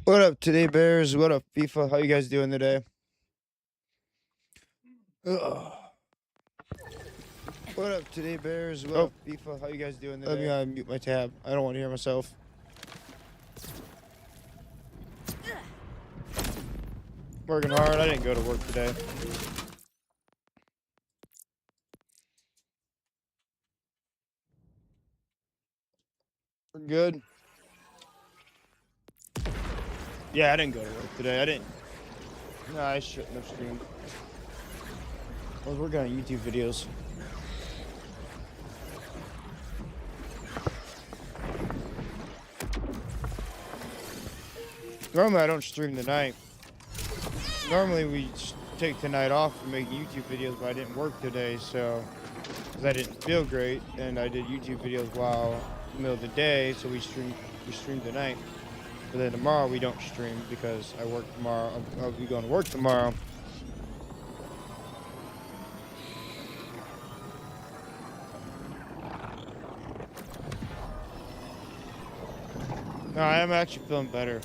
What up today, Bears? What up, FIFA? How you guys doing today? Ugh. What up today, Bears? What up, FIFA? How you guys doing today? Let me unmute my tab. I don't want to hear myself. Working hard. I didn't go to work today. We're good. Yeah, I didn't go to work today. I didn't. No, I shouldn't have streamed. I was working on YouTube videos. Normally, I don't stream tonight. Normally, we take tonight off and make YouTube videos, but I didn't work today, so because I didn't feel great, and I did YouTube videos while in the middle of the day, so we streamed tonight. But then tomorrow we don't stream because I work tomorrow. I'll be going to work tomorrow. No, I am actually feeling better.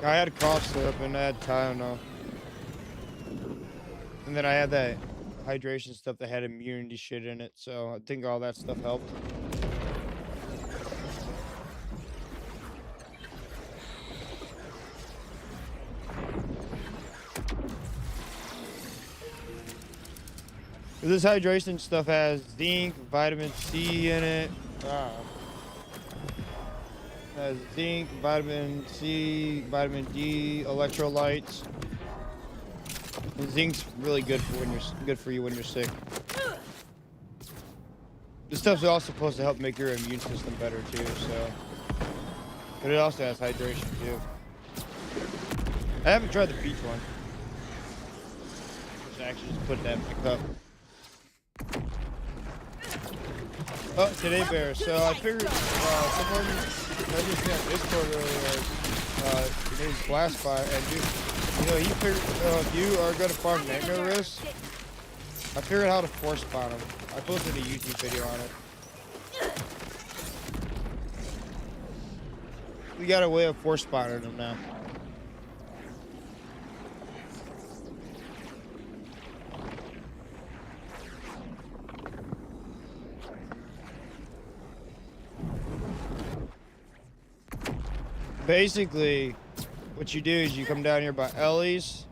I had a cough syrup and I had Tylenol. And then I had that hydration stuff that had immunity shit in it, so I think all that stuff helped. This hydration stuff has zinc, vitamin C in it. Has zinc, vitamin C, vitamin D, electrolytes. And zinc's really good for you when you're sick. This stuff's also supposed to help make your immune system better too. So, but it also has hydration too. I haven't tried the peach one. I should actually just put that in my cup. Oh, today, Bear. So I figured someone messaged me on Discord earlier. Your name's Blastfire, and he figured if you are going to farm Nightmare Rifts, I figured out how to force spawn them. I posted a YouTube video on it. We got a way of force spawning them now. Basically, what you do is you come down here by Ellie's.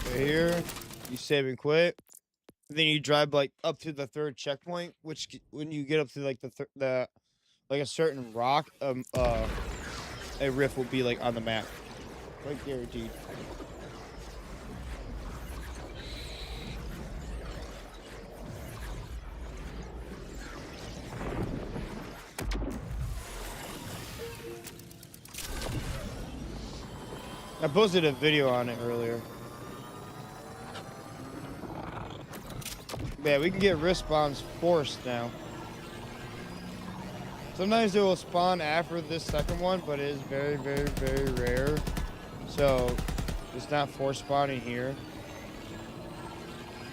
Right here, you save and quit. Then you drive like up to the 3rd checkpoint, which when you get up to like the like a certain rock, a rift will be like on the map, like guaranteed. I posted a video on it earlier. Yeah, we can get rift spawns forced now. Sometimes it will spawn after this 2nd one, but it is very, very, very rare. So it's not force spawning here,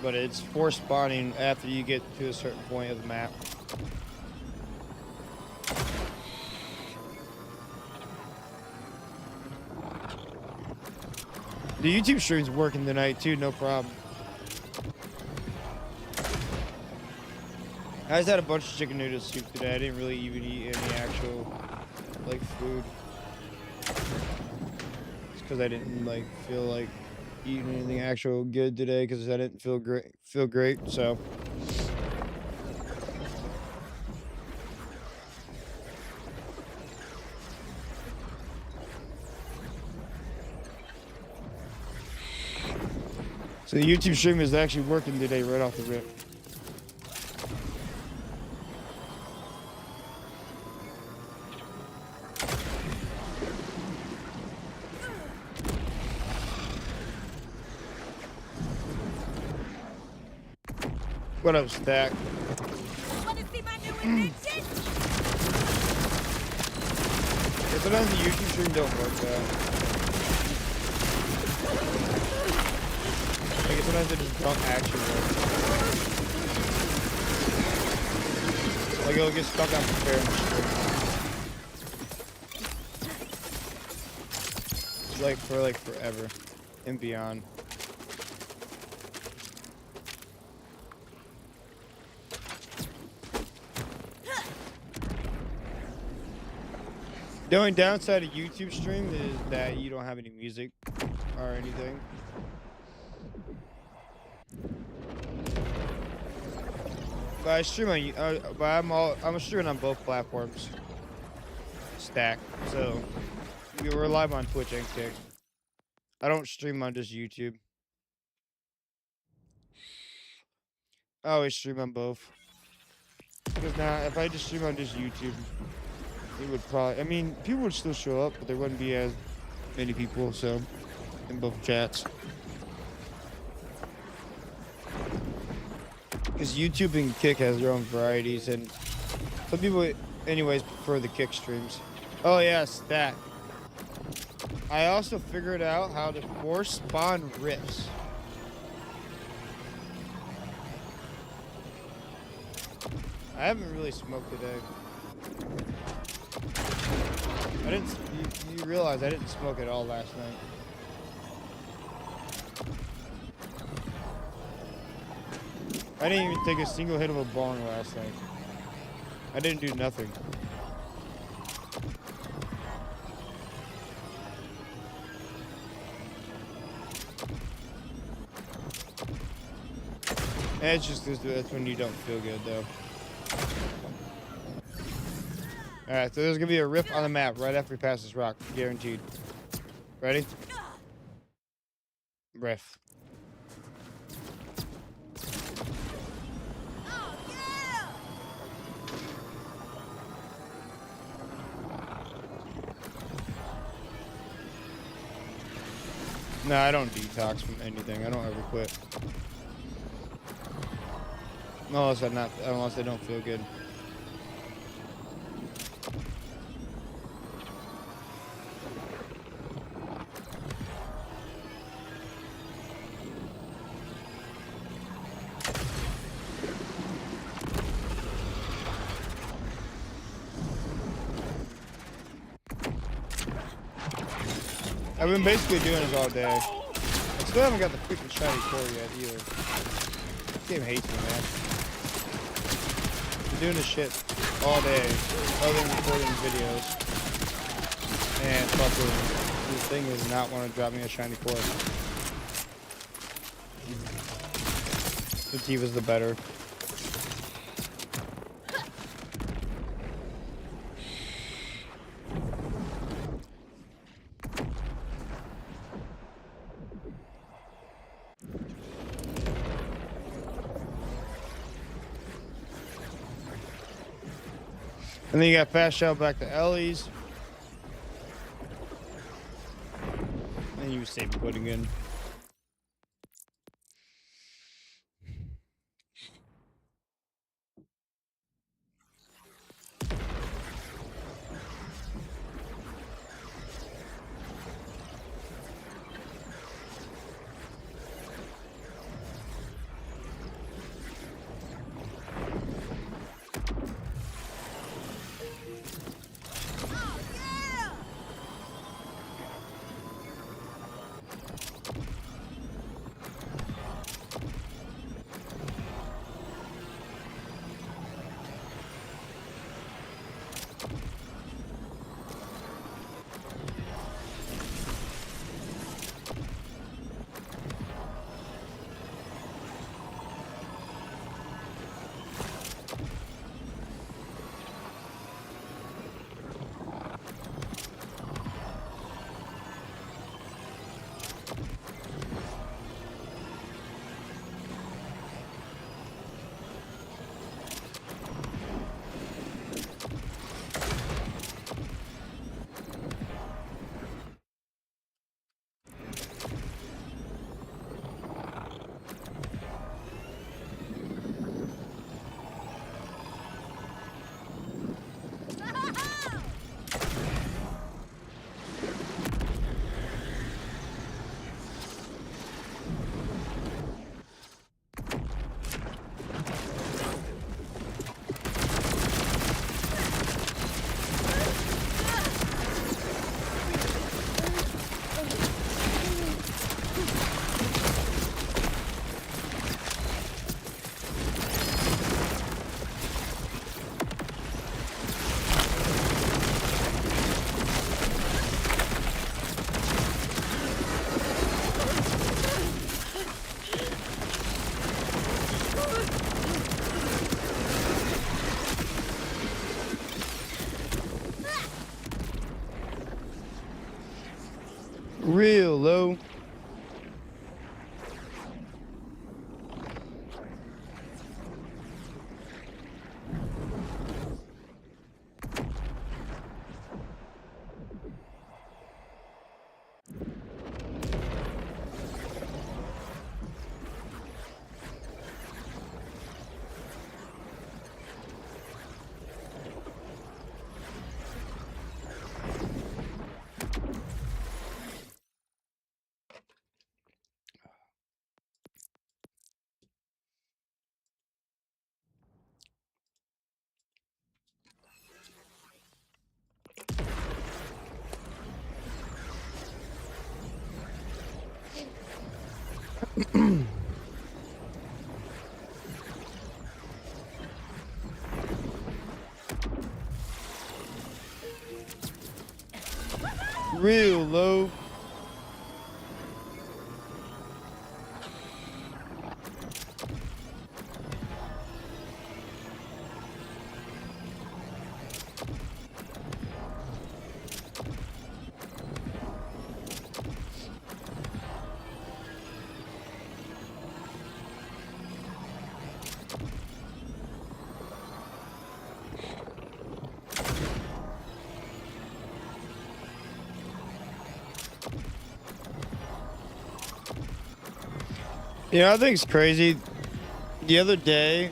but it's force spawning after you get to a certain point of the map. The YouTube stream's working tonight too, no problem. I just had a bunch of chicken noodle soup today. I didn't really even eat any actual like food. It's because I didn't like feel like eating anything actual good today because I didn't feel great. So the YouTube stream is actually working today right off the rip. What up, Stack? Wanna see my new invention? Yeah, sometimes the YouTube stream don't work though. Like sometimes it just don't actually work. Like it'll get stuck on preparing the stream. Like for like forever and beyond. The only downside of YouTube stream is that you don't have any music or anything. But I stream on, I'm streaming on both platforms. Stack. So we're live on Twitch and Kick. I don't stream on just YouTube. I always stream on both. Because now, if I just stream on just YouTube, it would probably, I mean, people would still show up, but there wouldn't be as many people, so, in both chats. Because YouTube and Kick has their own varieties, and some people, anyways, prefer the Kick streams. Oh, yes, that. I also figured out how to force spawn rifts. I haven't really smoked today. I didn't. You realize I didn't smoke at all last night. I didn't even take a single hit of a bong last night. I didn't do nothing. And it's just because that's when you don't feel good, though. Alright, so there's gonna be a rift on the map right after we pass this rock. Guaranteed. Ready? Rift. Oh, yeah! No, I don't detox from anything. I don't ever quit. Unless I don't feel good. I've been basically doing this all day. I still haven't got the freaking shiny core yet either. This game hates me, man. I'm doing this shit. all day, other than recording videos. And fucking, this thing does not want to drop me a shiny core. The Tifa's the better. And then you got fast shell back to Ellie's. And you save putting in. Oh, yeah! Real low. Real low. You know, I think it's crazy. The other day,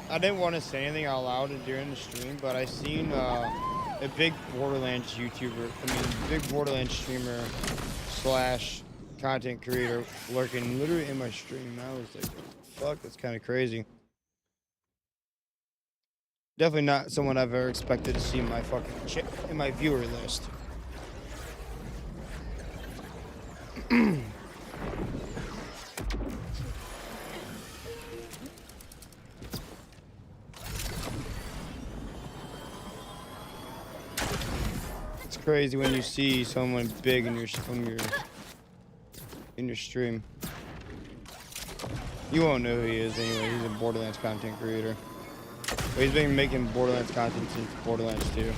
I didn't want to say anything out loud during the stream, but I seen a big Borderlands YouTuber, big Borderlands streamer slash content creator lurking literally in my stream. I was like, fuck, that's kind of crazy. Definitely not someone I've ever expected to see in my fucking in my viewer list. crazy when you see someone big in your stream. You won't know who he is anyway. He's a Borderlands content creator. But he's been making Borderlands content since Borderlands 2.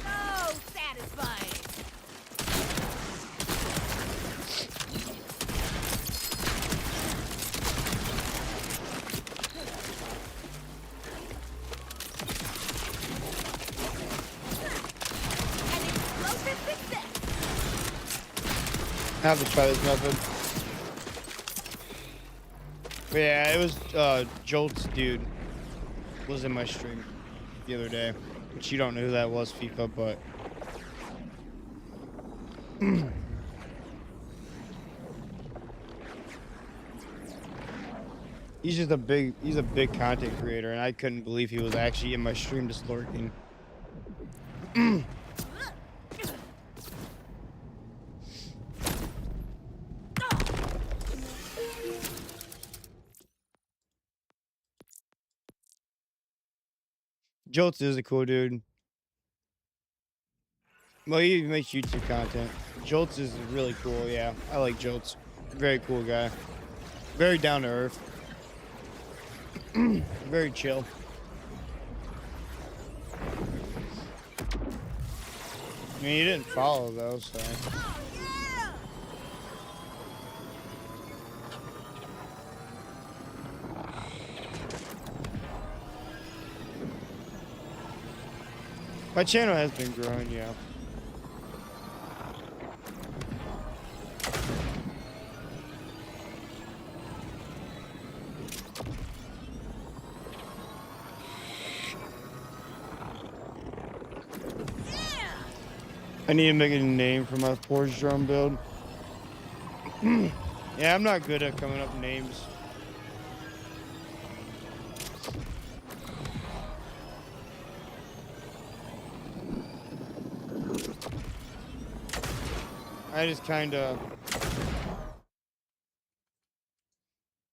So satisfying. An explosive success. I have to try this method. But yeah, it was Jolt's dude was in my stream the other day. Which you don't know who that was, FIFA, but he's a big content creator, and I couldn't believe he was actually in my stream just lurking. Jolts is a cool dude. Well, he makes YouTube content. Jolts is really cool, yeah. I like Jolts. Very cool guy. Very down to earth. Very chill. I mean, he didn't follow though, so. Oh, yeah. My channel has been growing, yeah. Yeah. I need to make a name for my Forge drum build. Yeah, I'm not good at coming up with names. I just kind of,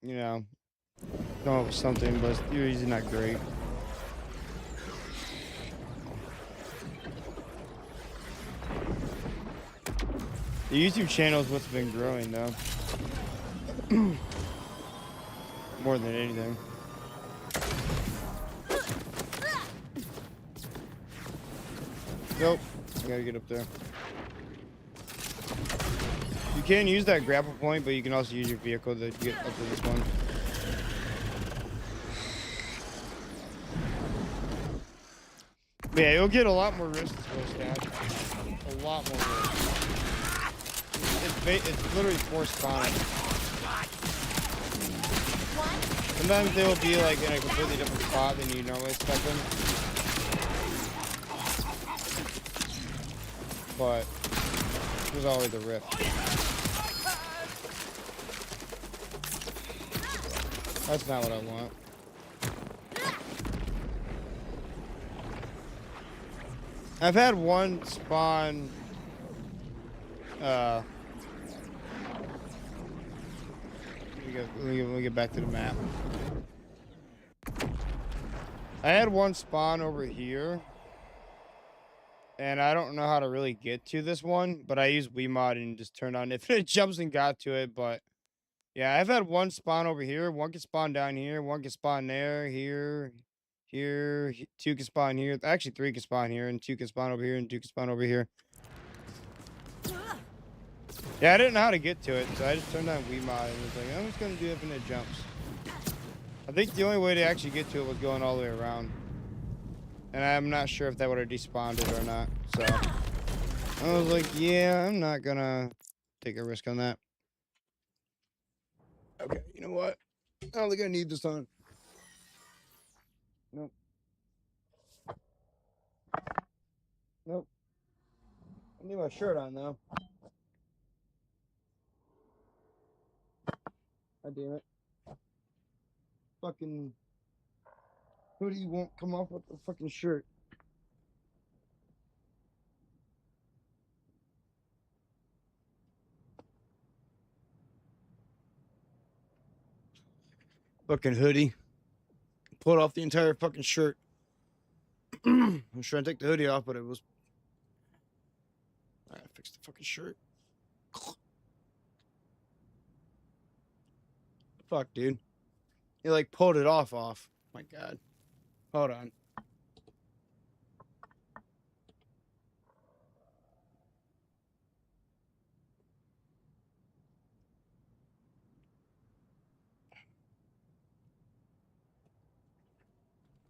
you know, come up with something, but it's usually not great. The YouTube channel is what's been growing, though. More than anything. Nope. I gotta get up there. You can use that grapple point, but you can also use your vehicle to get up to this one. But yeah, you'll get a lot more risks this stat. A lot more risks. It's literally forced spawning. Sometimes they will be like in a completely different spot than you normally expect them. But there's always a rift. That's not what I want. I've had one spawn let me get back to the map. I had one spawn over here, and I don't know how to really get to this one, but I used Wiimote and just turned on infinite jumps and got to it. But yeah, I've had one spawn over here, one can spawn down here, one can spawn there, here, two can spawn here. Actually, three can spawn here, and two can spawn over here, and two can spawn over here. Yeah, I didn't know how to get to it, so I just turned on Wiimote and was like, I'm just gonna do infinite jumps. I think the only way to actually get to it was going all the way around. And I'm not sure if that would have despawned it or not. So I was like, yeah, I'm not gonna take a risk on that. Okay, you know what? I don't think I need this on. Nope. Nope. I need my shirt on though. God damn it. Fucking hoodie won't come off with the fucking shirt. Fucking hoodie. Pulled off the entire fucking shirt. I was trying to take the hoodie off, but it was. Alright, fix the fucking shirt. Fuck, dude. He like pulled it off. My God. Hold on.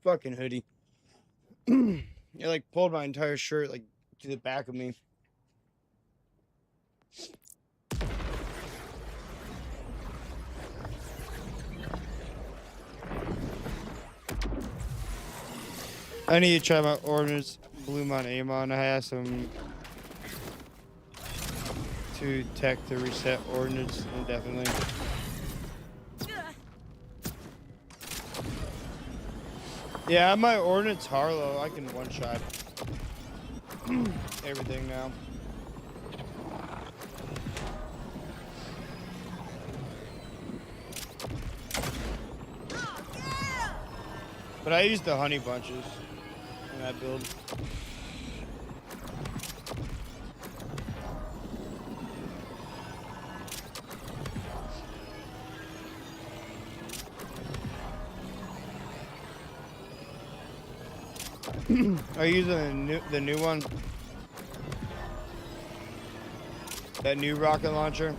Fucking hoodie. He like pulled my entire shirt like to the back of me. I need to try my ordnance Bloom on Amon. I asked him to tech to reset ordnance indefinitely. Yeah, my ordnance Harlow, I can one-shot everything now. But I used the honey bunches in that build. Are you using the new one? That new rocket launcher?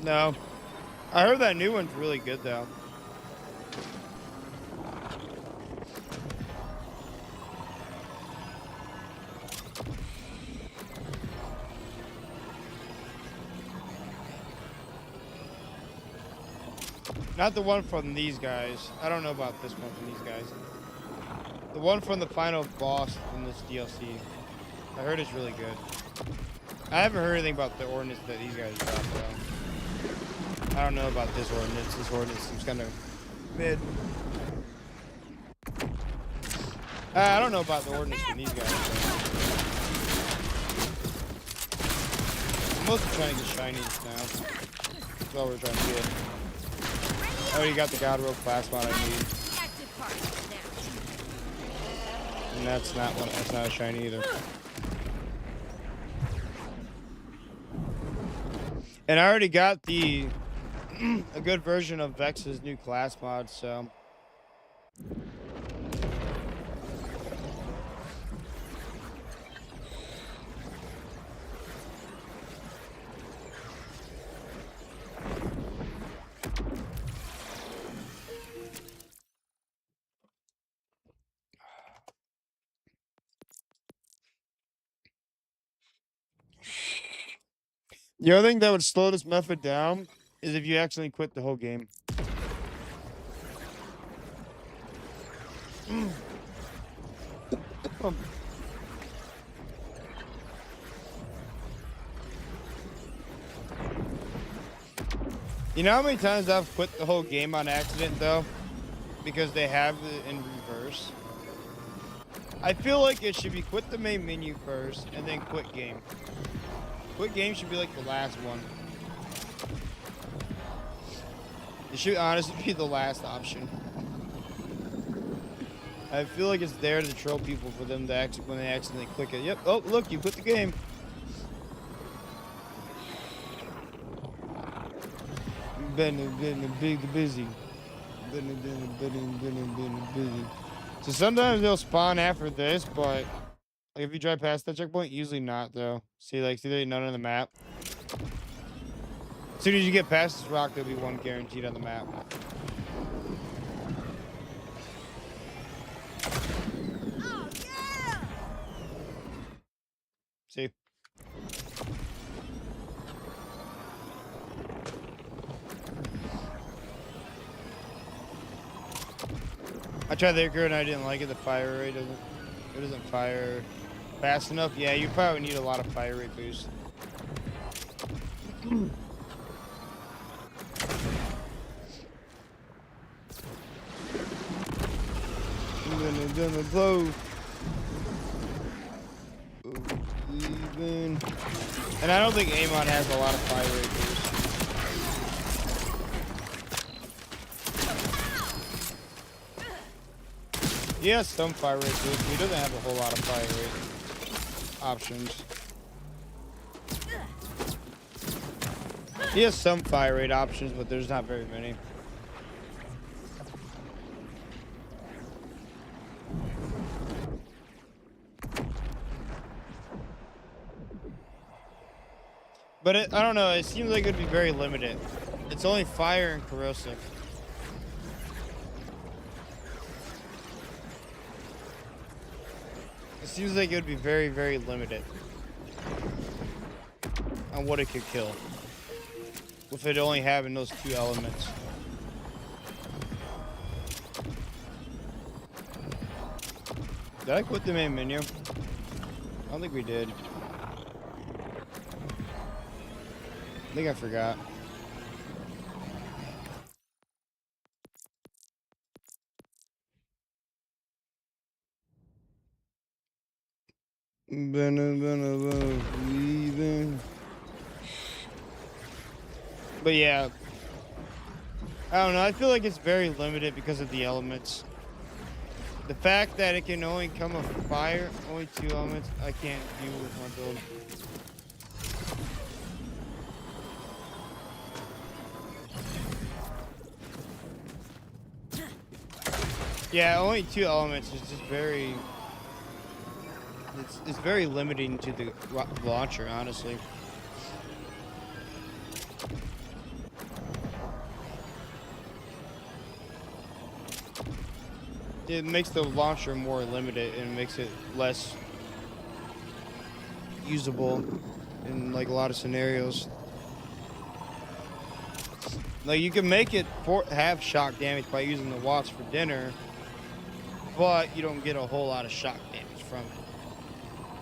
No. I heard that new one's really good though. Not the one from these guys. I don't know about this one from these guys. The one from the final boss in this DLC. I heard it's really good. I haven't heard anything about the ordnance that these guys dropped though. I don't know about this ordnance. This ordnance seems kind of mid. I don't know about the ordnance from these guys. I'm mostly trying to get shinies now. That's all we're trying to get. I already got the God Rogue class mod I need. And that's not one. That's not a shiny either. And I already got the a good version of Vex's new class mod, so. The other thing that would slow this method down is if you accidentally quit the whole game. You know how many times I've quit the whole game on accident though? Because they have it in reverse. I feel like it should be quit the main menu first and then quit game. Quit game should be like the last one. It should honestly be the last option. I feel like it's there to troll people for them to actually, when they accidentally click it. Yep. Oh, look, you quit the game. Been busy. So sometimes they'll spawn after this, but like if you drive past that checkpoint, usually not though. See, there's none on the map. As soon as you get past this rock, there'll be one guaranteed on the map. Oh, yeah! See? I tried the Icar and I didn't like it. The fire rate doesn't fire fast enough. Yeah, you probably need a lot of fire rate boost. I'm gonna blow. leaving. And I don't think Amon has a lot of fire rate boost. He has some fire rate boost, but he doesn't have a whole lot of fire rate options. He has some fire rate options, but there's not very many. But I don't know, it seems like it would be very limited. It's only fire and corrosive. It seems like it would be very, very limited on what it could kill, with it only having those two elements. Did I quit the main menu? I don't think we did. I think I forgot. Leaving. But yeah, I don't know. I feel like it's very limited because of the elements. The fact that it can only come with fire, only two elements, I can't do with my build. Yeah, only two elements is just very. It's very limiting to the launcher, honestly. It makes the launcher more limited and makes it less usable in like a lot of scenarios. Like you can make it have shock damage by using the Wasp for dinner, but you don't get a whole lot of shock damage from it.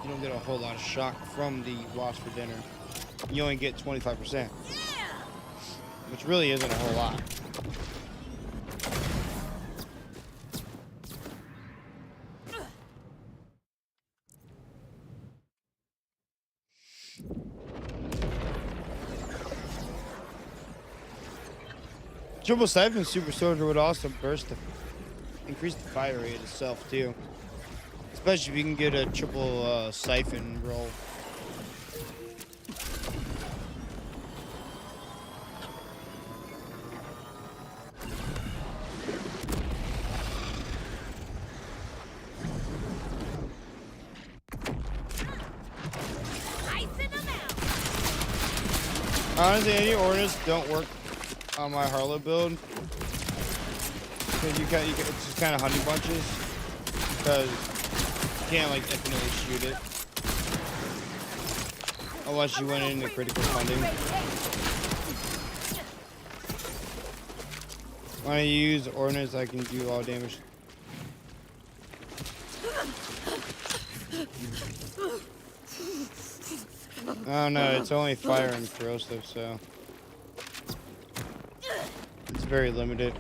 You don't get a whole lot of shock from the Wasp for dinner. You only get 25%, which really isn't a whole lot. Triple Siphon Super Soldier would also increase the fire rate itself too. Especially if you can get a triple siphon roll. Honestly, any orders don't work on my Harlow build, because it's just kind of honey bunches, because you can't like infinitely shoot it unless you went into critical funding. When I use ordnance, I can do all damage. Oh no, it's only fire and corrosive, so it's very limited.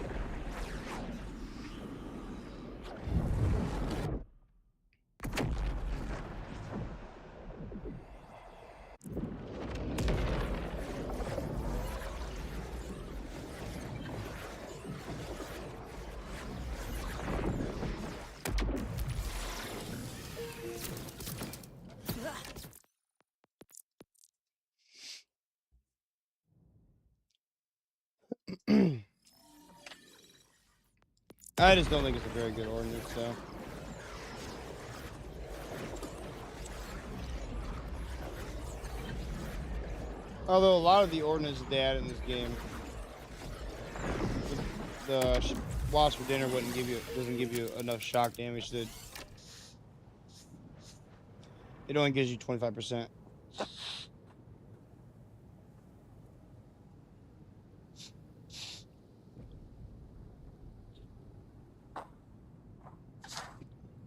I just don't think it's a very good ordinance, so. Although a lot of the ordinances they add in this game, the Wasp for dinner doesn't give you enough shock damage to. It only gives you 25%.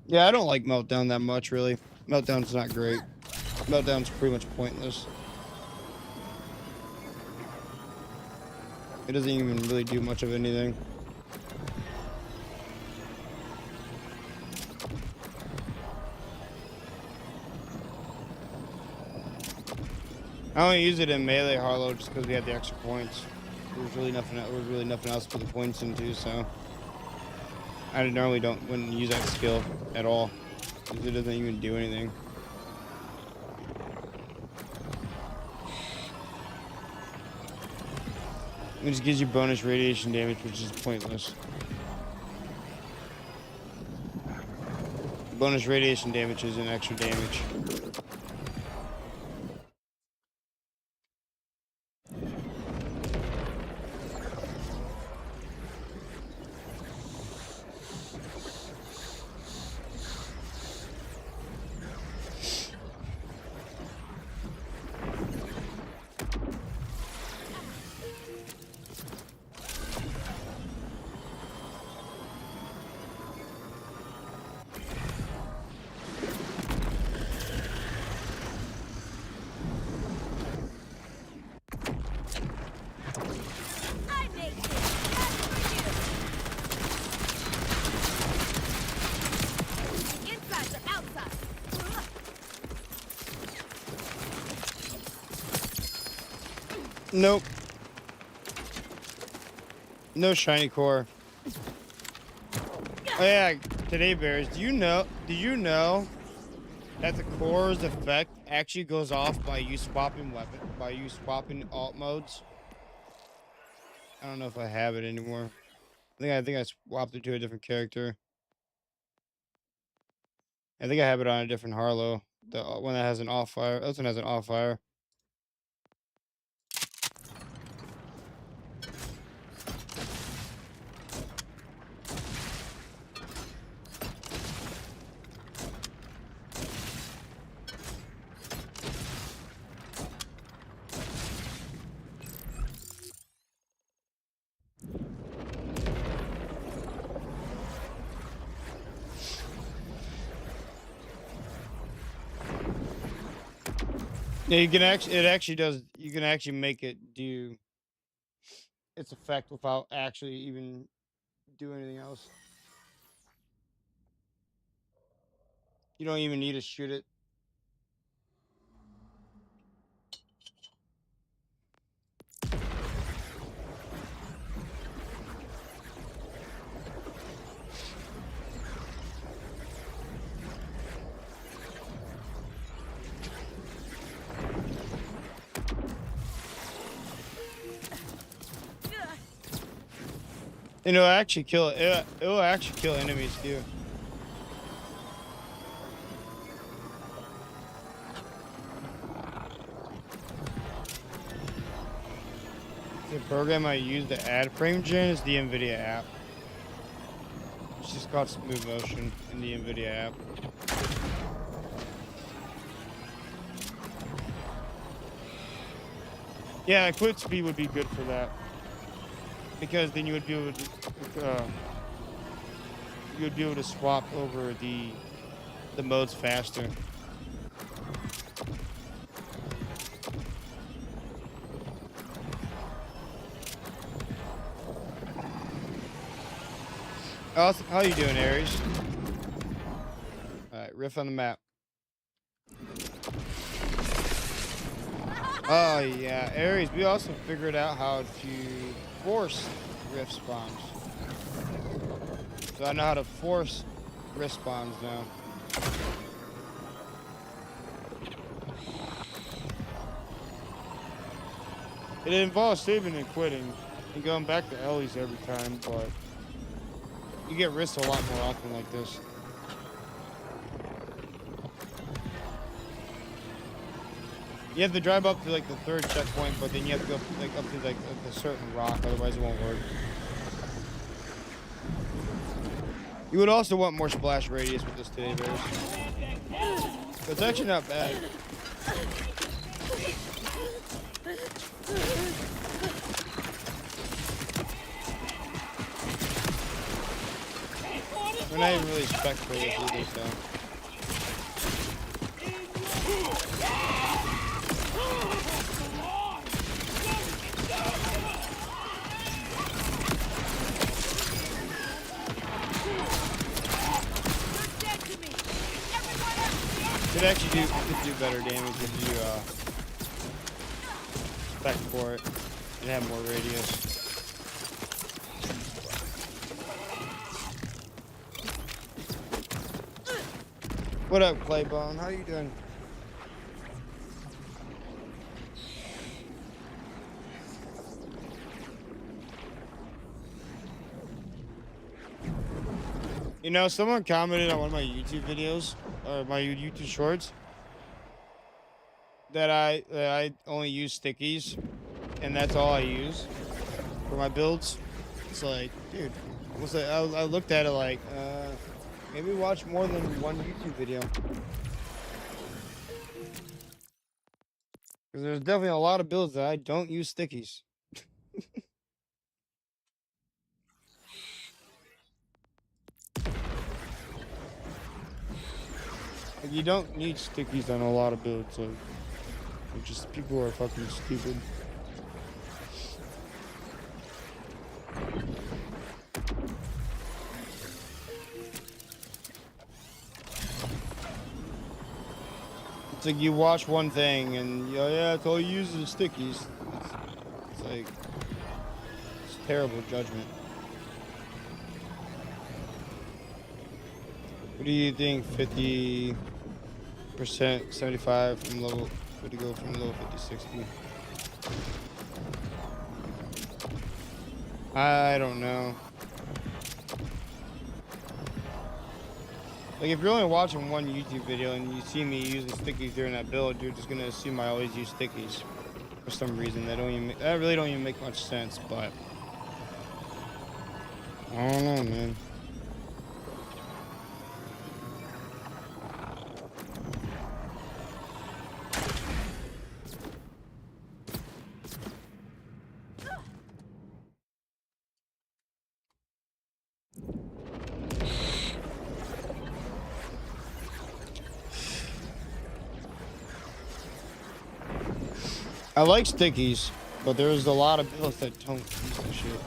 Yeah, I don't like Meltdown that much, really. Meltdown's not great. Meltdown's pretty much pointless. It doesn't even really do much of anything. I only use it in melee Harlow just because we had the extra points. There was really nothing else to put the points into, so I normally wouldn't use that skill at all because it doesn't even do anything. It just gives you bonus radiation damage, which is pointless. Bonus radiation damage is an extra damage. I made this just for you. Inside to outside. Nope. No shiny core. Oh yeah, today bears. Did you know that the core's effect actually goes off by you swapping alt modes? I don't know if I have it anymore. I think I swapped it to a different character. I think I have it on a different Harlow. The one that has an off fire. This one has an off fire. Yeah, you can actually. It actually does. You can actually make it do its effect without actually even doing anything else. You don't even need to shoot it. And it'll actually kill it. It'll actually kill enemies too. The program I use to add frame gen is the NVIDIA app. It's just called Smooth Motion in the NVIDIA app. Yeah, quick speed would be good for that. Because then you would be able to swap over the modes faster. How you doing, Ares? All right, riff on the map. Oh yeah, Ares. We also figured out how to force rift spawns. So I know how to force rift spawns now. It involves saving and quitting and going back to Ellie's every time, but you get rifts a lot more often like this. You have to drive up to like the third checkpoint, but then you have to go like up to like a certain rock, otherwise it won't work. You would also want more splash radius with this today, bears. It's actually not bad. We're not even really spec for this either, so. Could actually do better damage if you spec for it and have more radius. What up, Claybone? How you doing? You know, someone commented on one of my YouTube videos, or my YouTube shorts, that I only use stickies, and that's all I use for my builds. It's like, dude, what's that? I looked at it like, maybe watch more than one YouTube video. Because there's definitely a lot of builds that I don't use stickies. Like, you don't need stickies on a lot of builds. Like, just people are fucking stupid. It's like you watch one thing and yeah, it's all you use is stickies. It's like, it's terrible judgment. What do you think? 50%, 75 from level, would you go from level 50, 60? I don't know. Like, if you're only watching one YouTube video and you see me using stickies during that build, you're just gonna assume I always use stickies for some reason. That really don't even make much sense, but I don't know, man. I like stickies, but there's a lot of builds that don't use the shit.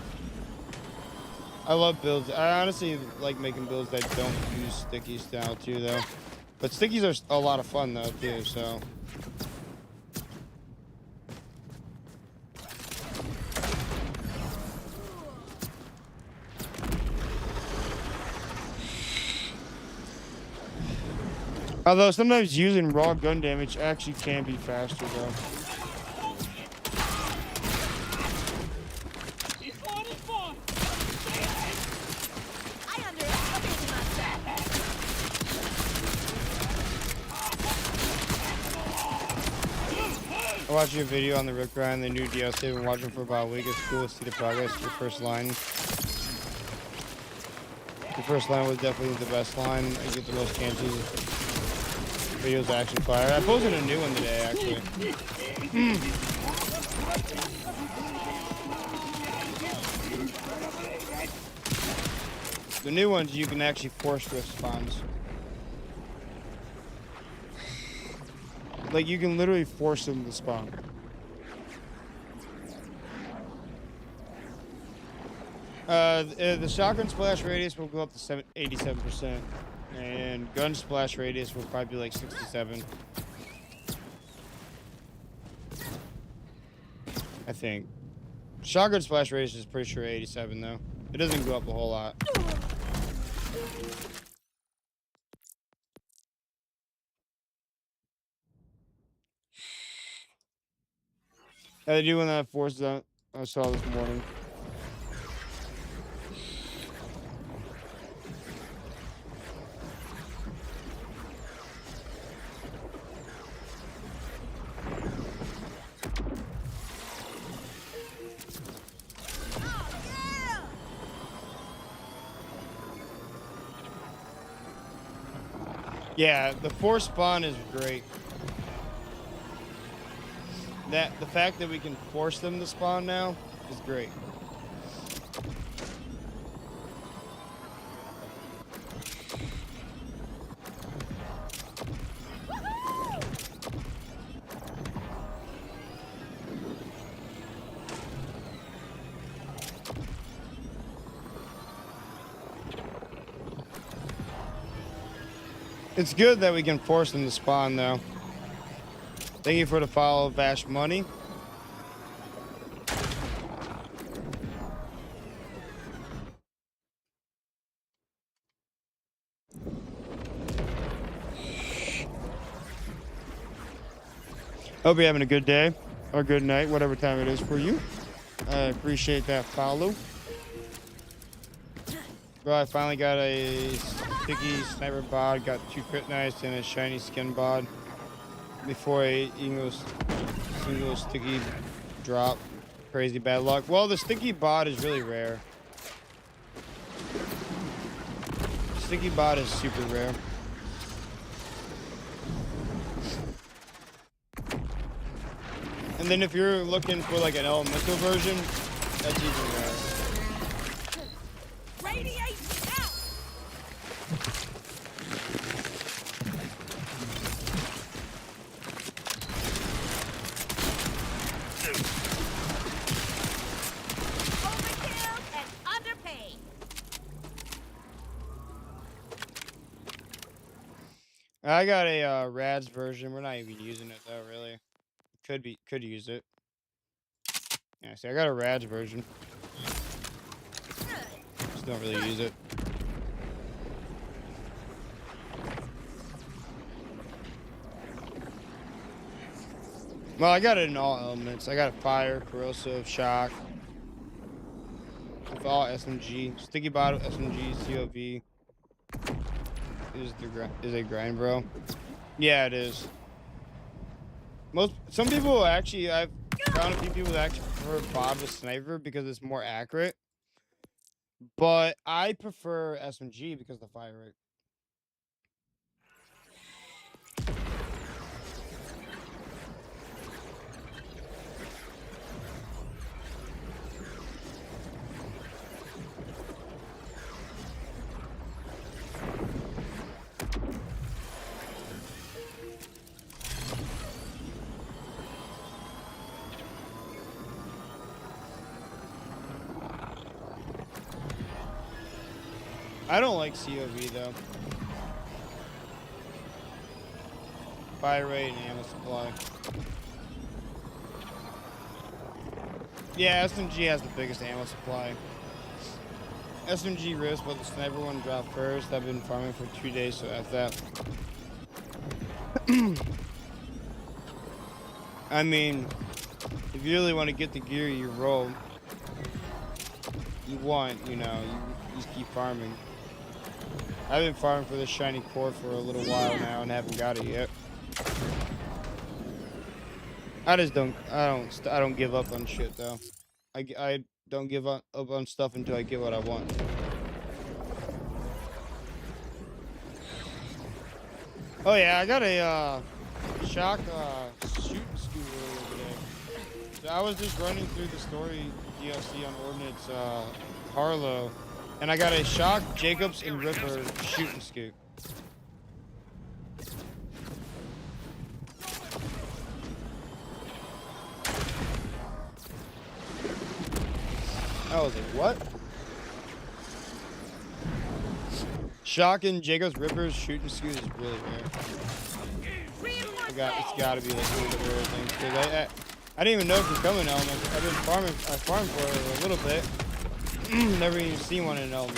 I love builds. I honestly like making builds that don't use stickies now too, though. But stickies are a lot of fun though too. So. Although sometimes using raw gun damage actually can be faster though. I watched your video on the Rick Grind, the new DLC. I've been watching for about a week. It's cool to see the progress. Your first line. The first line was definitely the best line. I get the most chances. Video's action fire. I posted a new one today, actually. The new ones, you can actually force drift spawns. Like, you can literally force them to spawn. The shotgun splash radius will go up to 87%. And gun splash radius will probably be like 67. I think. Shotgun splash radius is pretty sure 87 though. It doesn't go up a whole lot. I do when that force that I saw this morning. Yeah, the force spawn is great. The fact that we can force them to spawn now is great. It's good that we can force them to spawn, though. Thank you for the follow, Vash Money. Hope you're having a good day or good night, whatever time it is for you. I appreciate that follow. Bro, I finally got a sticky sniper bod, got 2 crit knives and a shiny skin bod before a single sticky drop. Crazy bad luck. Well, the sticky bod is really rare. Sticky bod is super rare. And then if you're looking for like an elemental version, that's even rare. Radiate out. Overkill and underpaid. I got a Rads version. We're not even using it though, really. Could use it. Yeah, see, I got a Rads version. Just don't really use it. Well, I got it in all elements. I got fire, corrosive, shock. With all SMG, sticky bottle, SMG, COV. Is a grind, bro? Yeah, it is. Some people actually, I've found a few people that actually prefer Bob with sniper because it's more accurate. But I prefer SMG because of the fire rate. I don't like COV though. Fire rate and ammo supply. Yeah, SMG has the biggest ammo supply. SMG risk, but the sniper one dropped first. I've been farming for 2 days, so F that. I mean, if you really want to get the gear you roll, you want, you know, you just keep farming. I've been farming for this shiny core for a little while now and haven't got it yet. I don't give up on shit though. I don't give up on stuff until I get what I want. Oh yeah, I got a shock shooting scoot earlier today. So I was just running through the story DLC on Ordnance Harlow, and I got a shock Jacobs and Ripper shooting scoot. I was like, what? Shock and Jacobs Rippers shooting scoot is really rare. It's gotta be like one of the rare things. Cause I didn't even know it was coming elements. I've been farming. I farmed for a little bit. Never even seen one in an element.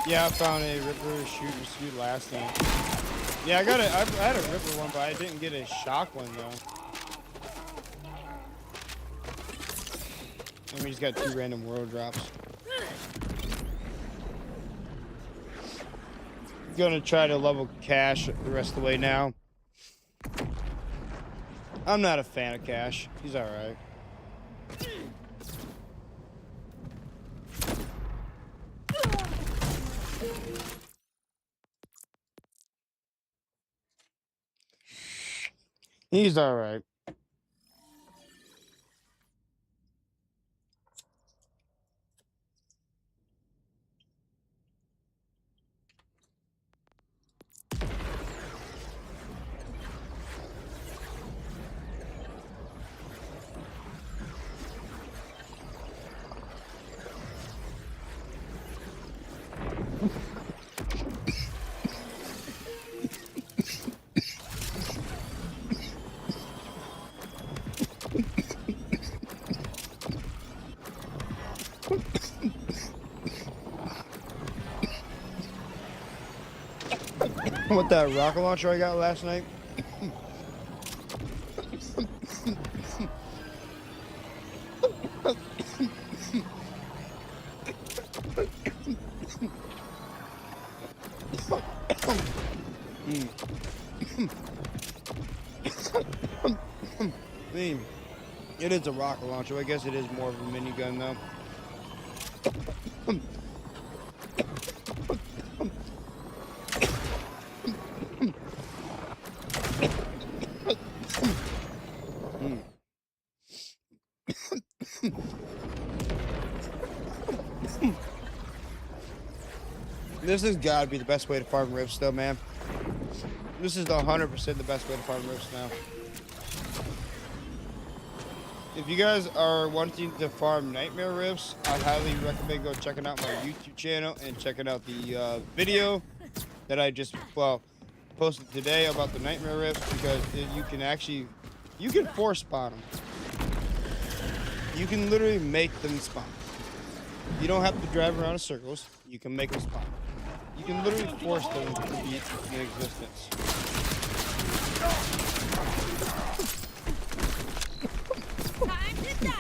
Yeah, I found a Ripper shooting scoot last time. Yeah, I had a Ripper one, but I didn't get a shock one though. And we just got 2 random world drops. Gonna try to level Cash the rest of the way now. I'm not a fan of Cash. He's alright. He's alright. With that rocket launcher I got last night. I mean, it is a rocket launcher. I guess it is more of a minigun though. This has got to be the best way to farm rifts though, man. This is 100% the best way to farm rifts now. If you guys are wanting to farm nightmare rifts, I highly recommend go checking out my YouTube channel and checking out the video that I just posted today about the nightmare rifts, because you can force spawn them. You can literally make them spawn. You don't have to drive around in circles. You can make them spawn. You can literally force them to be in existence. Time to die.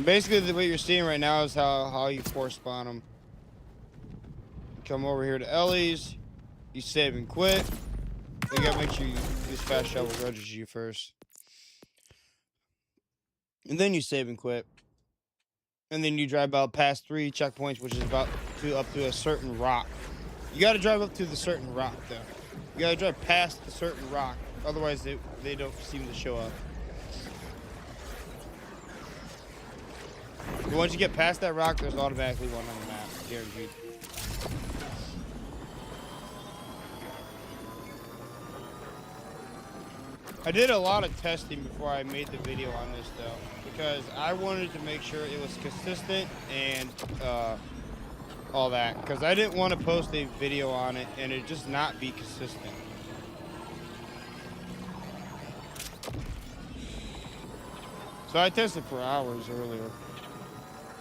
Basically, what you're seeing right now is how you force spawn them. Come over here to Ellie's. You save and quit. You gotta make sure you use fast shovel register you first. And then you save and quit. And then you drive about past 3 checkpoints, which is about up to a certain rock. You gotta drive up to the certain rock, though. You gotta drive past the certain rock. Otherwise, they don't seem to show up. But once you get past that rock, there's automatically one on the map, guaranteed. I did a lot of testing before I made the video on this, though, because I wanted to make sure it was consistent and all that, because I didn't want to post a video on it and it just not be consistent. So I tested for hours earlier.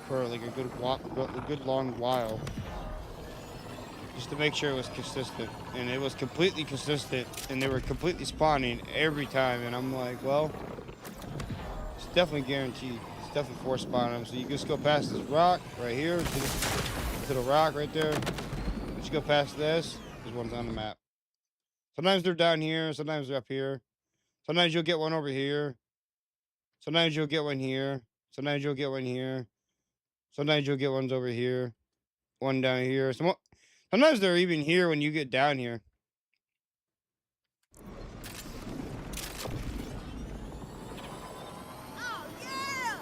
For like a good long while, just to make sure it was consistent, and it was completely consistent, and they were completely spawning every time. And I'm like, well, it's definitely guaranteed. It's definitely force spawning them. So you just go past this rock right here to the rock right there. Once you go past this, there's one's on the map. Sometimes they're down here. Sometimes they're up here. Sometimes you'll get one over here. Sometimes you'll get one here. Sometimes you'll get one here. Sometimes you'll get ones over here, one down here. Sometimes they're even here when you get down here. Oh yeah!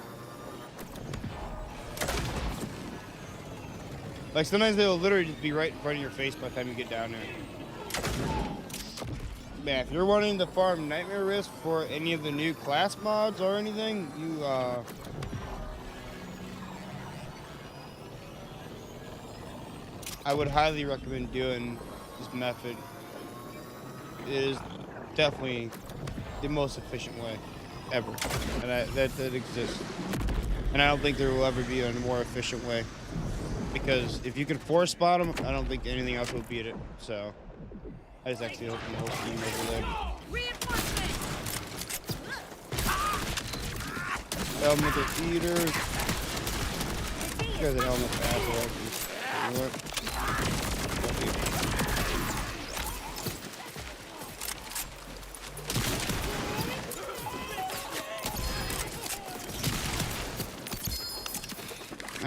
Like sometimes they'll literally just be right in front of your face by the time you get down there. Man, if you're wanting to farm Nightmare Rift for any of the new class mods or anything, I would highly recommend doing this method. It is definitely the most efficient way ever, and that exists. And I don't think there will ever be a more efficient way, because if you can force spawn them, I don't think anything else will beat it. So I just actually opened the whole team over there. Elemental eaters. You guys are elemental assholes. You know what?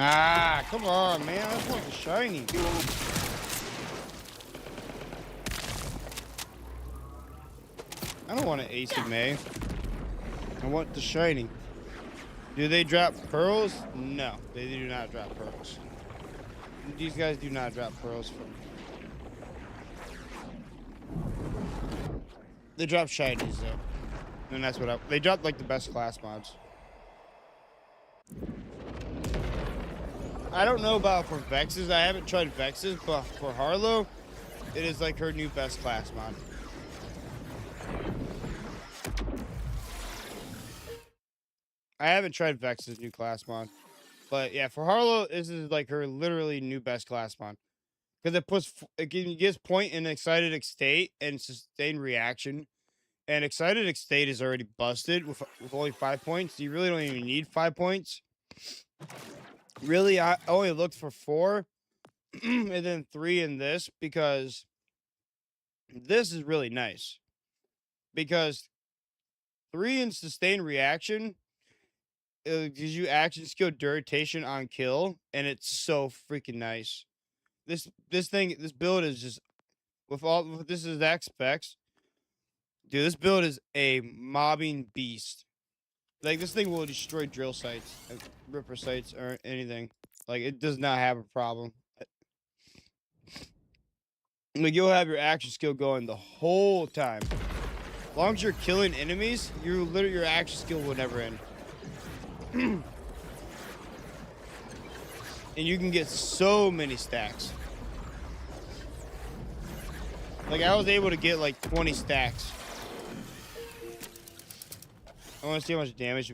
Ah, come on, man. I just want the shiny. I don't want an AC May. I want the shiny. Do they drop pearls? No, they do not drop pearls. These guys do not drop pearls. They dropped shinies though. And that's what they dropped like the best class mods. I don't know about for Vexes. I haven't tried Vexes, but for Harlow, it is like her new best class mod. I haven't tried Vex's new class mod. But yeah, for Harlow, this is like her literally new best class mod. Because it gives point in excited state and sustained reaction. And excited state is already busted with only 5 points. You really don't even need 5 points. Really, I only looked for 4 and then 3 in this because this is really nice. Because 3 in sustained reaction gives you action skill duration on kill, and it's so freaking nice. This build is just with this exact specs, dude. This build is a mobbing beast. Like this thing will destroy drill sites, ripper sites, or anything. Like it does not have a problem. Like you'll have your action skill going the whole time. As long as you're killing enemies, your action skill will never end. And you can get so many stacks. Like I was able to get like 20 stacks. I want to see how much damage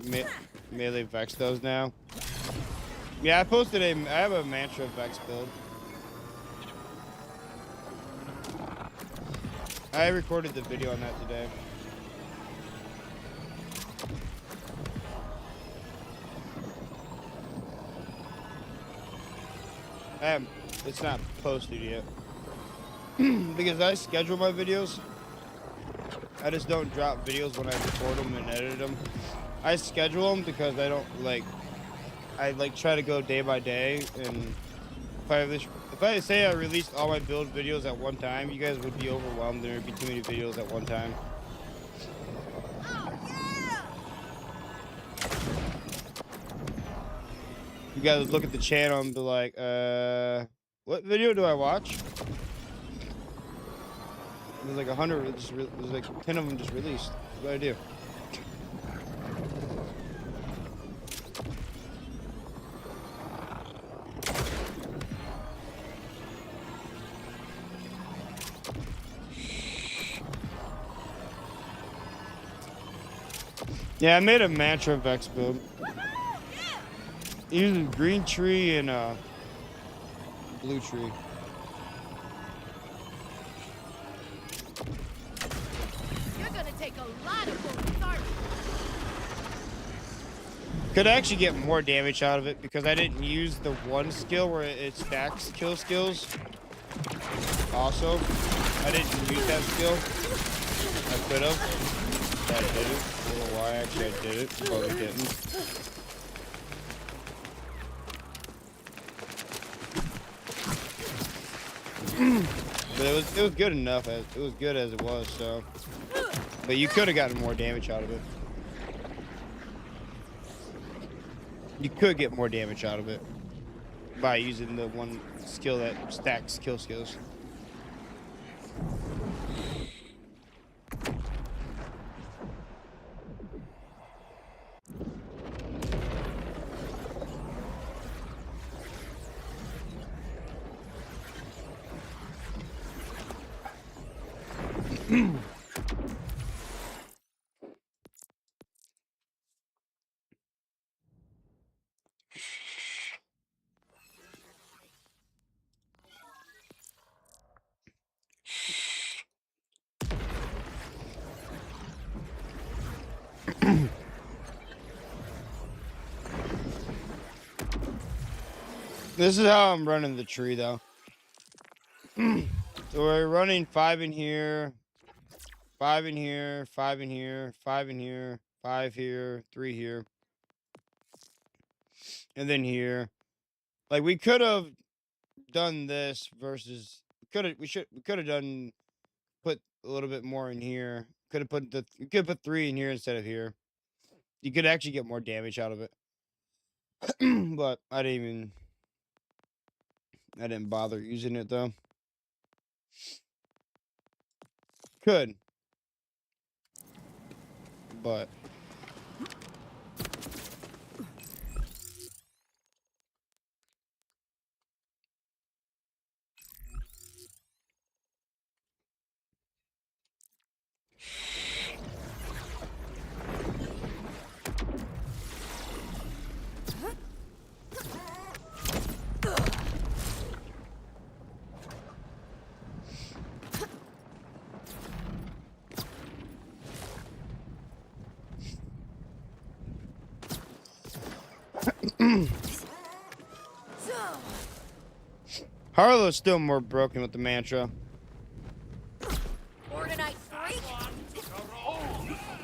melee Vex does now. Yeah, I have a Mantra Vex build. I recorded the video on that today. It's not posted yet. Because I schedule my videos. I just don't drop videos when I record them and edit them. I schedule them because I don't I try to go day by day, and if I say I released all my build videos at one time, you guys would be overwhelmed. There would be too many videos at one time. Oh, yeah! You guys would look at the channel and be like, what video do I watch? There's like 100, there's like 10 of them just released. What do I do? Yeah, I made a Mantra Vex build. Using green tree and blue tree. You're gonna take a lot of bullets, aren't you? Could actually get more damage out of it because I didn't use the one skill where it stacks kill skills. Also, I didn't use that skill. I could have. I didn't. I don't know why actually I did it. Probably didn't. But it was good enough. It was good as it was. So, but you could have gotten more damage out of it. You could get more damage out of it by using the one skill that stacks kill skills. This is how I'm running the tree, though. So we're running 5 in here, 5 in here, 5 in here, 5 in here, 5 here, 3 here, and then here. Like we could have done this versus we could have done put a little bit more in here. You could put 3 in here instead of here. You could actually get more damage out of it. But I didn't bother using it though. Could. but Harlow's still more broken with the mantra. Organite freak.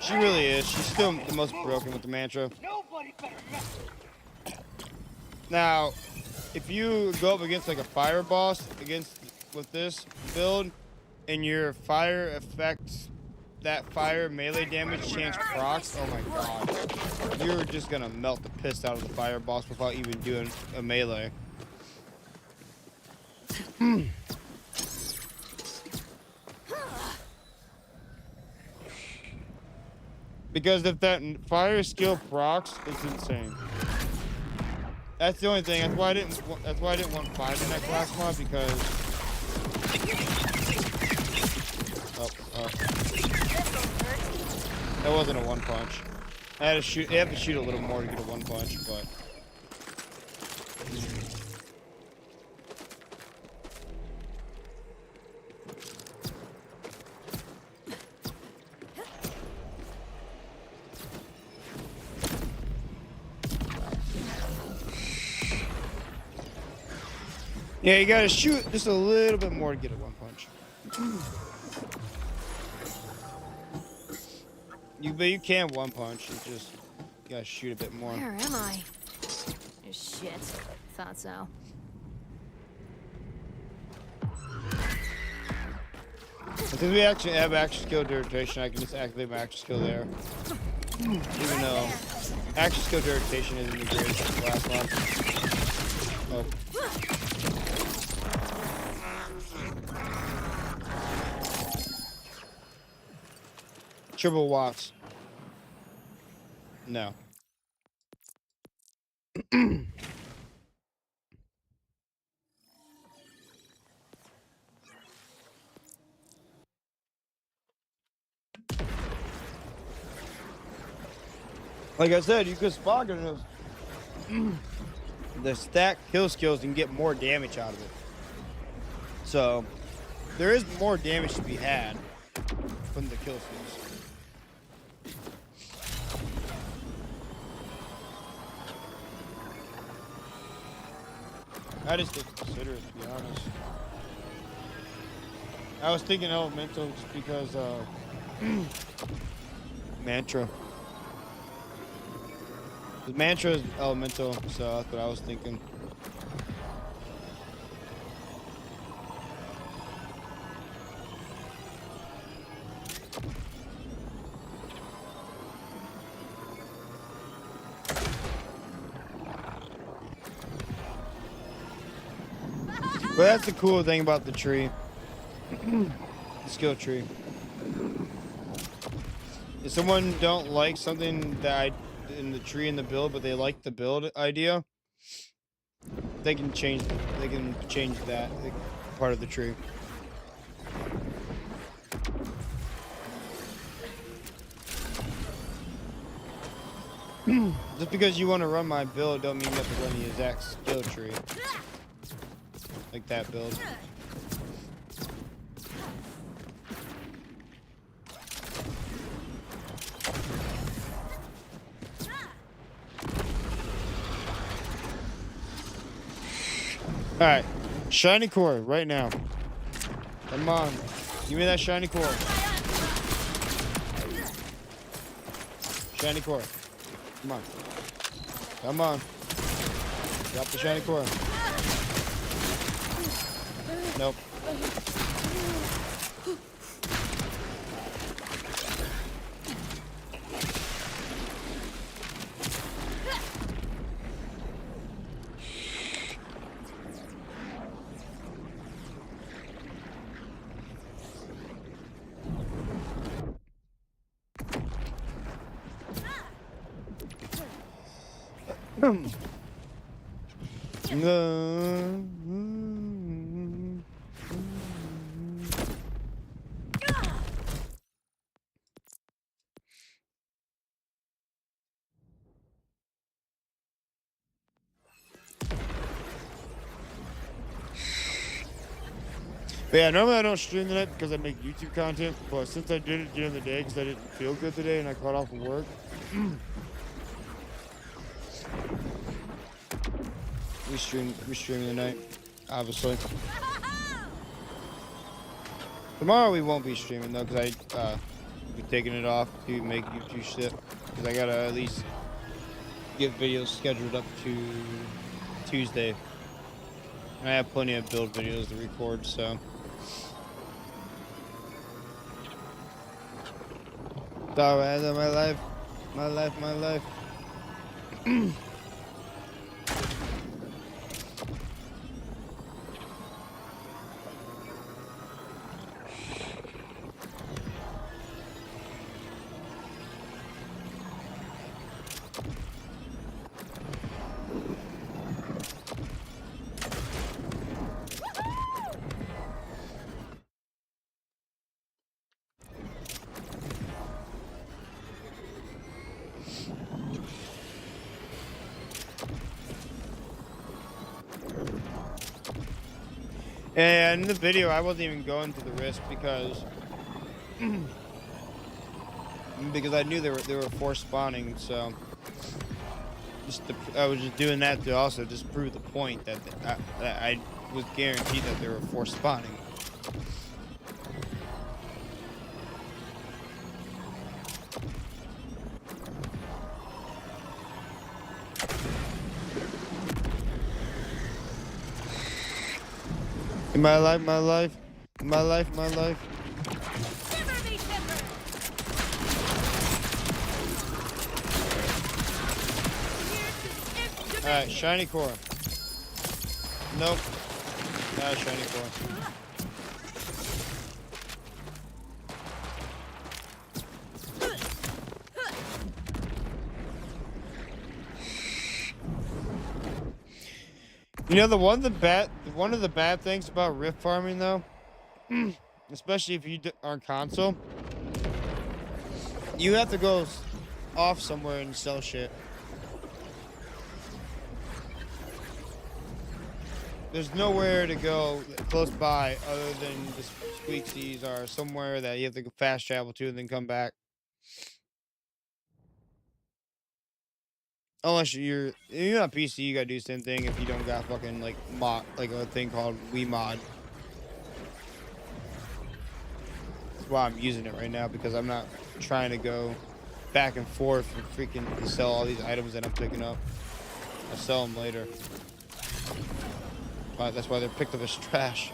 She really is. She's still the most broken with the mantra. Now, if you go up against like a fire boss with this build, and your fire affects that fire melee damage chance procs, oh my god, you're just gonna melt the piss out of the fire boss without even doing a melee. Because if that fire skill procs, it's insane. That's the only thing. That's why I didn't want 5 in that class mod, because that wasn't a 1 punch. I had to shoot. You have to shoot a little more to get a 1 punch, but. Yeah, you gotta shoot just a little bit more to get a 1 punch. But you can 1 punch. You just gotta shoot a bit more. Where am I? Shit. Thought so. Since we actually have action skill duration, I can just activate my action skill there. Even though action skill duration isn't the greatest in the last one. Oh. Triple watts. No. Like I said, you could spot those. The stack kill skills and get more damage out of it. So there is more damage to be had from the kill skills. I just didn't consider it, to be honest. I was thinking elemental just because mantra. The mantra is elemental, so that's what I was thinking. But that's the cool thing about the tree. The skill tree. If someone don't like something that in the tree in the build, but they like the build idea, they can change that part of the tree. Just because you want to run my build don't mean you have to run the exact skill tree. Like that build. Alright. Shiny core right now. Come on. Give me that shiny core. Shiny core. Come on. Come on. Drop the shiny core. Nope. No. But yeah, normally I don't stream tonight because I make YouTube content, but since I did it during the day because I didn't feel good today and I caught off of work, we stream tonight, obviously. Tomorrow we won't be streaming though because I be taking it off to make YouTube shit because I gotta at least get videos scheduled up to Tuesday. I have plenty of build videos to record, so. So, my life. And in the video, I wasn't even going to the risk because I knew they were force spawning. So I was just doing that to also just prove the point that I was guaranteed that they were force spawning. My life. Shiver me timber! Here's the instrument. Alright, shiny core. Nope. Not shiny core. You know, one of the bad things about rift farming though, especially if you are on console, you have to go off somewhere and sell shit. There's nowhere to go close by other than the Squeaksies or somewhere that you have to go fast travel to and then come back. Unless you're on PC, you gotta do the same thing if you don't got fucking like a thing called WeMod. That's why I'm using it right now because I'm not trying to go back and forth and freaking to sell all these items that I'm picking up. I'll sell them later. But that's why they're picked up as trash.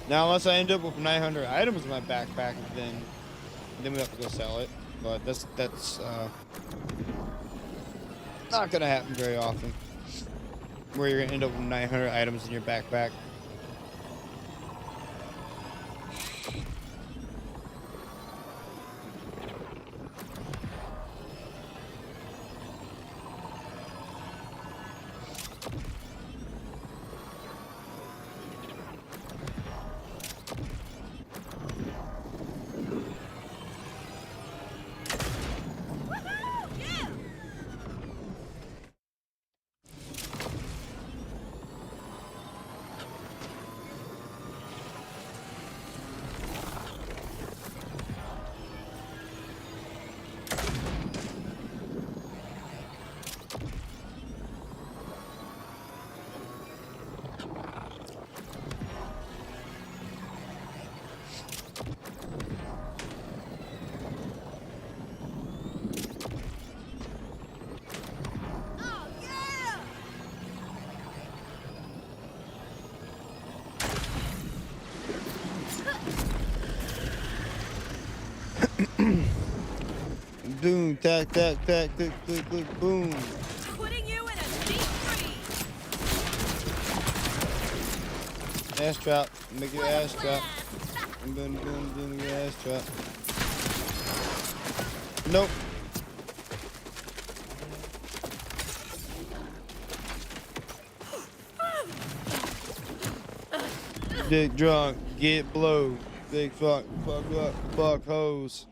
Now, unless I end up with 900 items in my backpack, then we have to go sell it. But that's not gonna happen very often. Where you're gonna end up with 900 items in your backpack. Oh, yeah! Boom, tack, tack, tack, click, click, click, boom. Putting you in a deep freeze. Ass trap, make your ass trap. Boom, boom, boom, your ass trap. Nope. Dick drunk, get blowed. Big fuck up, fuck hoes.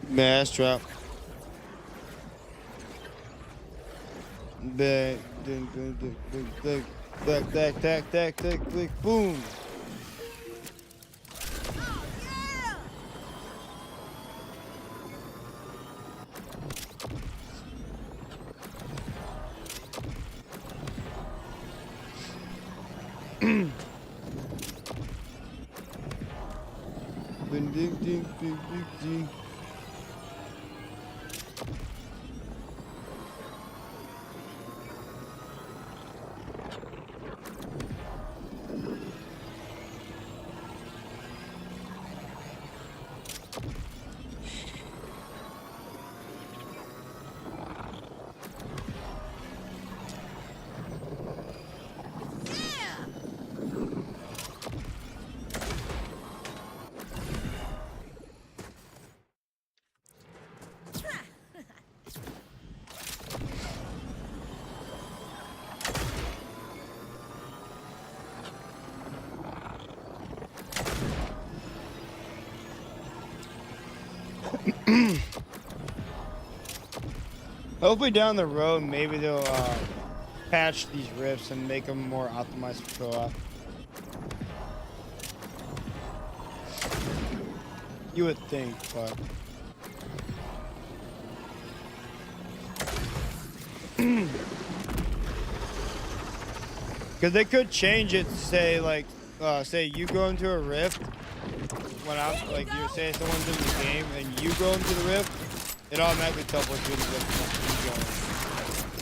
Mass trap. Back, back, boom. Ding, ding, ding, ding, ding, ding. Hopefully down the road, maybe they'll patch these rifts and make them more optimized for co-op. You would think, but because they could change it to say like, say you go into a rift when I'm like you say someone's in the game and you go into the rift. It automatically teleports you to the rift.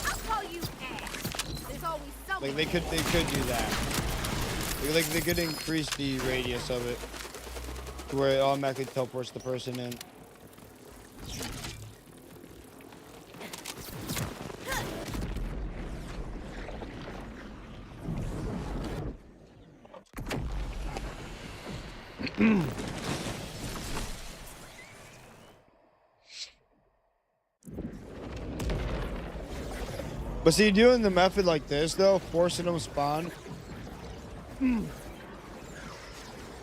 I'll call you ass. There's always something. Like they could do that. Like they could increase the radius of it to where it automatically teleports the person in. But see, doing the method like this, though, forcing them to spawn,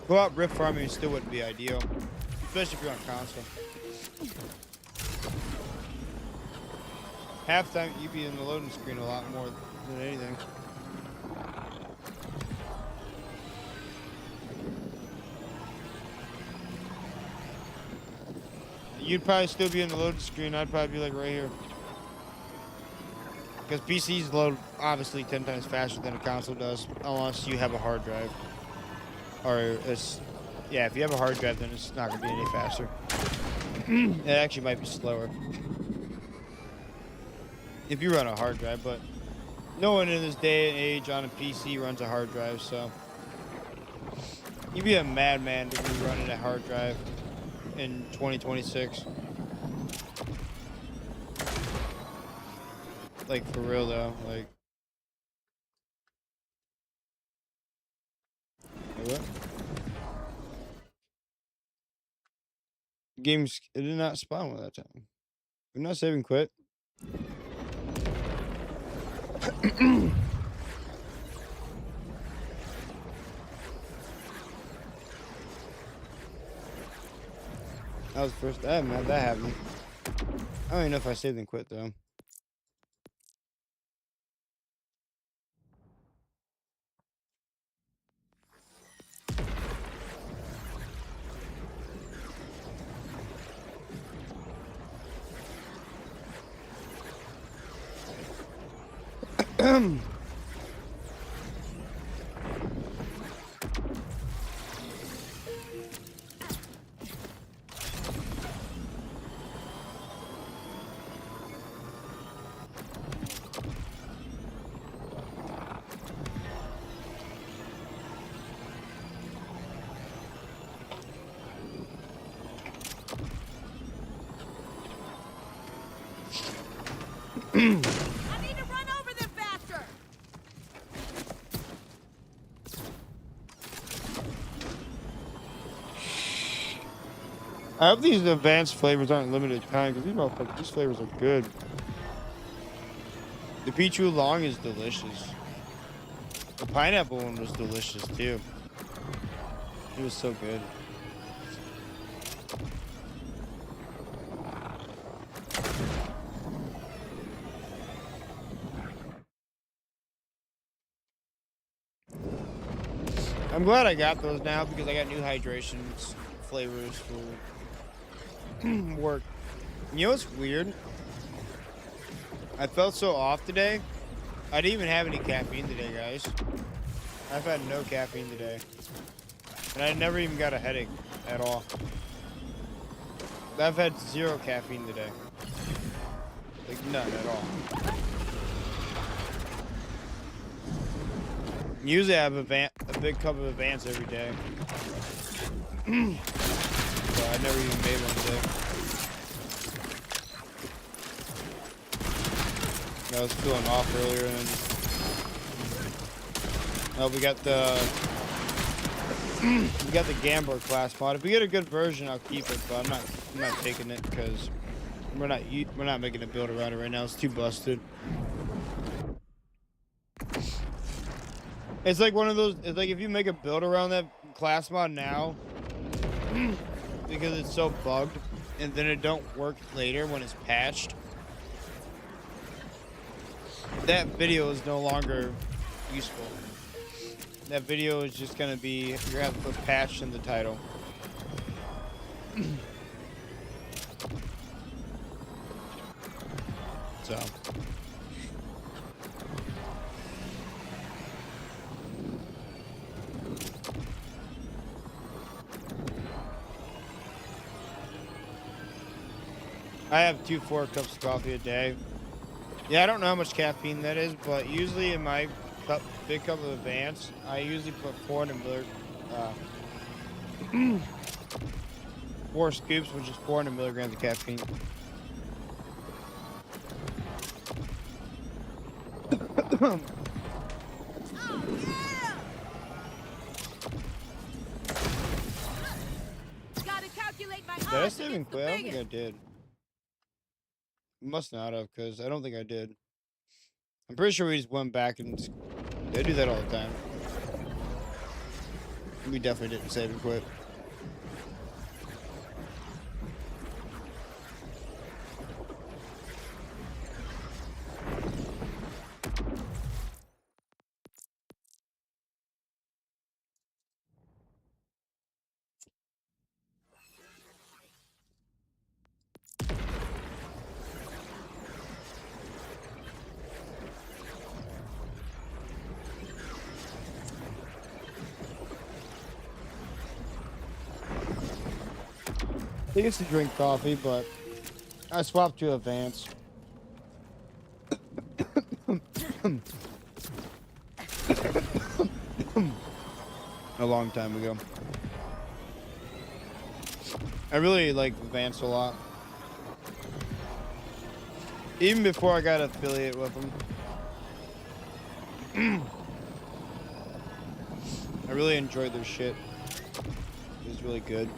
go out rift farming still wouldn't be ideal, especially if you're on console. Half time you'd be in the loading screen a lot more than anything. You'd probably still be in the loading screen. I'd probably be like right here. Because PCs load obviously 10 times faster than a console does, unless you have a hard drive. Or it's, yeah, if you have a hard drive, then it's not going to be any faster. It actually might be slower if you run a hard drive, but no one in this day and age on a PC runs a hard drive, so you'd be a madman to be running a hard drive in 2026. Like, for real, though, like... Wait, what? Games... It did not spawn one that time. We're not saving quit. That was the first... That happened. I don't even know if I saved and quit, though. I need to run over them faster. I hope these advanced flavors aren't limited time because these flavors are good. The peach oolong is delicious. The pineapple one was delicious too. It was so good. I'm glad I got those now because I got new hydration flavors for work. You know what's weird? I felt so off today. I didn't even have any caffeine today, guys. I've had no caffeine today. And I never even got a headache at all. I've had 0 caffeine today. Like none at all. Usually I have a big cup of Advance every day. So I never even made one today. I was feeling off earlier and we got the Gambler class mod. If we get a good version, I'll keep it, but I'm not taking it because we're not making a build around it right now. It's too busted. It's like one of those. It's like if you make a build around that class mod now, because it's so bugged, and then it don't work later when it's patched. That video is no longer useful. That video is just gonna be, you're gonna have to put patched in the title. So. I have 4 cups of coffee a day. Yeah, I don't know how much caffeine that is, but usually in my big cup of Advance, I usually put 400 4 scoops, which is 400 milligrams of caffeine. Oh, yeah! Gotta calculate my Did I odds save and against the quit? I don't think I biggest. did. Must not have, because I don't think I did. I'm pretty sure we just went back and they do that all the time. We definitely didn't save and quit. I used to drink coffee, but I swapped to Advance. A long time ago. I really like Advance a lot. Even before I got affiliate with them. I really enjoyed their shit. It was really good.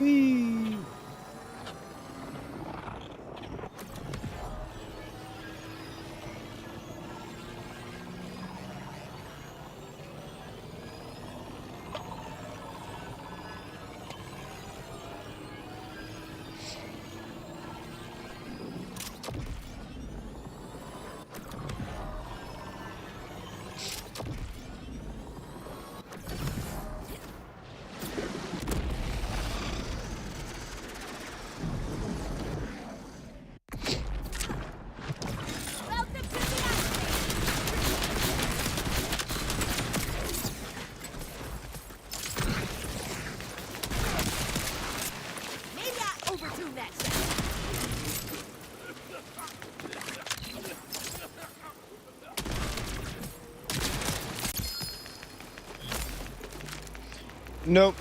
Whee! Nope.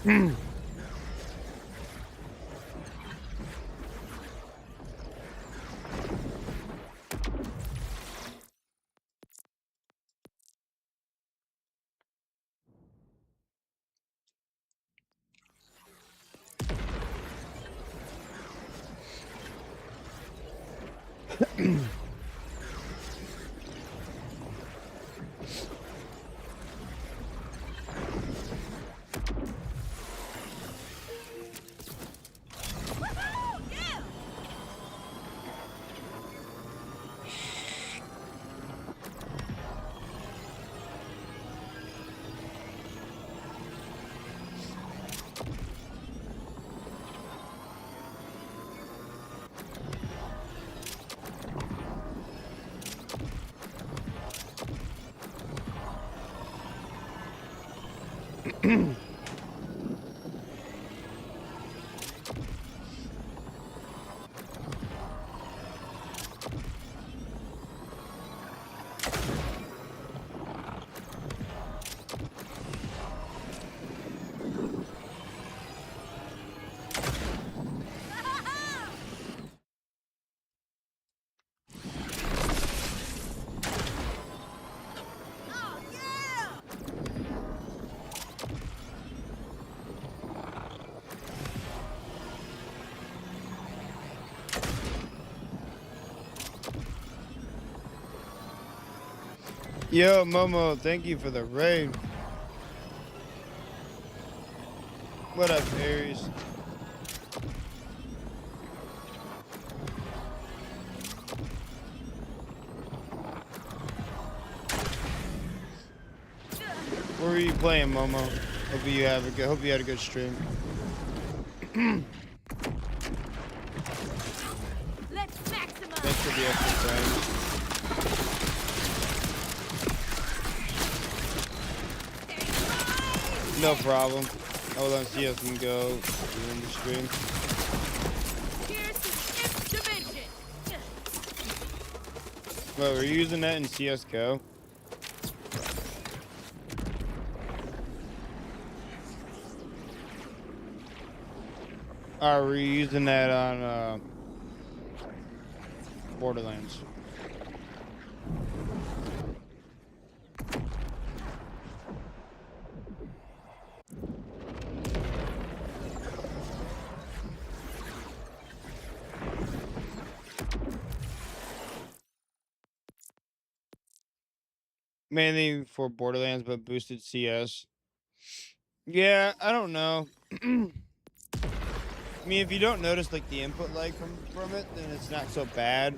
Oh, yeah! Yo, Momo, thank you for the raid. What up, Aries? What were you playing, Momo? Hope you have a good. Hope you had a good stream. Let's maximize. Thanks for the extra time. No problem. Hold on, see us can go in the stream. Here's the fifth dimension. Well, we're using that in CS:GO. Are we using that on Borderlands? Mainly for Borderlands, but boosted CS. Yeah, I don't know. I mean, if you don't notice like the input lag from it, then it's not so bad.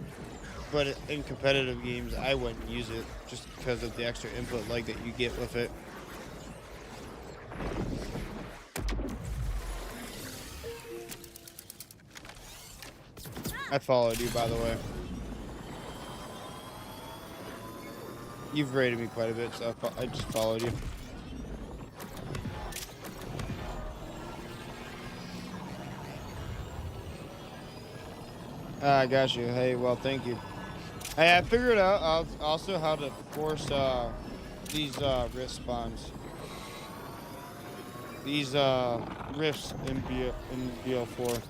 But in competitive games, I wouldn't use it just because of the extra input lag that you get with it. I followed you, by the way. You've rated me quite a bit, so I just followed you. I got you. Hey, well, thank you. Hey, I figured out also how to force these rift spawns. These rifts in BL4.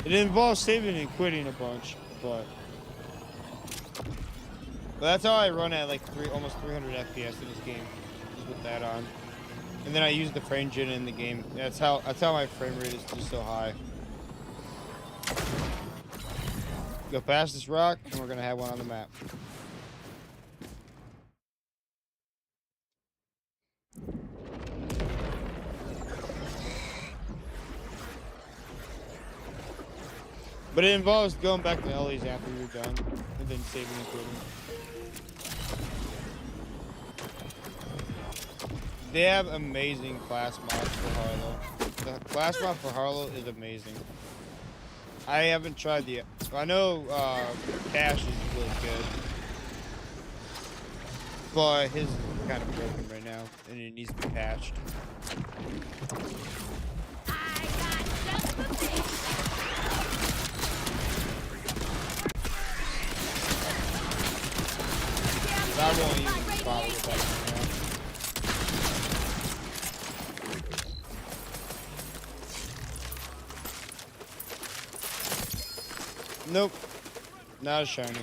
It involves saving and quitting a bunch, but that's how I run at like almost 300 FPS in this game, just with that on. And then I use the frame gen in the game. That's how my frame rate is just so high. Go past this rock, and we're gonna have one on the map. But it involves going back to Ellie's after you're done, and then saving and quitting. They have amazing class mods for Harlow. The class mod for Harlow is amazing. I haven't tried the. I know Cash is really good. but his is kind of broken right now, and it needs to be patched. I got just the thing. I won't even bother with that right now. Nope. Not a shiny.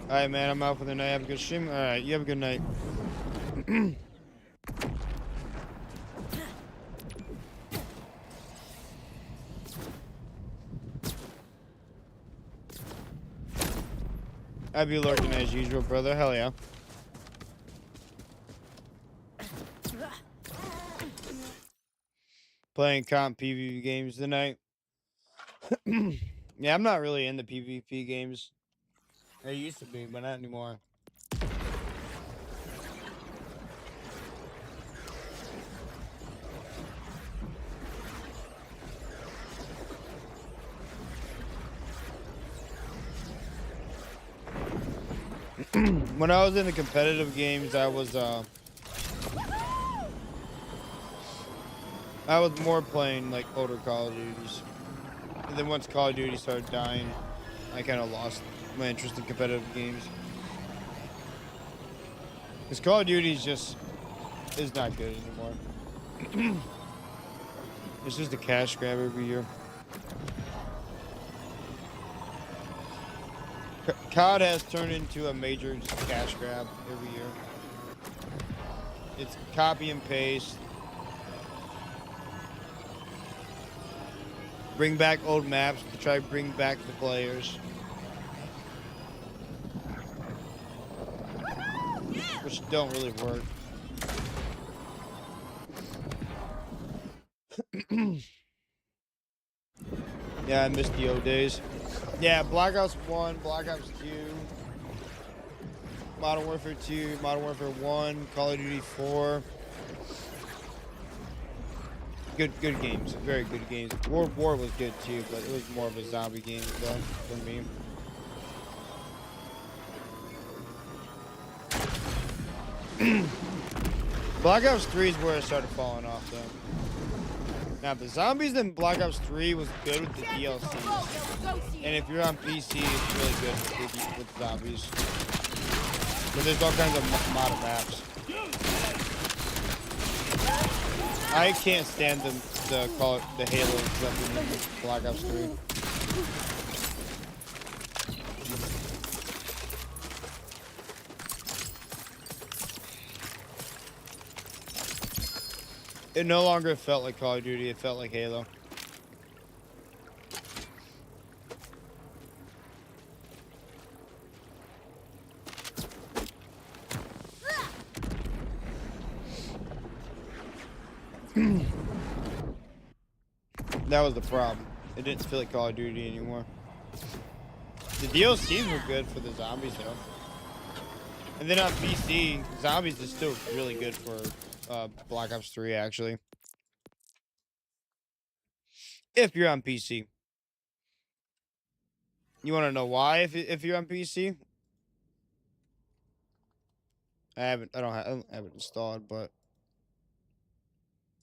Alright, man, I'm out for the night. Have a good stream. Alright, you have a good night. I'd be lurking as usual, brother. Hell yeah. Playing comp PvP games tonight. Yeah, I'm not really into PvP games. I used to be, but not anymore. When I was in the competitive games, I was more playing like older Call of Duties. And then once Call of Duty started dying, I kind of lost my interest in competitive games. Because Call of Duty is not good anymore. It's just a cash grab every year. COD has turned into a major cash grab every year. It's copy and paste. Bring back old maps to try to bring back the players. Which don't really work. Yeah, I missed the old days. Yeah, Black Ops 1, Black Ops 2, Modern Warfare 2, Modern Warfare 1, Call of Duty 4. Good games. Very good games. World War was good too, but it was more of a zombie game though for me. Black Ops 3 is where it started falling off though. Now the zombies in Black Ops 3 was good with the DLC. And if you're on PC, it's really good with zombies. But there's all kinds of modded maps. I can't stand the Halo stuff in Black Ops 3. It no longer felt like Call of Duty, it felt like Halo. That was the problem. It didn't feel like Call of Duty anymore. The DLCs were good for the zombies though. And then on PC, zombies is still really good for Black Ops 3 actually. If you're on PC. You want to know why if you're on PC? I don't have it installed, but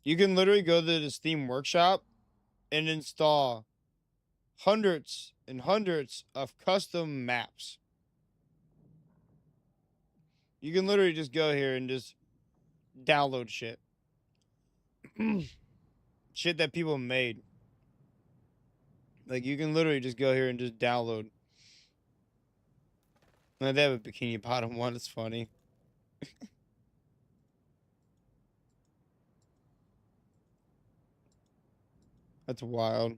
you can literally go to the Steam Workshop and install hundreds and hundreds of custom maps. You can literally just go here and just download shit. Shit that people made. Like, you can literally just go here and just download. Like, they have a Bikini Bottom one. It's funny. That's wild.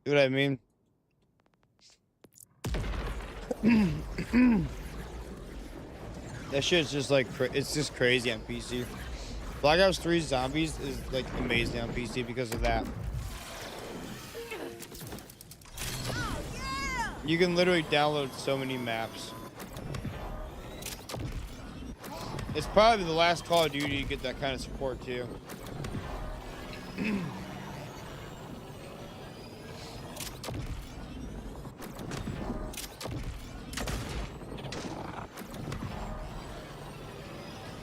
See what I mean? That shit's just like, it's just crazy on PC. Black Ops 3 Zombies is like amazing on PC because of that. You can literally download so many maps. It's probably the last Call of Duty to get that kind of support too.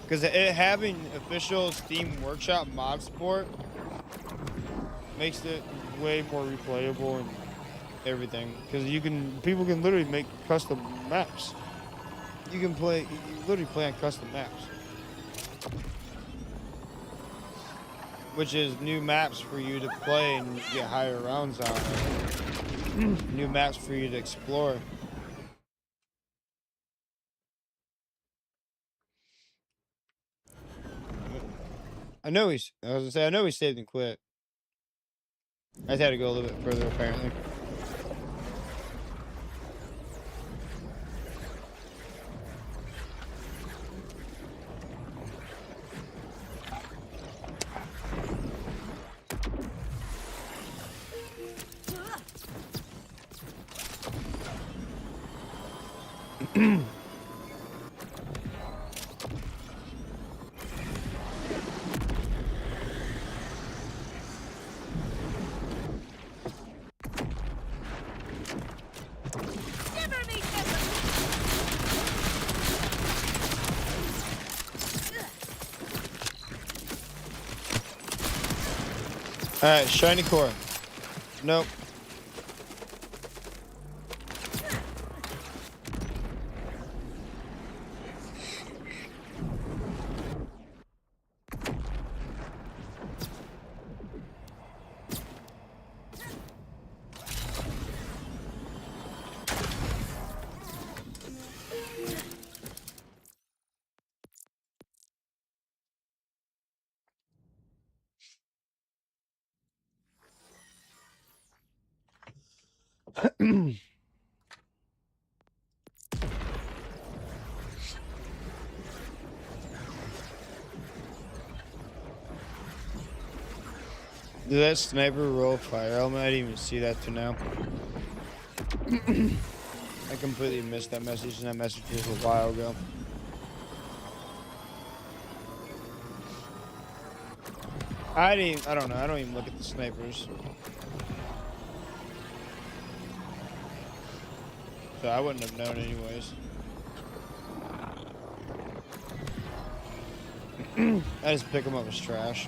Because it having official Steam Workshop mod support makes it way more replayable and everything. Because people can literally make custom maps. You literally play on custom maps. Which is new maps for you to play and get higher rounds on. New maps for you to explore. I know I was gonna say, I know he saved and quit. I just had to go a little bit further, apparently. Shiver me timbers! Alright, shiny core. Nope. Did that sniper roll fire element? I didn't even see that till now. I completely missed that message, and that message was a while ago. I don't know. I don't even look at the snipers. So I wouldn't have known anyways. I just pick them up as trash.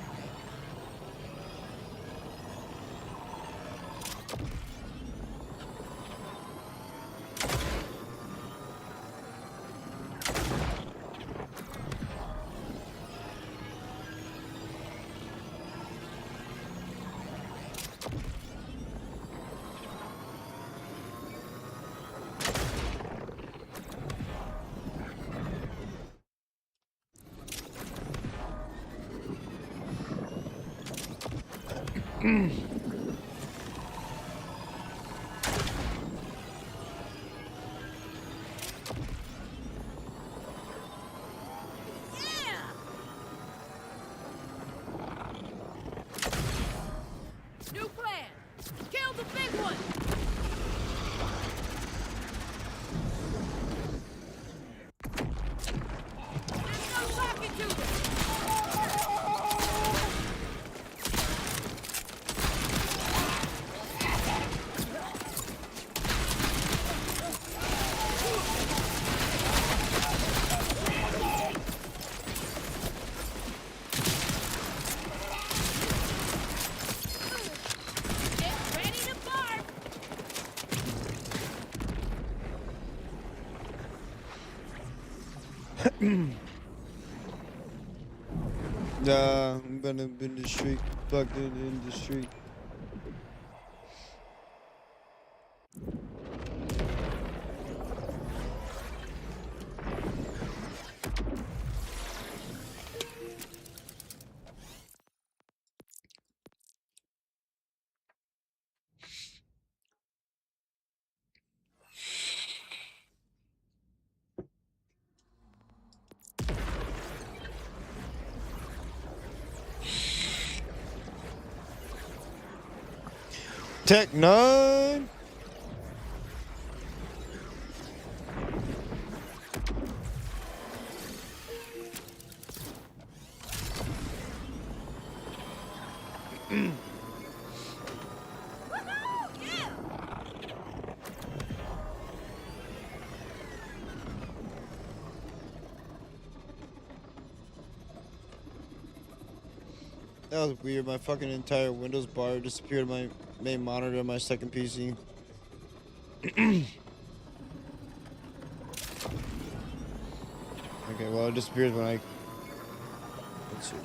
New plan! Kill the big one! There's no talking to them! Get ready to bark! I'm gonna be in the street. Fucking in the street. Tech 9. That was weird. My fucking entire Windows bar disappeared on my main monitor on my second PC. Okay, well, it disappears when I... Let's see.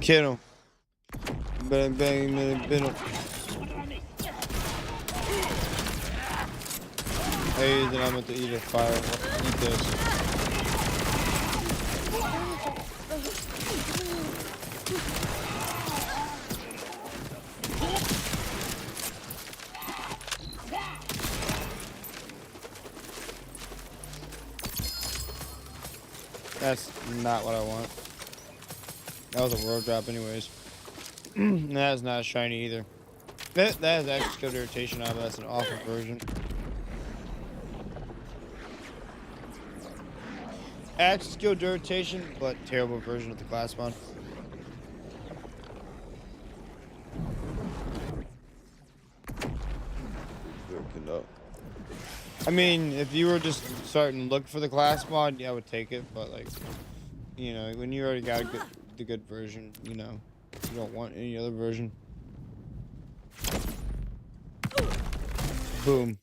Kill him. Bang, bang, bang, bang. Hey, then I'm going to eat a fire. Eat this. That's not what I want. That was a world drop anyways. That is not shiny either. That is actually skilled irritation on, but that's an awful version. Actually skilled irritation, but terrible version of the class mod. I mean, if you were just starting to look for the class mod, yeah, I would take it, but like, you know, when you already got the good version, you know, you don't want any other version. Boom.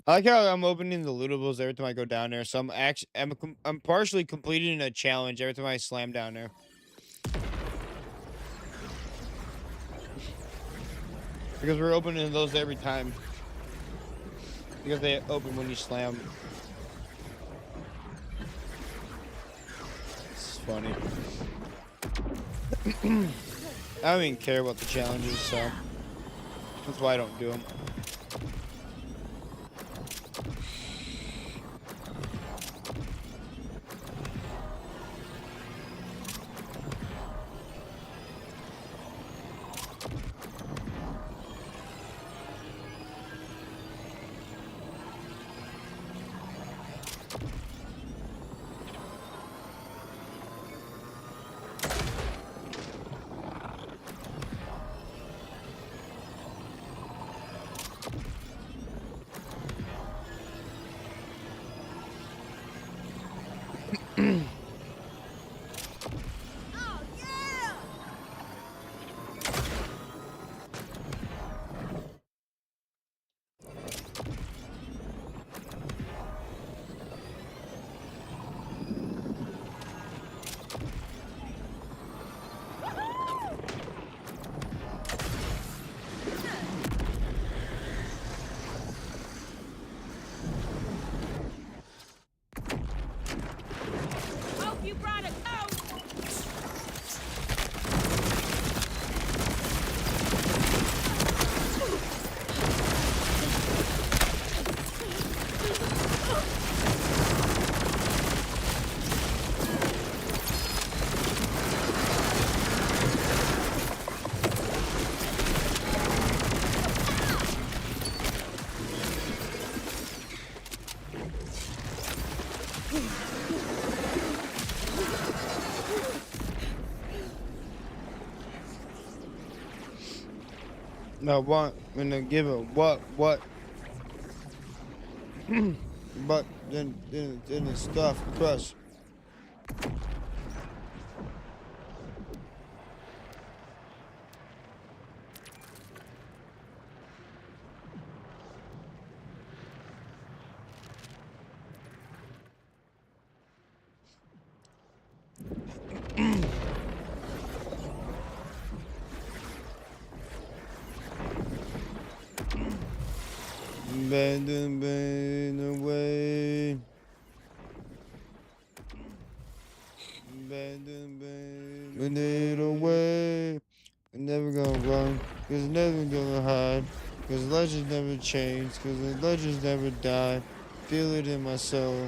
I like how I'm opening the lootables every time I go down there. So I'm partially completing a challenge every time I slam down there. Because we're opening those every time. Because they open when you slam. It's funny. I don't even care about the challenges, so that's why I don't do them. Oh, yeah! Hope you brought a coat! No, what? When they give it what? But then the stuff crush. Bend away. Bend it away. I'm never gonna run, cause never gonna hide. Cause legends never change, cause the legends never die. Feel it in my soul.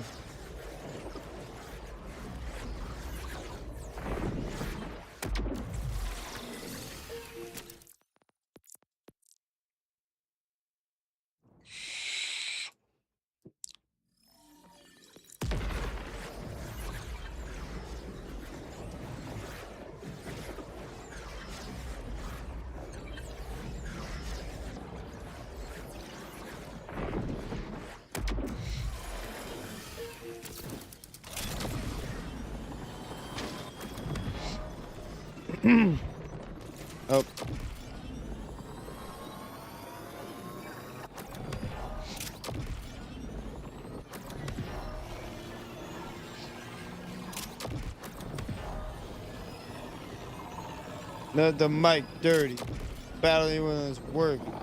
Oh. Let the mic dirty. Battling when it's working.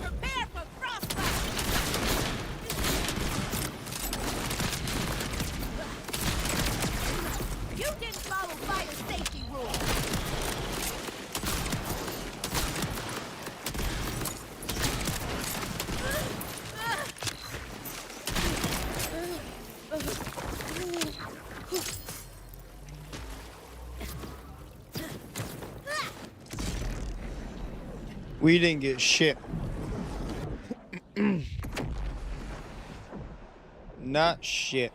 Prepare for frostbite! You didn't follow fire safety rules! We didn't get shit. Not shit.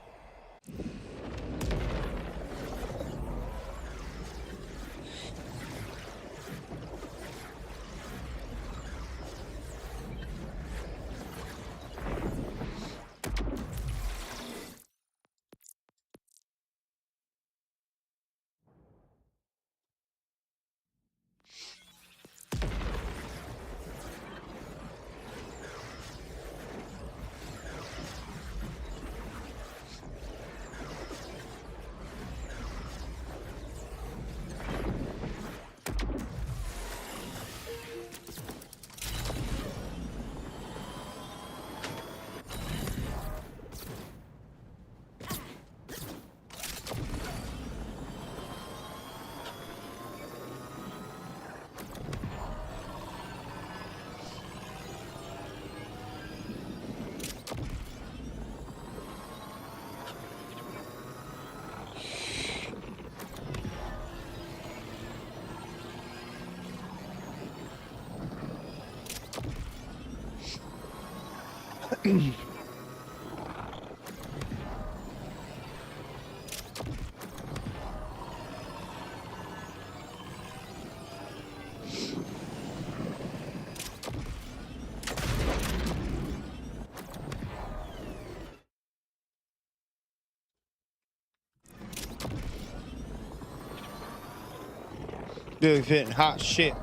Dude, hitting hot shit.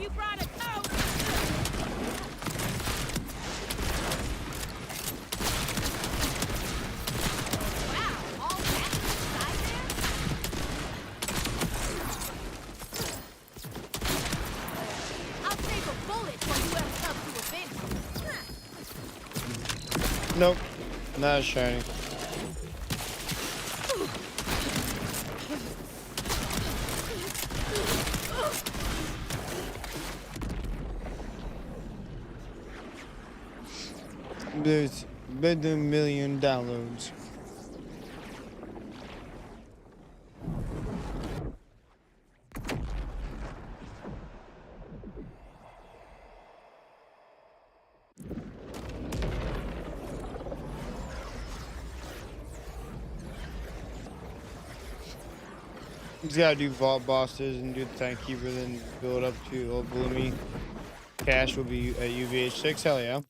you brought a coat. Wow, all that inside there? I'll save a bullet for whoever comes to avenge me. Nope. Not as shiny. There's been a million downloads. He's gotta do vault bosses and do the timekeeper, then build up to old Bloomy. Cash will be at UVH6. Hell yeah.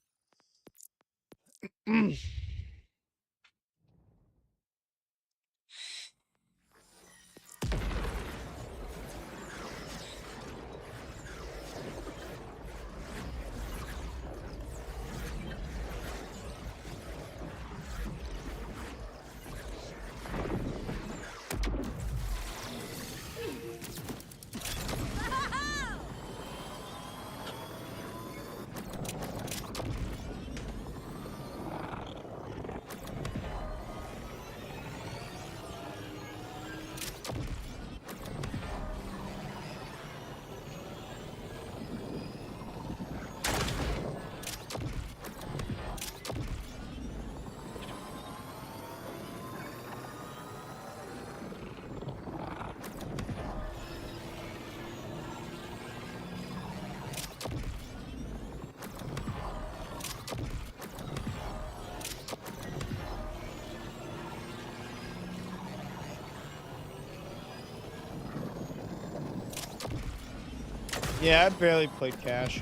Yeah, I barely played Cash.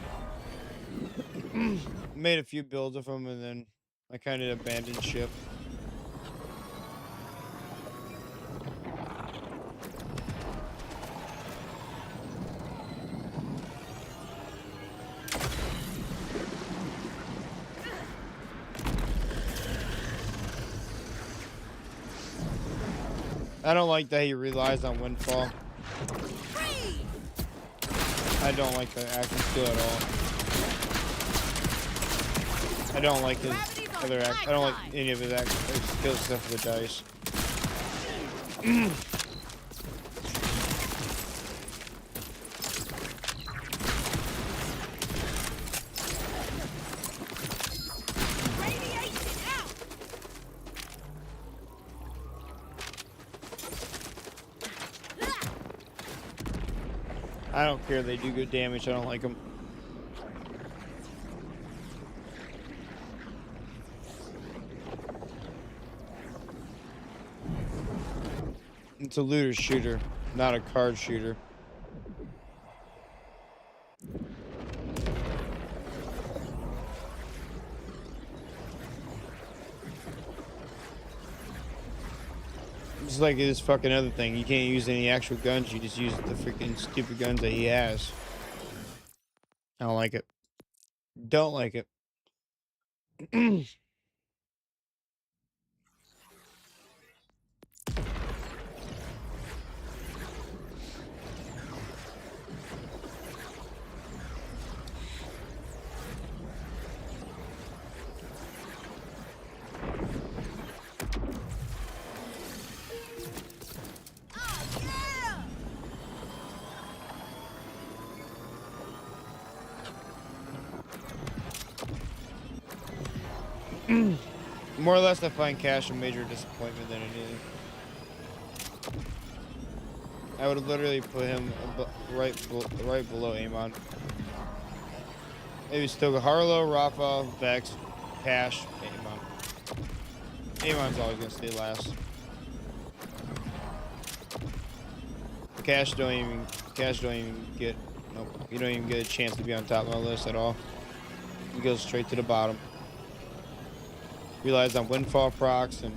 Made a few builds of him, and then I kind of abandoned ship. I don't like that he relies on Windfall. I don't like the action skill at all. I don't like his other act. I don't like any of his skill stuff with the dice. I don't care. They do good damage. I don't like them. It's a looter shooter, not a card shooter. It's like this fucking other thing. You can't use any actual guns. You just use the freaking stupid guns that he has. I don't like it. Don't like it. More or less, I find Cash a major disappointment than anything. I would literally put him right below Amon. Maybe still go Harlow, Rafa, Vex, Cash, Amon. Amon's always gonna stay last. Cash don't even get. Nope, you don't even get a chance to be on top of my list at all. He goes straight to the bottom. Relies on Windfall procs and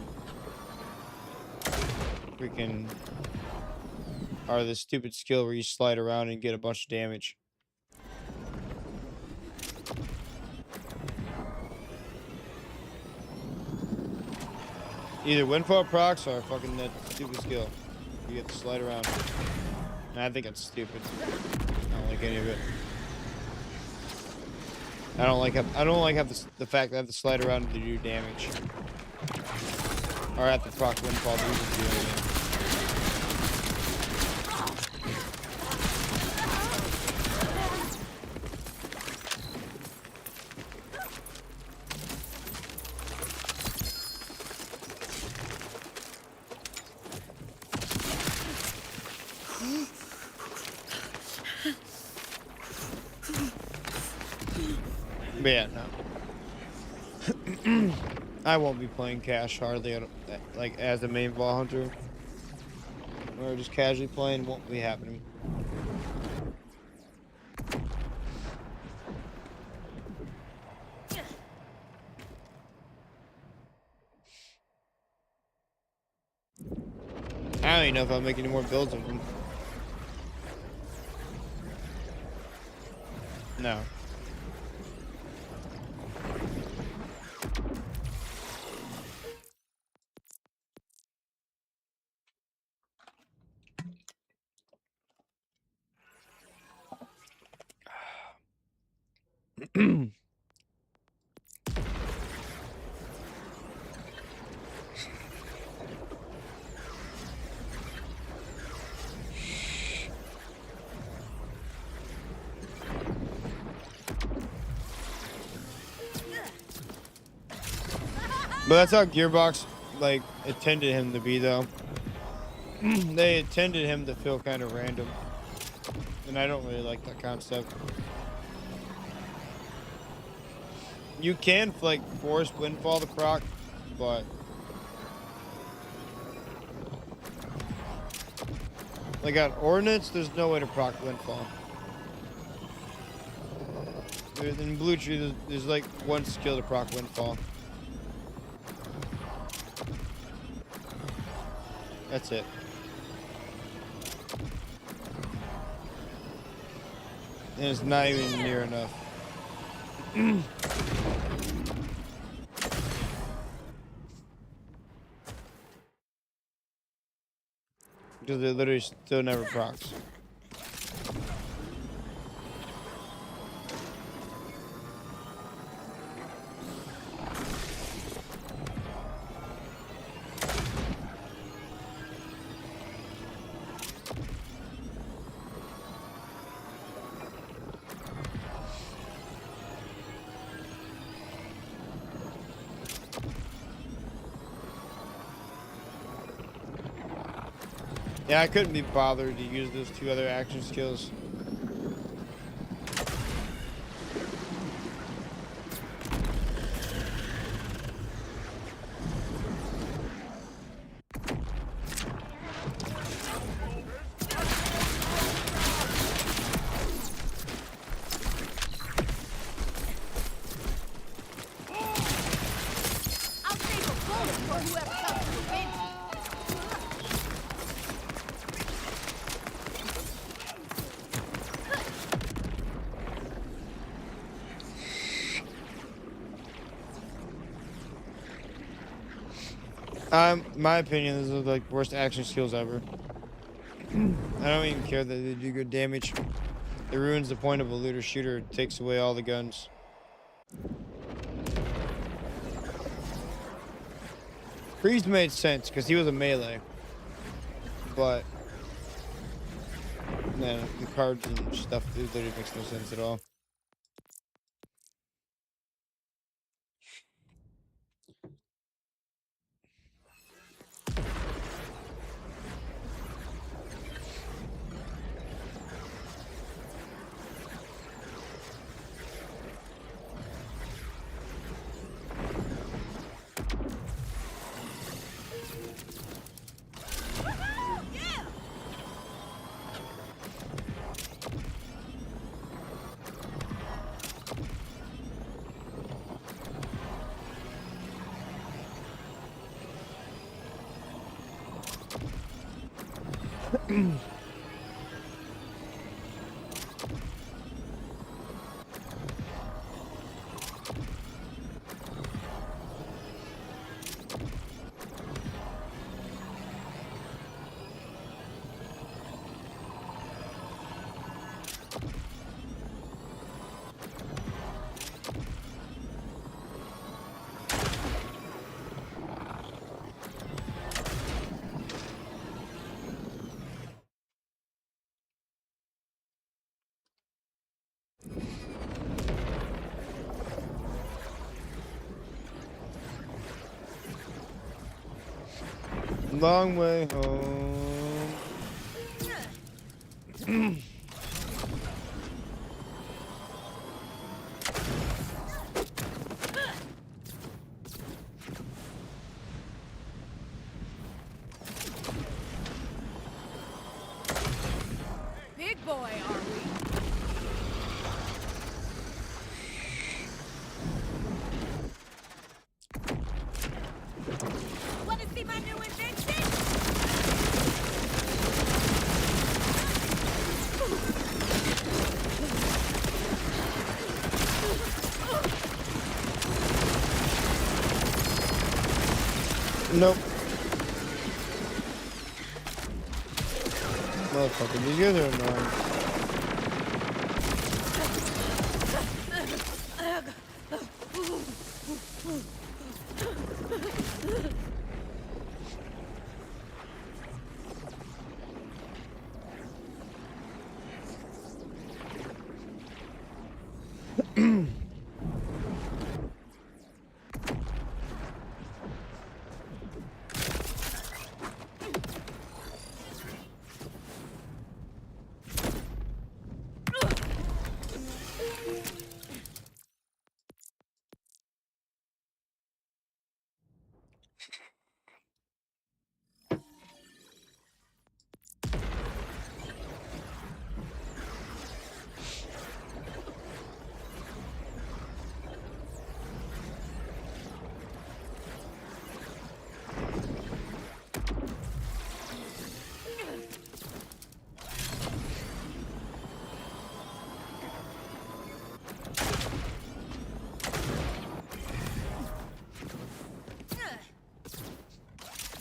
freaking this stupid skill where you slide around and get a bunch of damage. Either windfall procs or fucking that stupid skill. You get to slide around. And I think it's stupid. I don't like any of it. I don't like how the fact that I have to slide around to do damage. Or at the proc windfall to even do anything. But yeah, no. I won't be playing cash hardly, like as a main ball hunter. Or just casually playing won't be happening. I don't even know if I'll make any more builds of them. No. But that's how Gearbox, like, intended him to be, though. They intended him to feel kind of random. And I don't really like that concept. You can, like, force windfall to proc, but... like, on Ordnance, there's no way to proc windfall. In Blue Tree, there's like one skill to proc windfall. That's it. And it's not even near enough. Because it literally still never procs. Yeah, I couldn't be bothered to use those two other action skills. I'll save a bullet for whoever comes to prevent me. My opinion, these are like worst action skills ever. I don't even care that they do good damage. It ruins the point of a looter shooter. It takes away all the guns. Priest made sense because he was a melee. But man, the cards and stuff literally makes no sense at all. Long way home. Big boy, are we? Wanna see my new invention? Nope. Motherfucker, these guys are annoying.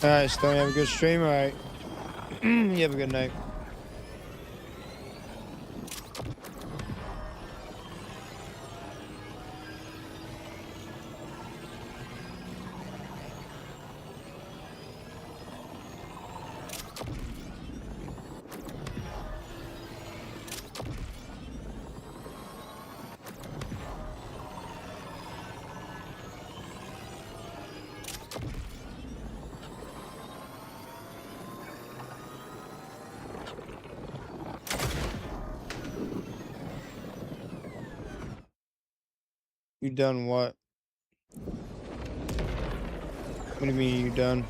Alright, Stone, you have a good stream, alright. You have a good night. You done what? What do you mean you done?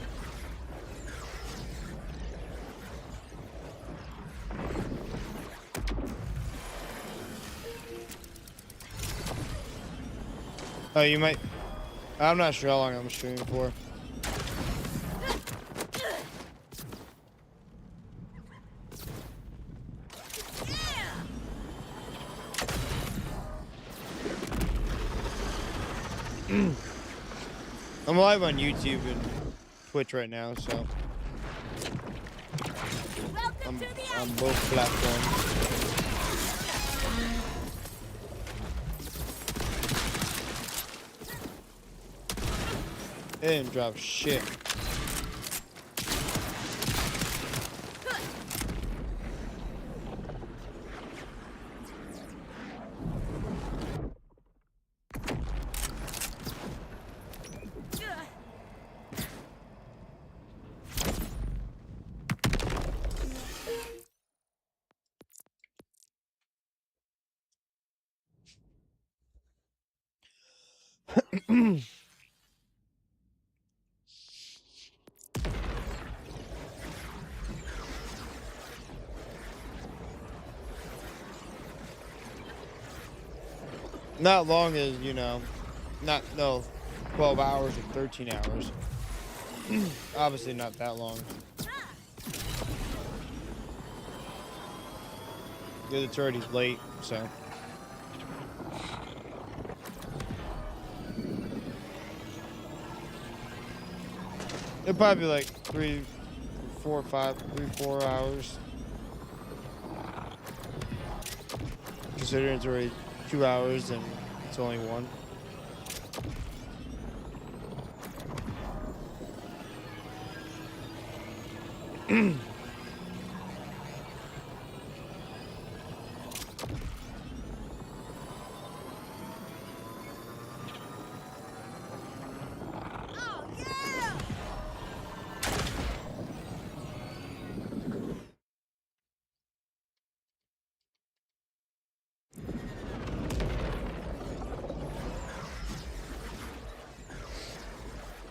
Oh, you might. I'm not sure how long I'm streaming for. I'm live on YouTube and Twitch right now, so I'm on both platforms. It didn't drop shit. Not long as, you know, not, no, 12 hours or 13 hours. Obviously not that long. Yeah, it's already late, so. It'll probably be like 3, 4 hours. Considering it's already 2 hours and it's only 1.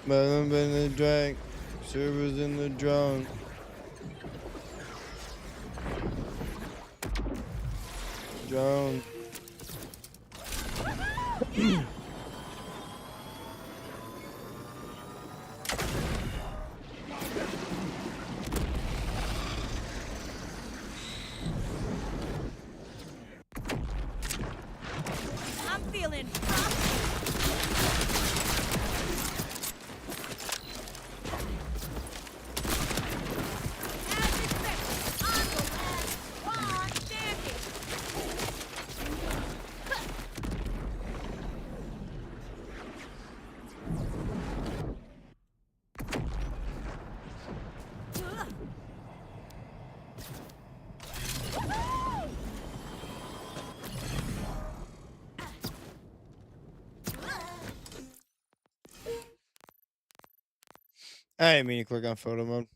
Melon in the drink. Servers in the drunk. Drone. I'm feeling as expected. I'm the last one standing. I didn't mean to click on photo mode.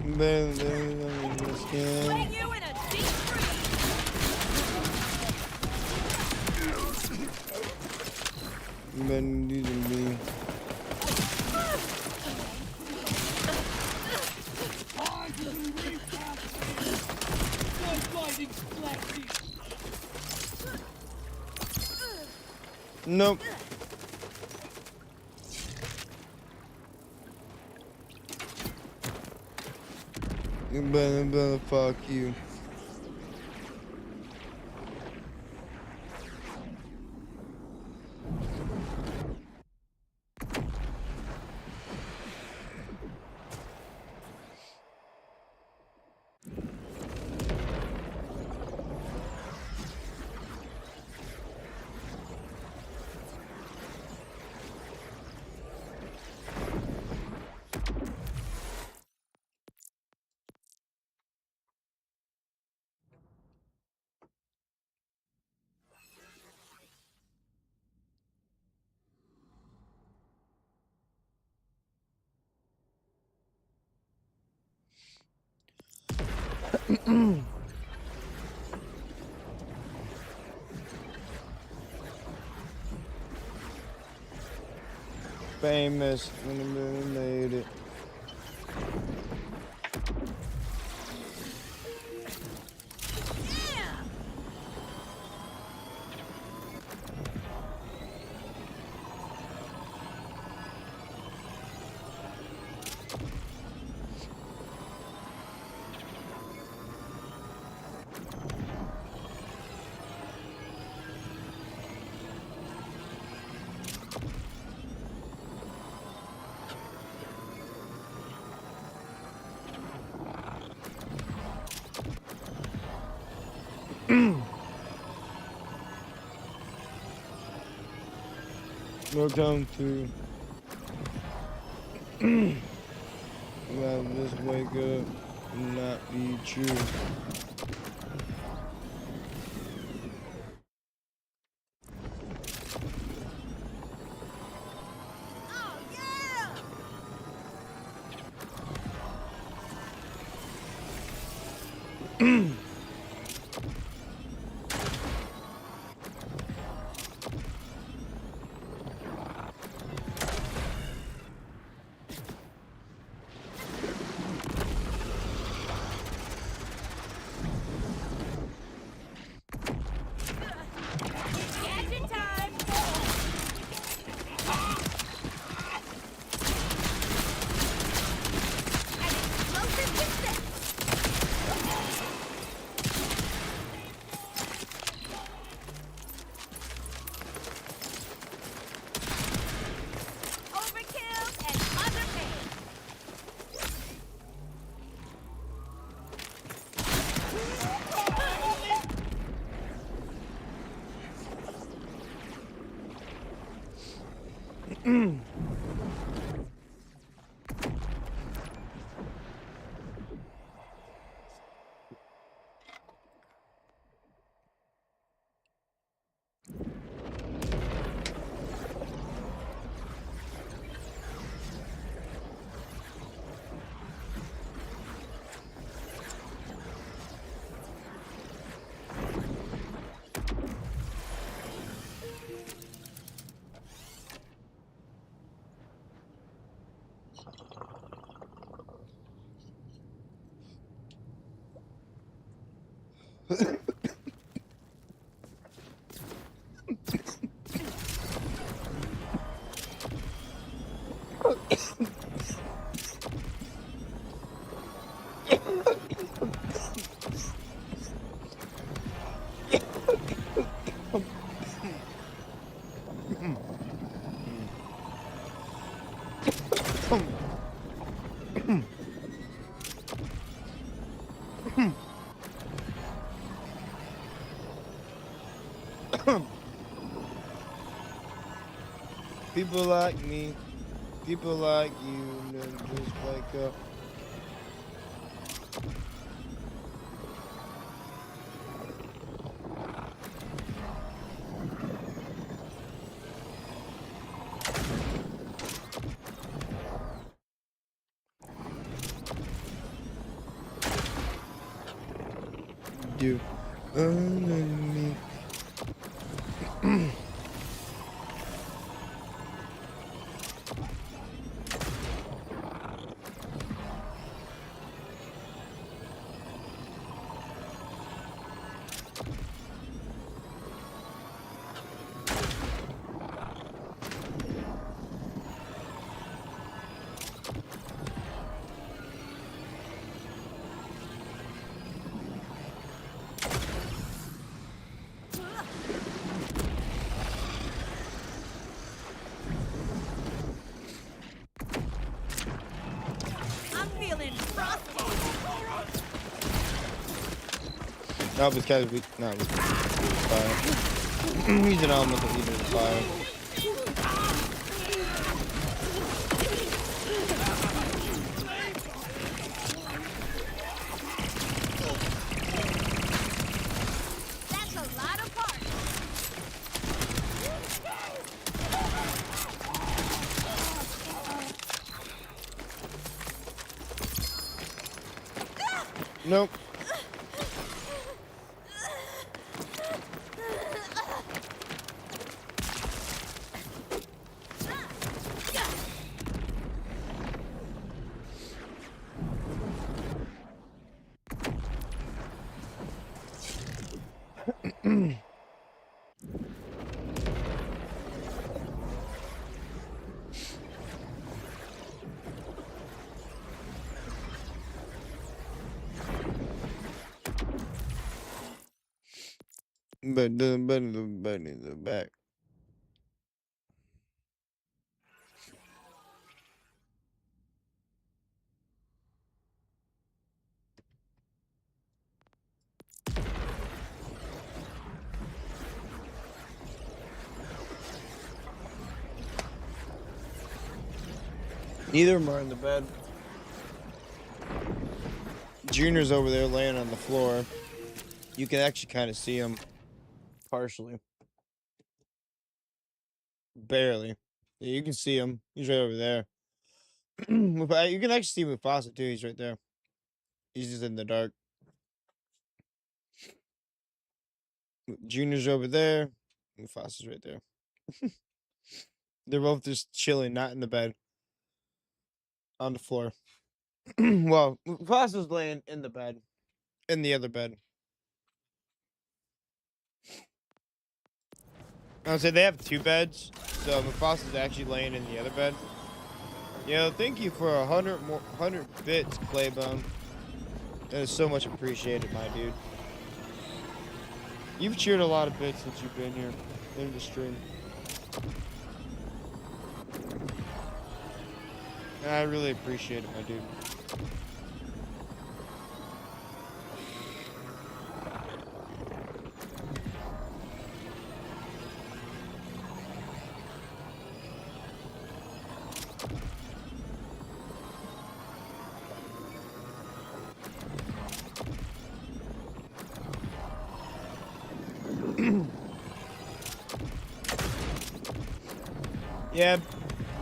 Then Putting you in a deep freeze. using me. Nope. You better fuck you. Famous when the moon made it. Welcome to let this wake up and not be true. Oh, yeah! Gadget time! An explosive success! Overkill and underpaid! People like me, people like you, and just wake up. Do underneath. I'm feeling frosty! No, because we no, we fire. He's an element of leader of fire. That's a lot of parts! Nope. But the back. Neither of them are in the bed. Junior's over there laying on the floor. You can actually kind of see him partially. Barely. Yeah, you can see him. He's right over there. You can actually see Mufasa too. He's right there. He's just in the dark. Junior's over there. Mufasa's right there. They're both just chilling, not in the bed. On the floor. Well, Mufasa's laying in the bed. In the other bed. I would say they have 2 beds, so Mufasa's actually laying in the other bed. Yo, thank you for 100 bits, Claybone. That is so much appreciated, my dude. You've cheered a lot of bits since you've been here in the stream. And I really appreciate it, my dude. Yeah,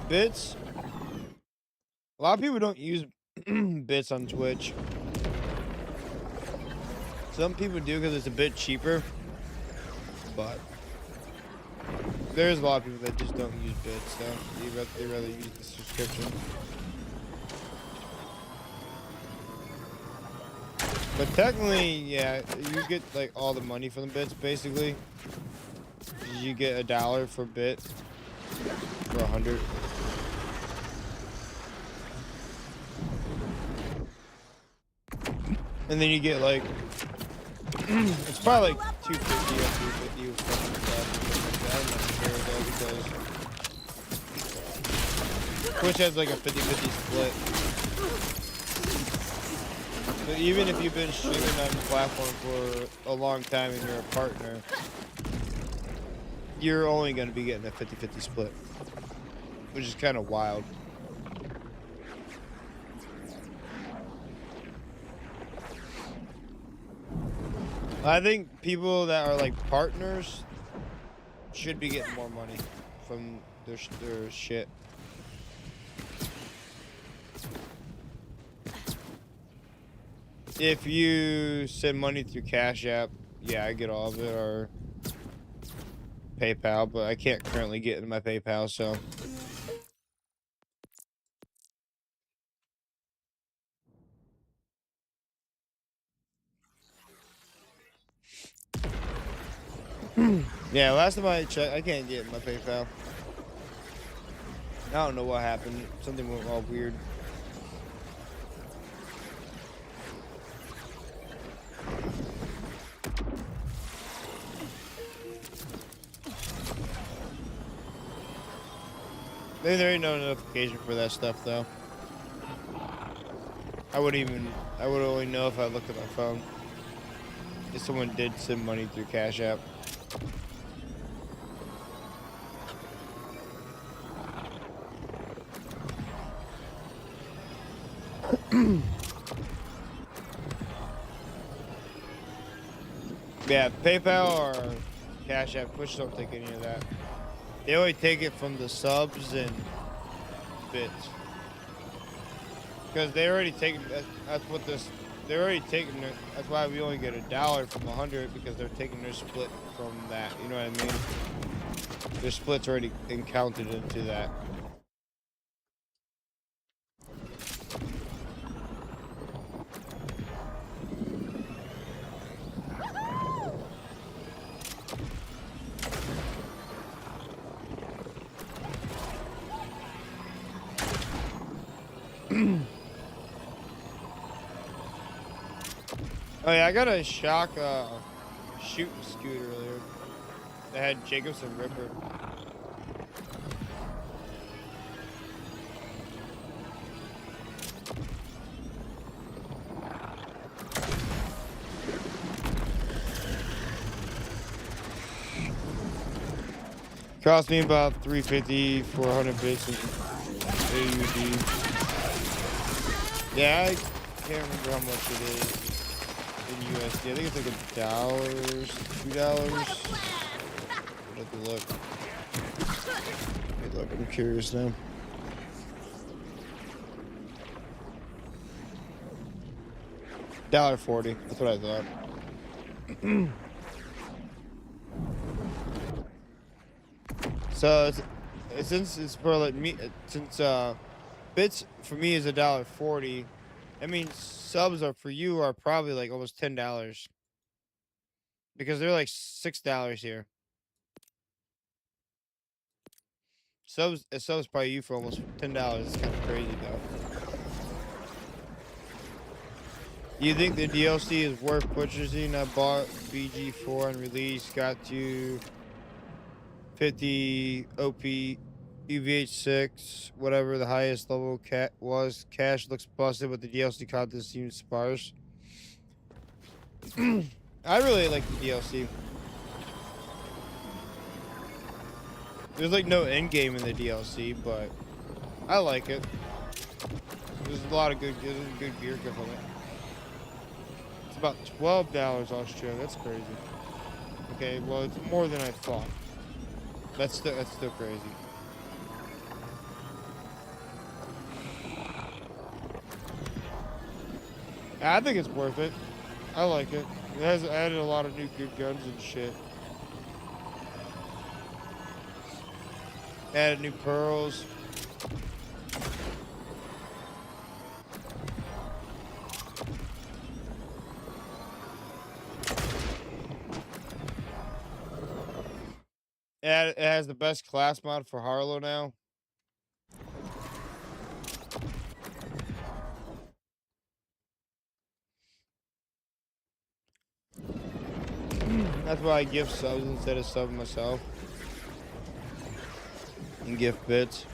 bits. A lot of people don't use bits on Twitch. Some people do because it's a bit cheaper. But there's a lot of people that just don't use bits, so they rather use the subscription. But technically, yeah, you get like all the money from the bits basically. You get $1 for bit. For 100. And then you get like it's probably like 250 or 350 or something like that. I'm not sure though because Twitch has like a 50-50 split. But even if you've been streaming on the platform for a long time and you're a partner, you're only going to be getting a 50-50 split. Which is kind of wild. I think people that are like partners should be getting more money from their shit. If you send money through Cash App, yeah, I get all of it, or PayPal, but I can't currently get into my PayPal, so. Yeah, last time I checked, I can't get my PayPal. I don't know what happened. Something went all weird. There ain't no notification for that stuff though. I would only know if I looked at my phone. If someone did send money through Cash App. Yeah, PayPal or Cash App, Twitch don't take any of that. They only take it from the subs and bits. Because they already taken, they're already taking it, that's why we only get $1 from 100, because they're taking their split from that, you know what I mean? Their split's already counted into that. Oh yeah, I got a shock shooting scooter earlier that had Jacobson Ripper. Cost me about $350 for 100 bits of AUD. Yeah, I can't remember how much it is in USD. I think it's like $1, $2. What a blast! Let me look. Look, I'm curious now. $1.40. That's what I thought. So since it's for like me, since bits for me is $1.40, that means subs are for you are probably like almost $10 because they're like $6 here. Subs by you for almost $10. It's kind of crazy though. You think the DLC is worth purchasing? I bought BG4 on release, got to 50 OP, UVH6, whatever the highest level was. Cash looks busted, but the DLC content seems sparse. I really like the DLC. There's like no end game in the DLC, but I like it. There's a lot of good gear gift on it. It's about $12 Australia. That's crazy. Okay, well it's more than I thought. That's still crazy. I think it's worth it. I like it. It has added a lot of new good guns and shit. Added new pearls. It has the best class mod for Harlow now. That's why I gift subs instead of subbing myself. And gift bits.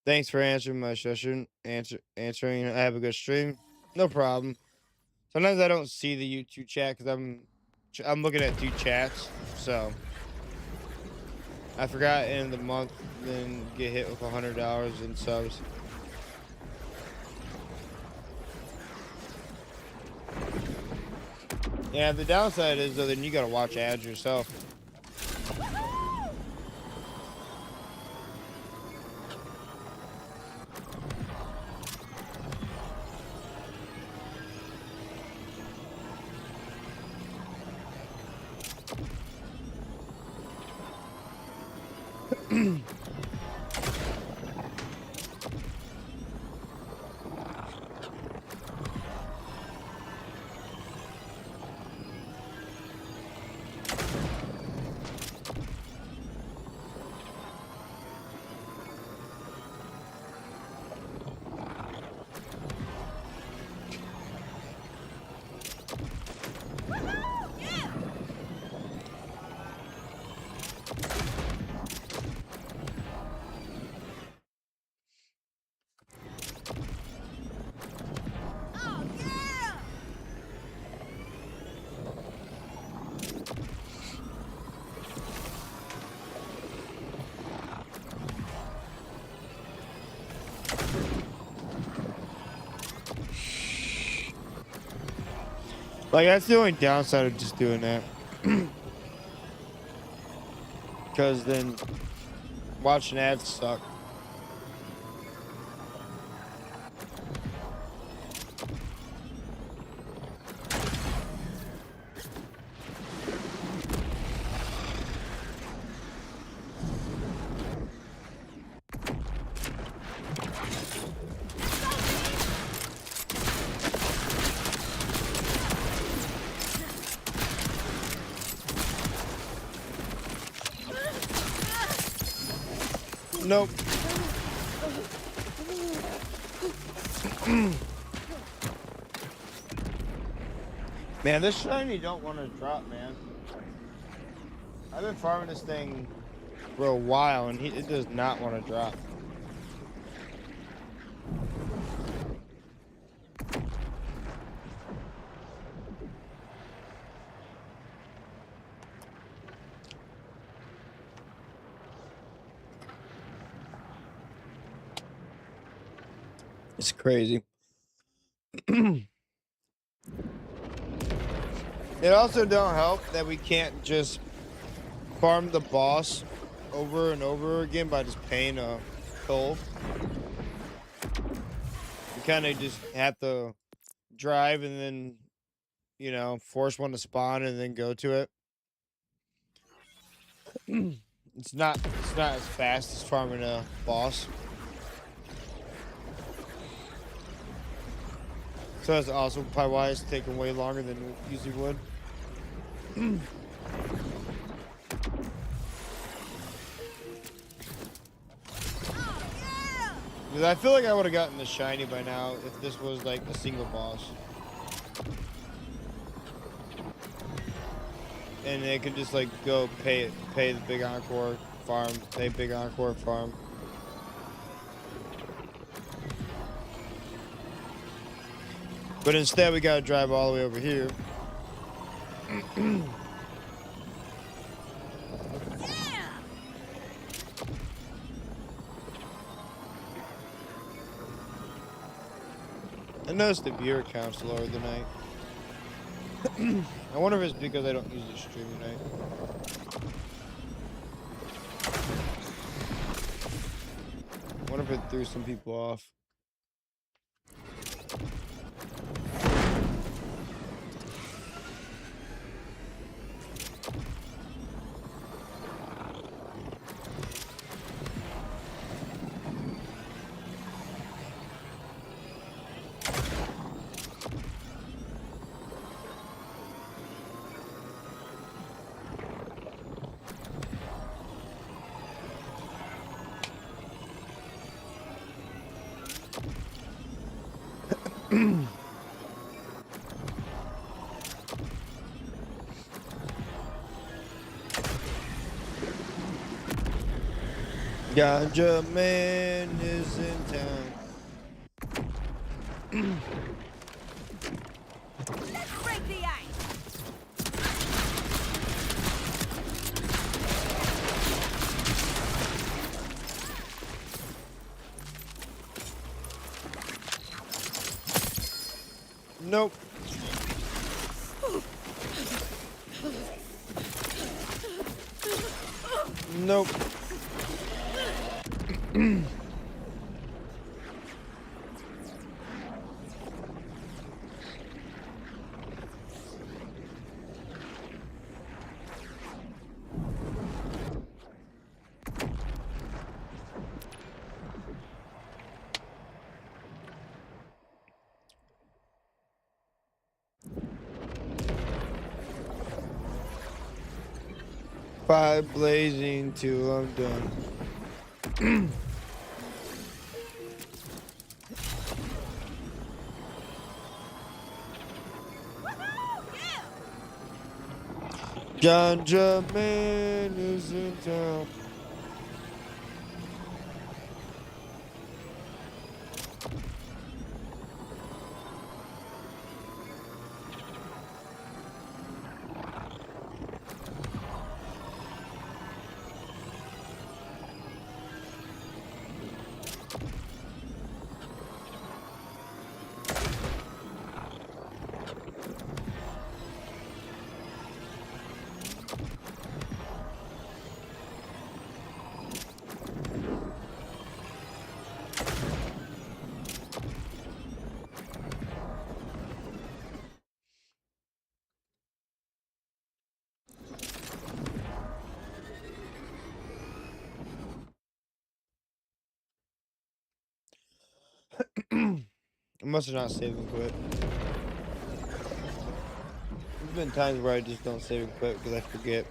Thanks for answering my question. Answering. I have a good stream. No problem. Sometimes I don't see the YouTube chat because I'm looking at 2 chats. So I forgot in the month, then get hit with $100 in subs. Yeah, the downside is though, then you gotta watch ads yourself. Oh yeah! Like that's the only downside of just doing that. Because then watching ads suck. Nope. Man, this shiny don't want to drop, man. I've been farming this thing for a while, and it does not want to drop. It's crazy. It also don't help that we can't just farm the boss over and over again by just paying a toll. You kind of just have to drive and then, force one to spawn and then go to it. It's not as fast as farming a boss. So that's also probably why it's taking way longer than it usually would. Because I feel like I would have gotten the shiny by now if this was like a single boss. And they could just like go pay the big encore farm, pay big encore farm. But instead we gotta drive all the way over here. I noticed the viewer count's lower tonight. I wonder if it's because I don't use the stream tonight. I wonder if it threw some people off. Ganja man is in town. Let's break the ice. Nope. Nope. 5 blazing till I'm done. Ganja man is in town. I must have not saved and quit. There's been times where I just don't save and quit because I forget.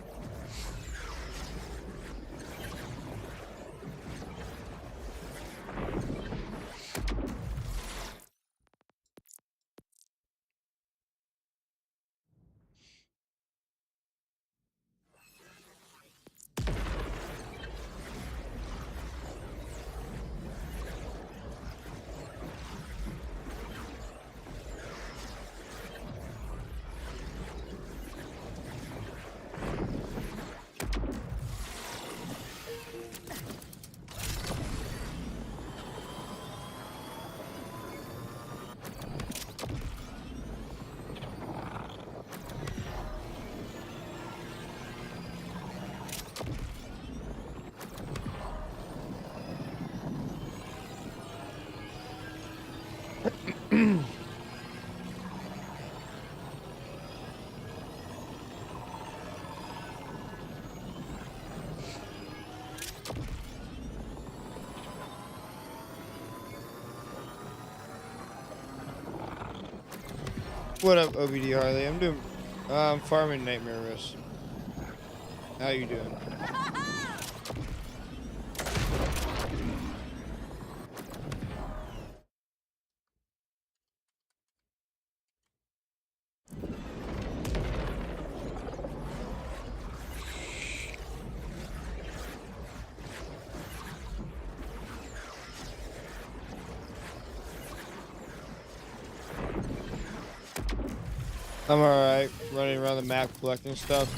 What up, OBD Harley? I'm doing, farming Nightmare Risk. How you doing? I'm alright, running around the map collecting stuff.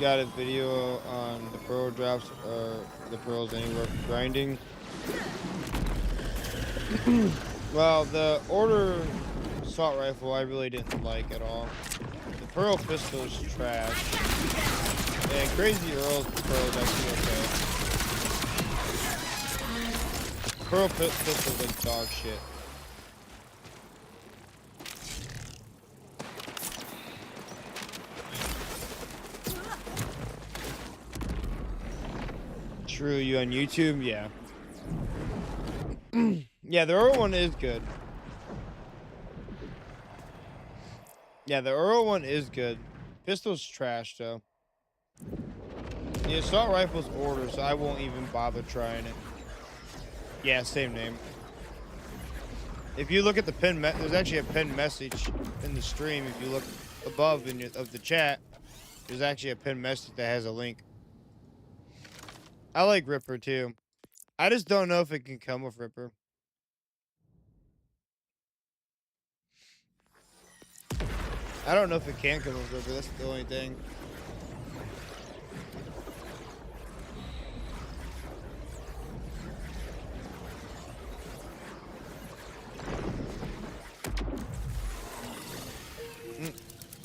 Got a video on the pearl drops, or the pearls anywhere for grinding. Well, the order assault rifle I really didn't like at all. The pearl pistol is trash. And Crazy Earl's pearl is actually okay. Pearl pistol's like dog shit. True, you on YouTube? Yeah. Yeah, the Earl one is good. Yeah, the Earl one is good. Pistol's trash, though. The assault rifle's order, so I won't even bother trying it. Yeah, same name. If you look at the pin, there's actually a pinned message in the stream. If you look above of the chat, there's actually a pinned message that has a link. I like Ripper too. I just don't know if it can come with Ripper. I don't know if it can come with Ripper. That's the only thing.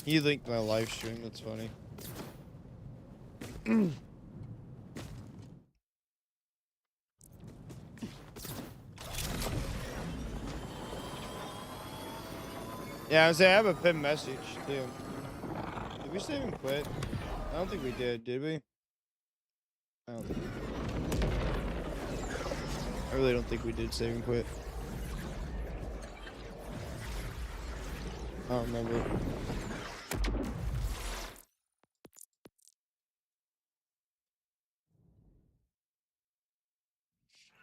He linked my live stream. That's funny. Yeah, I was saying I have a pinned message too. Did we save and quit? I don't think we did we? I don't think we did. I really don't think we did save and quit. I don't remember.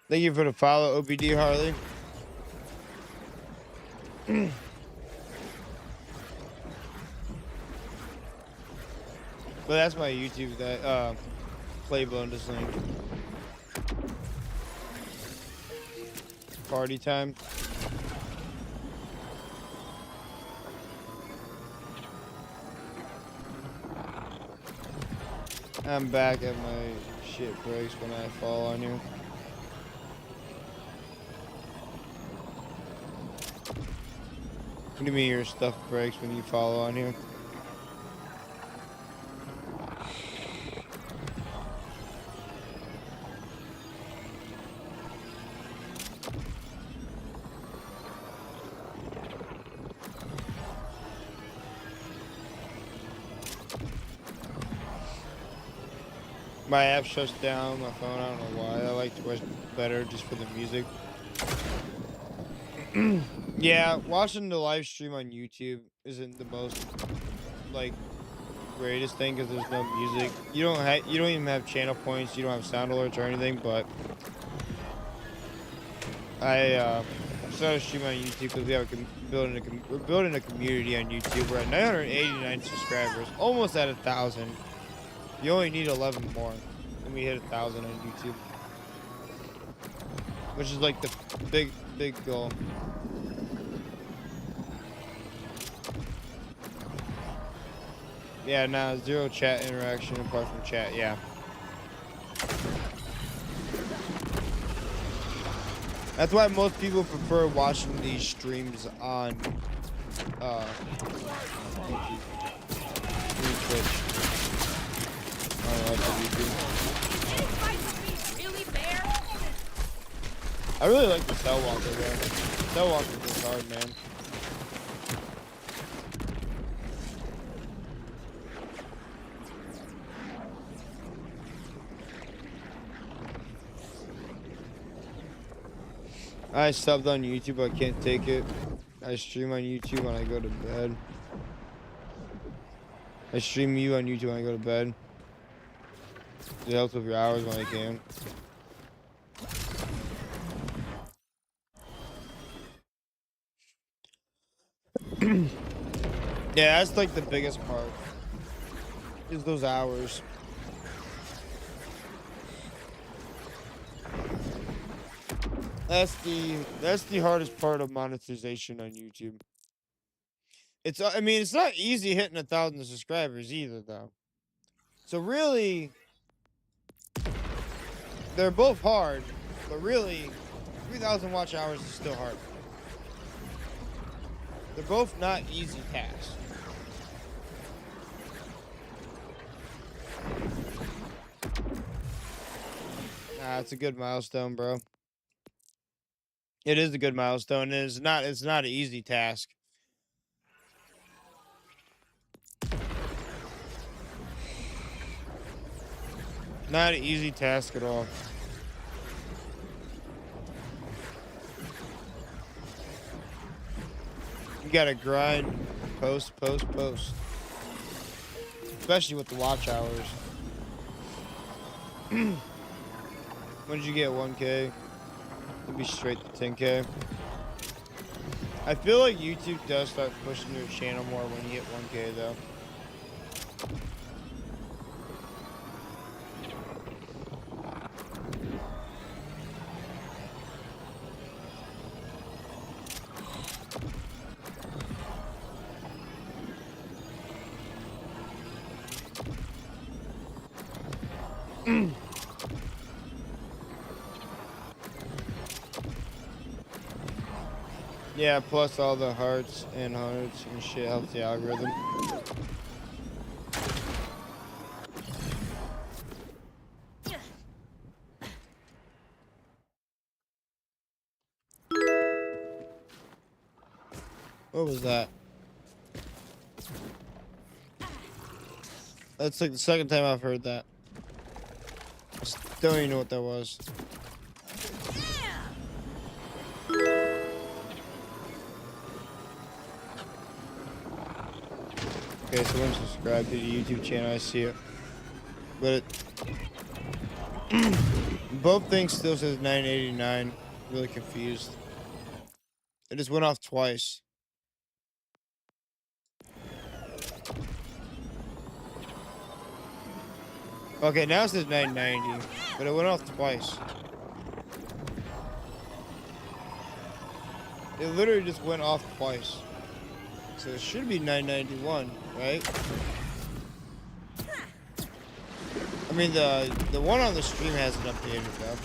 Thank you for the follow, OBD Harley. But that's my YouTube that Playbone just linked. Party time. I'm back at my shit breaks when I fall on you. What do you mean your stuff breaks when you fall on you? My app shuts down, my phone, I don't know why. I like Twitch better just for the music. Yeah, watching the live stream on YouTube isn't the most, like, greatest thing because there's no music. You don't even have channel points, you don't have sound alerts or anything, but I started streaming on YouTube because we have we're building a community on YouTube. We're at 989 subscribers, almost at 1,000. You only need 11 more, and we hit 1,000 on YouTube, which is like the big goal. Yeah, nah, zero chat interaction apart from chat. Yeah. That's why most people prefer watching these streams on Twitch. I really like the Cell Walker though. Telemarketing is hard, man. I subbed on YouTube. I can't take it. I stream on YouTube when I go to bed. I stream you on YouTube when I go to bed. It helps with your hours when I can. Yeah, that's like the biggest part. Is those hours. That's the hardest part of monetization on YouTube. I mean, it's not easy hitting 1,000 subscribers either, though. So really, they're both hard, but really, 3,000 watch hours is still hard. They're both not easy tasks. Nah, it's a good milestone, bro. It is a good milestone. It's not an easy task. Not an easy task at all. You gotta grind, post. Especially with the watch hours. When did you get 1K? It'll be straight to 10K. I feel like YouTube does start pushing your channel more when you hit 1K though. Yeah, plus all the hearts and shit helps the algorithm. What was that? That's like the second time I've heard that. I still don't even know what that was. Okay, someone subscribed to the YouTube channel, I see it. But both things still says 989. Really confused. It just went off twice. Okay, now it says 990, but it went off twice. It literally just went off twice. So it should be 991, right? I mean, the one on the stream hasn't updated though.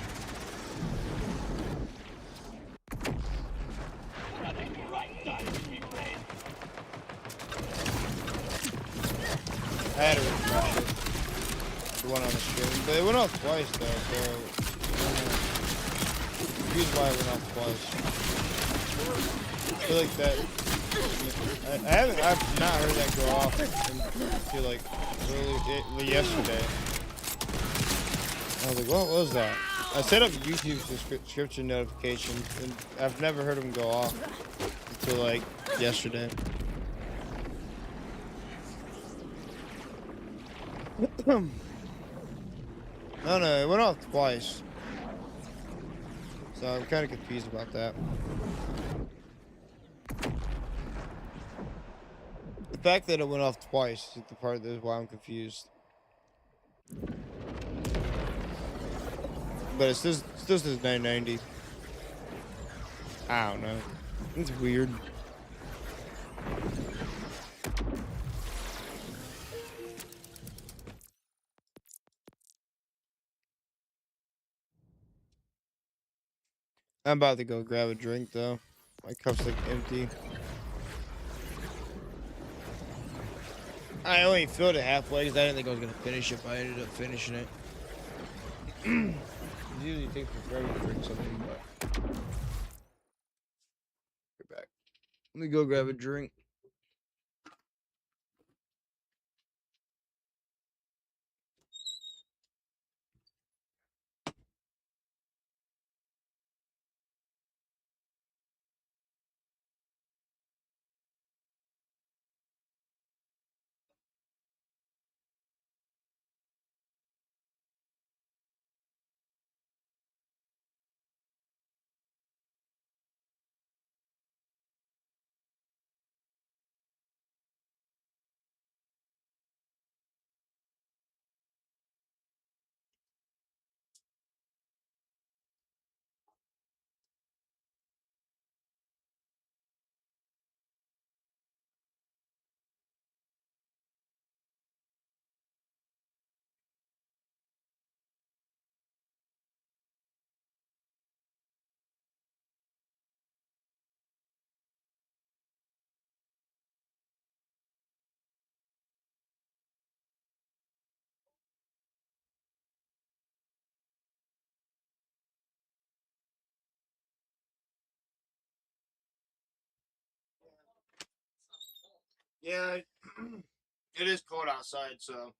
I had to refresh it. The one on the stream, but it went off twice though. So here's why it went off twice. I feel like that. I've not heard that go off until like yesterday. I was like, what was that? I set up YouTube subscription notifications, and I've never heard them go off until like yesterday. No, it went off twice. So I'm kind of confused about that. The fact that it went off twice is the part that is why I'm confused. But it still says 990. I don't know. It's weird. I'm about to go grab a drink though. My cup's like empty. I only filled it halfway because I didn't think I was gonna finish it, but I ended up finishing it. It usually takes me forever to drink something, but Let me go grab a drink. Yeah, it is cold outside, so.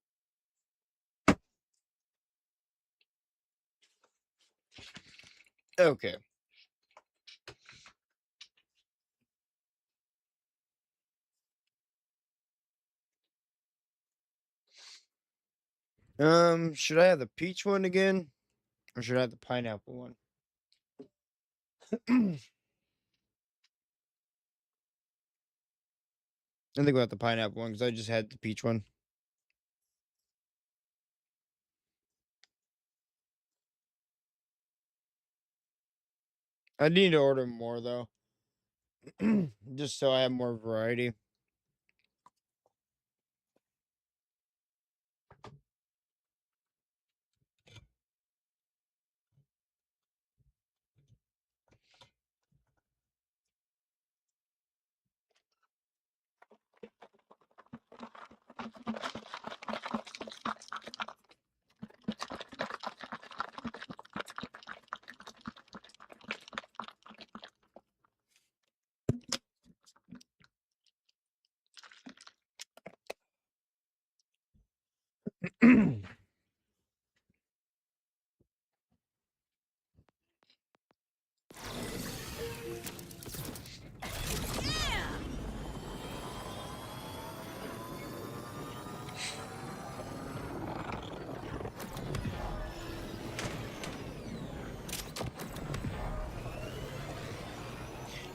Okay. Should I have the peach one again? Or should I have the pineapple one? I think about the pineapple one because I just had the peach one. I need to order more though. Just so I have more variety.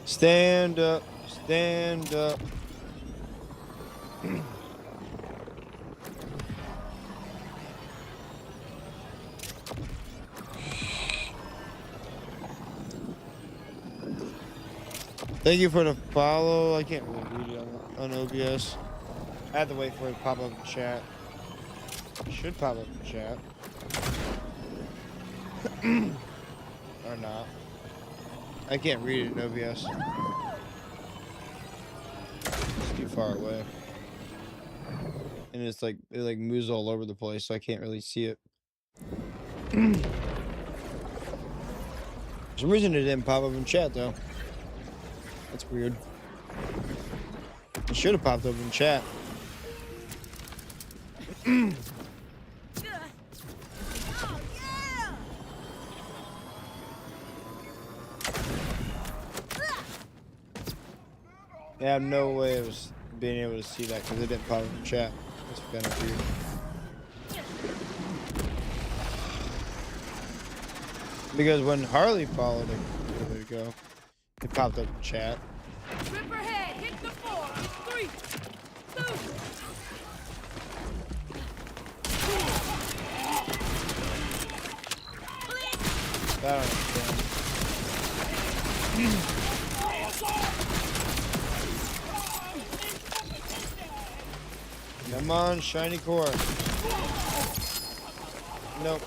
Stand up, stand up. Thank you for the follow. I can't really read it on OBS. I have to wait for it to pop up in chat. It should pop up in chat. Or not. I can't read it in OBS. It's too far away. And it's like, it like moves all over the place, so I can't really see it. For some reason it didn't pop up in chat though. That's weird. It should have popped up in chat. Oh, yeah! I have no way of being able to see that because it didn't pop up in chat. That's kind of weird. Because when Harley followed it, there we go. It popped up in chat. Ripper head, hit the floor. 3, 2. I don't understand. Come on, shiny core. Nope.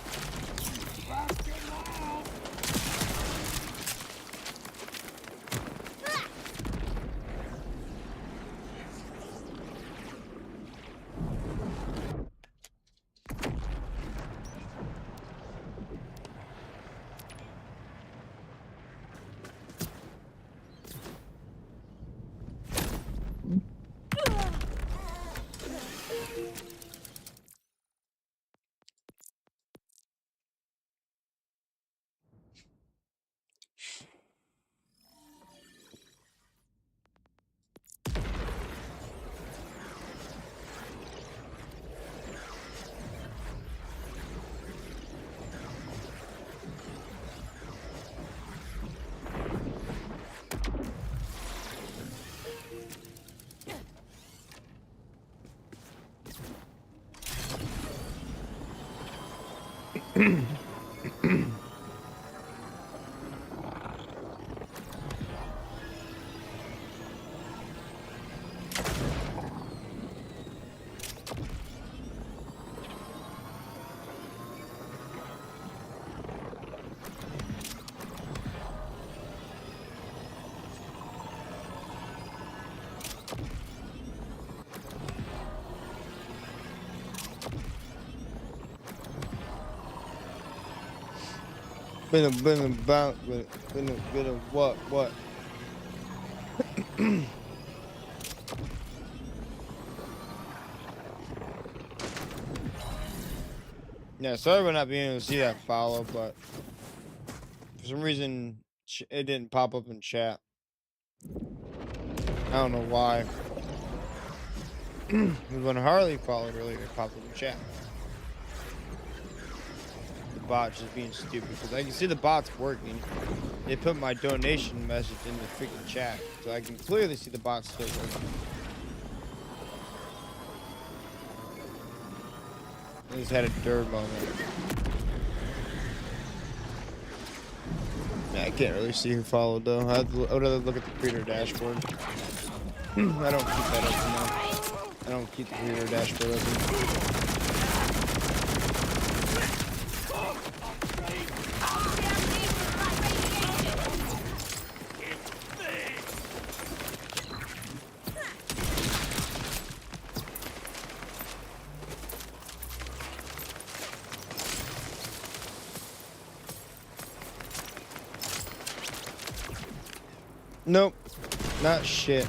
Been a what? Yeah, sorry about not being able to see that follow, but for some reason it didn't pop up in chat. I don't know why. When Harley followed earlier, it popped up in chat. The bot just being stupid because I can see the bot's working. They put my donation message in the freaking chat, so I can clearly see the bot still working. I just had a dirt moment. Yeah, I can't really see who followed though. I would rather look at the creator dashboard. I don't keep that open now. I don't keep the creator dashboard open. Nope, not shit.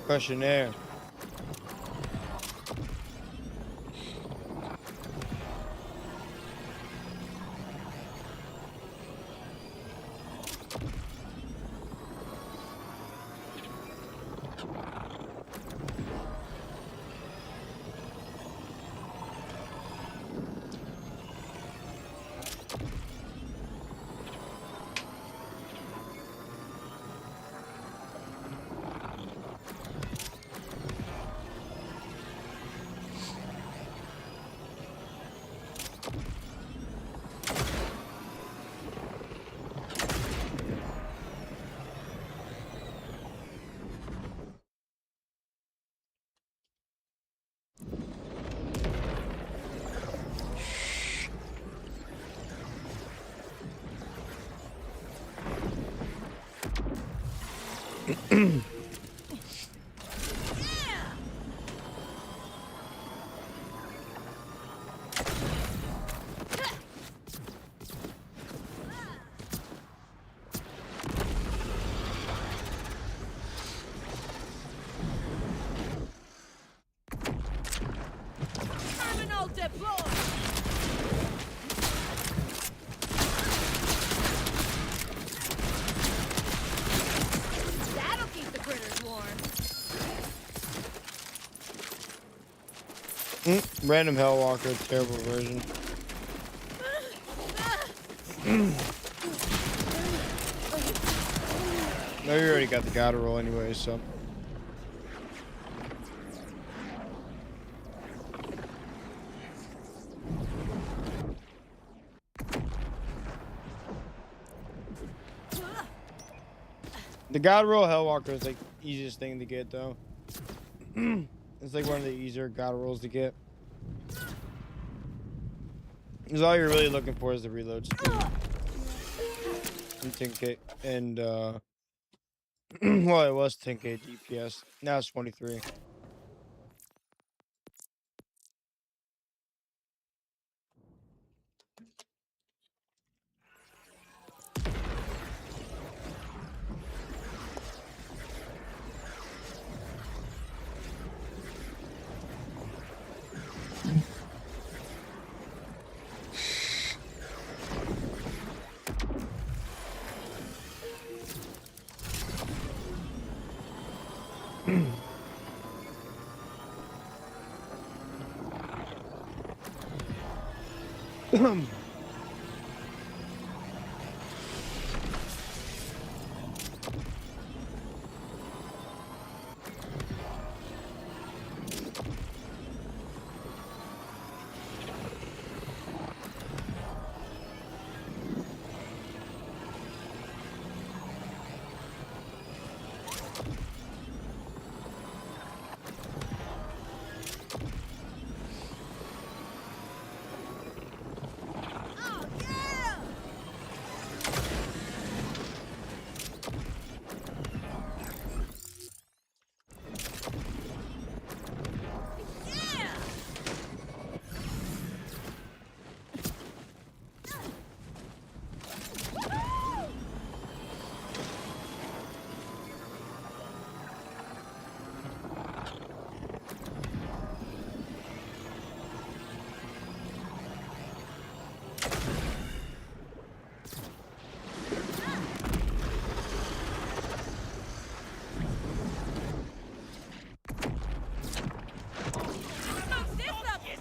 Questionnaire. Terminal deployed. That'll keep the critters warm. Random Hellwalker, terrible version. No, you already got the God roll anyway, so. The God roll Hellwalker is like the easiest thing to get though. It's like one of the easier God rolls to get. Because all you're really looking for is the reload speed. And 10K and Well, it was 10K DPS. Now it's 23. Oh, yeah! Yeah! Smoke this up, bitch!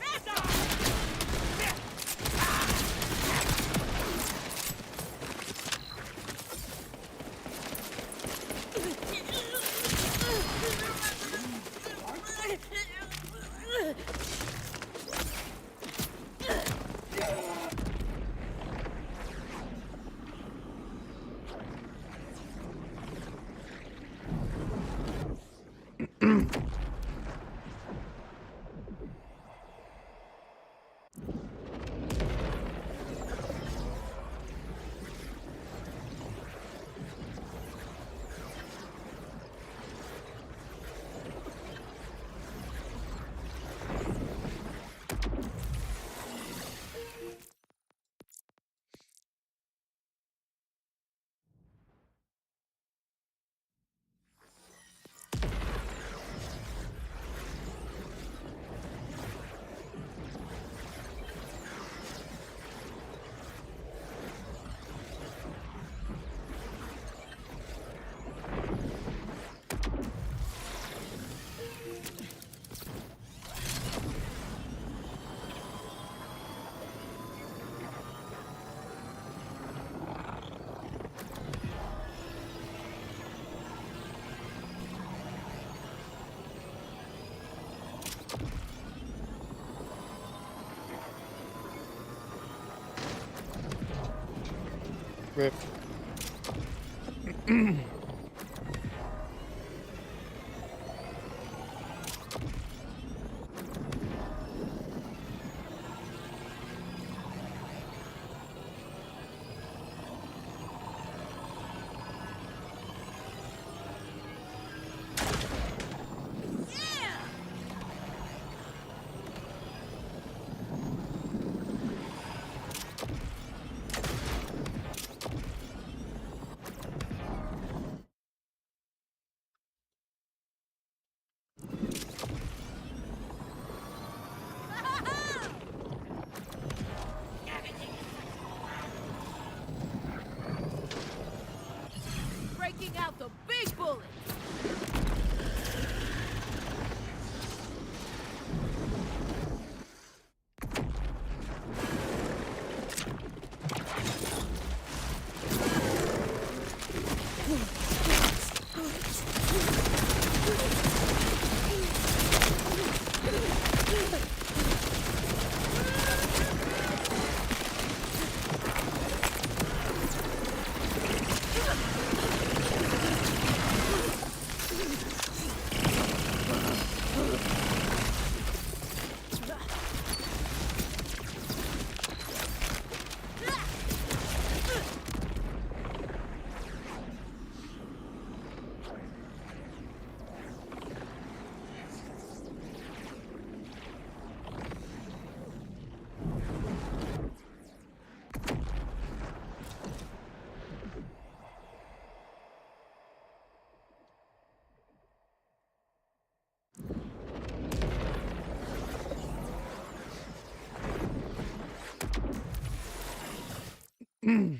Rip. Yeah! Welcome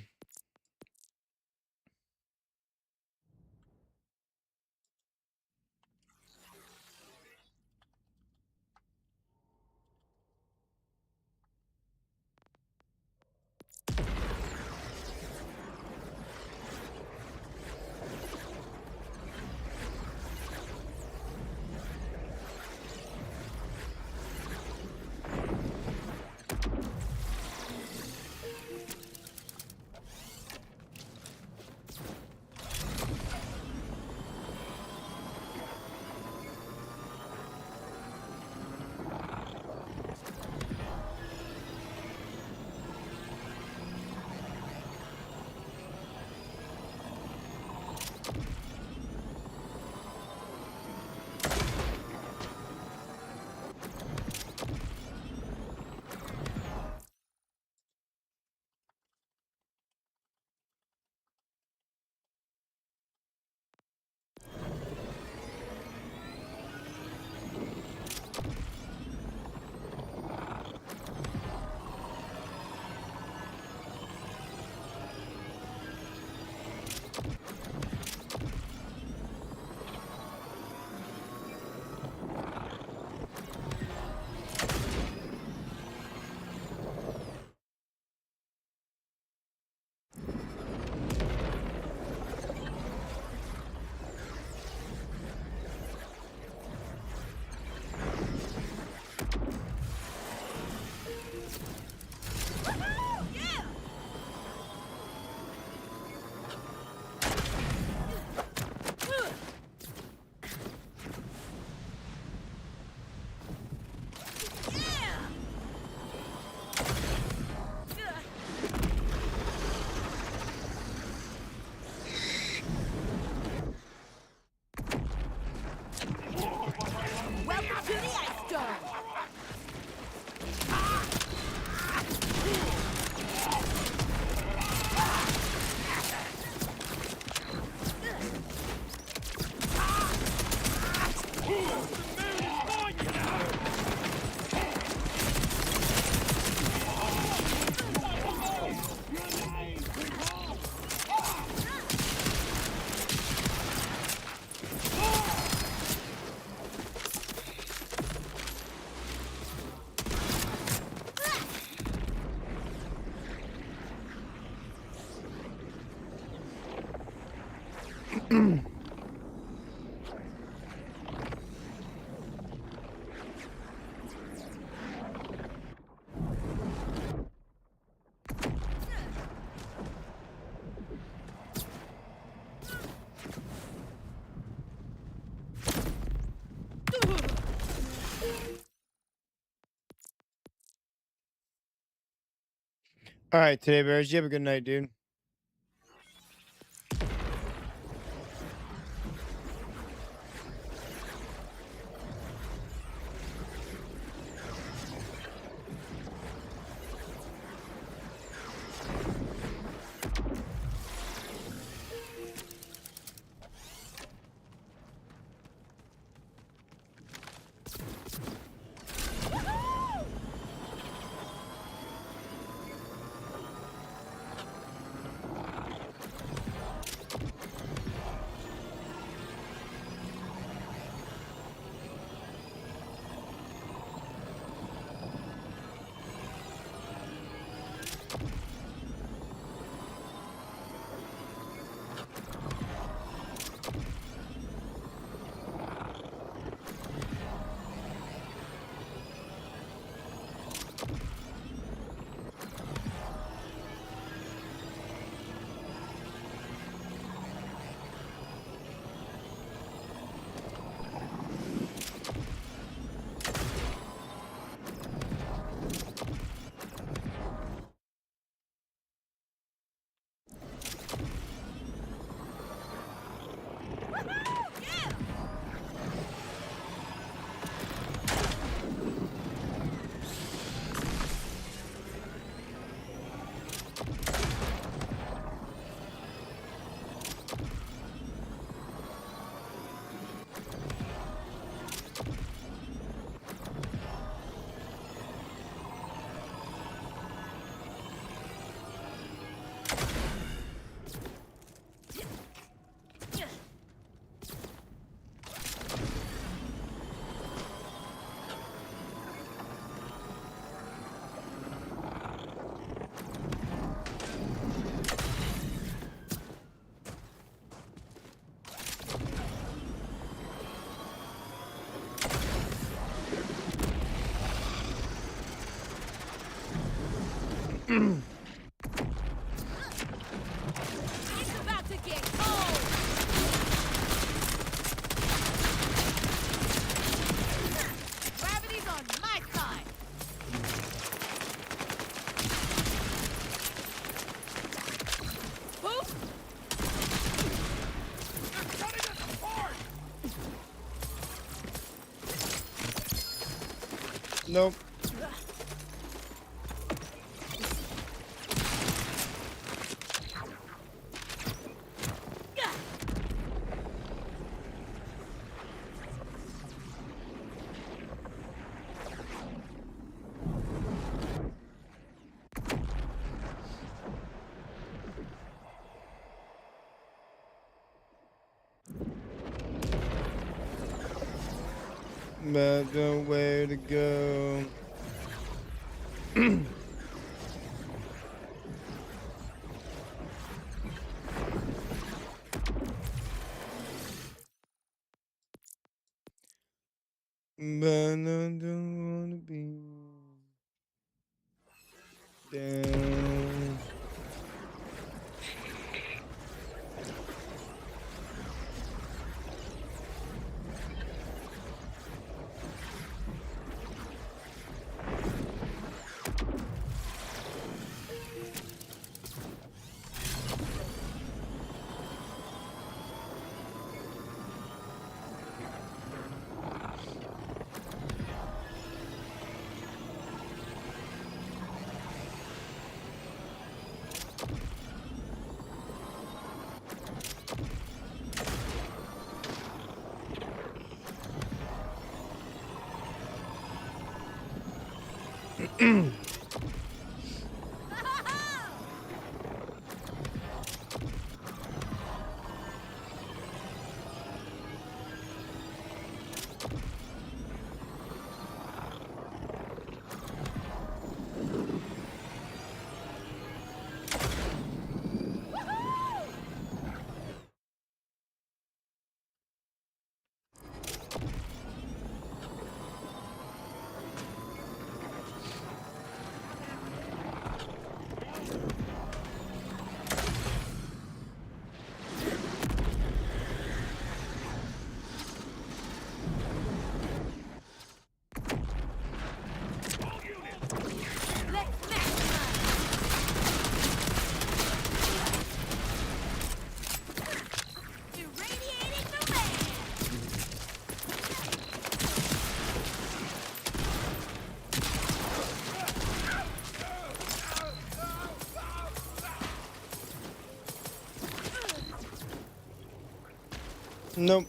to the Ice Dome. All right, today bears. You have a good night, dude. Nope. But nowhere to go. But I don't wanna be down. Let's maximize. Irradiating the land. Nope.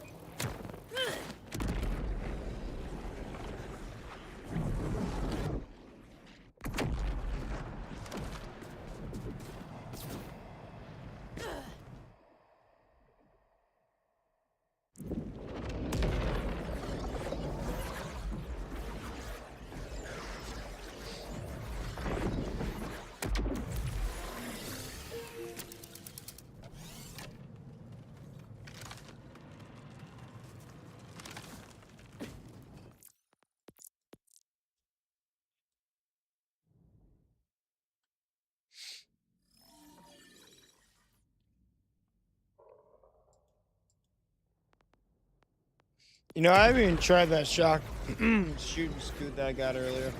You know, I haven't even tried that shock shooting scoot that I got earlier.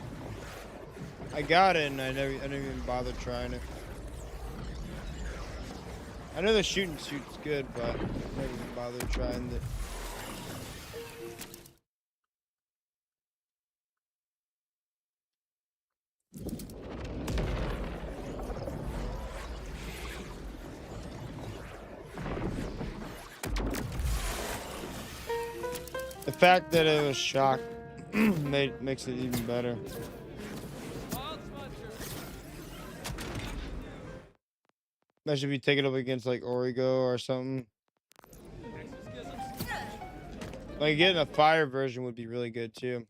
I got it and I never even bothered trying it. I know the shooting suit's good, but I never even bothered trying it. The fact that it was shock makes it even better. That should be taken up against like Origo or something. Like getting a fire version would be really good too.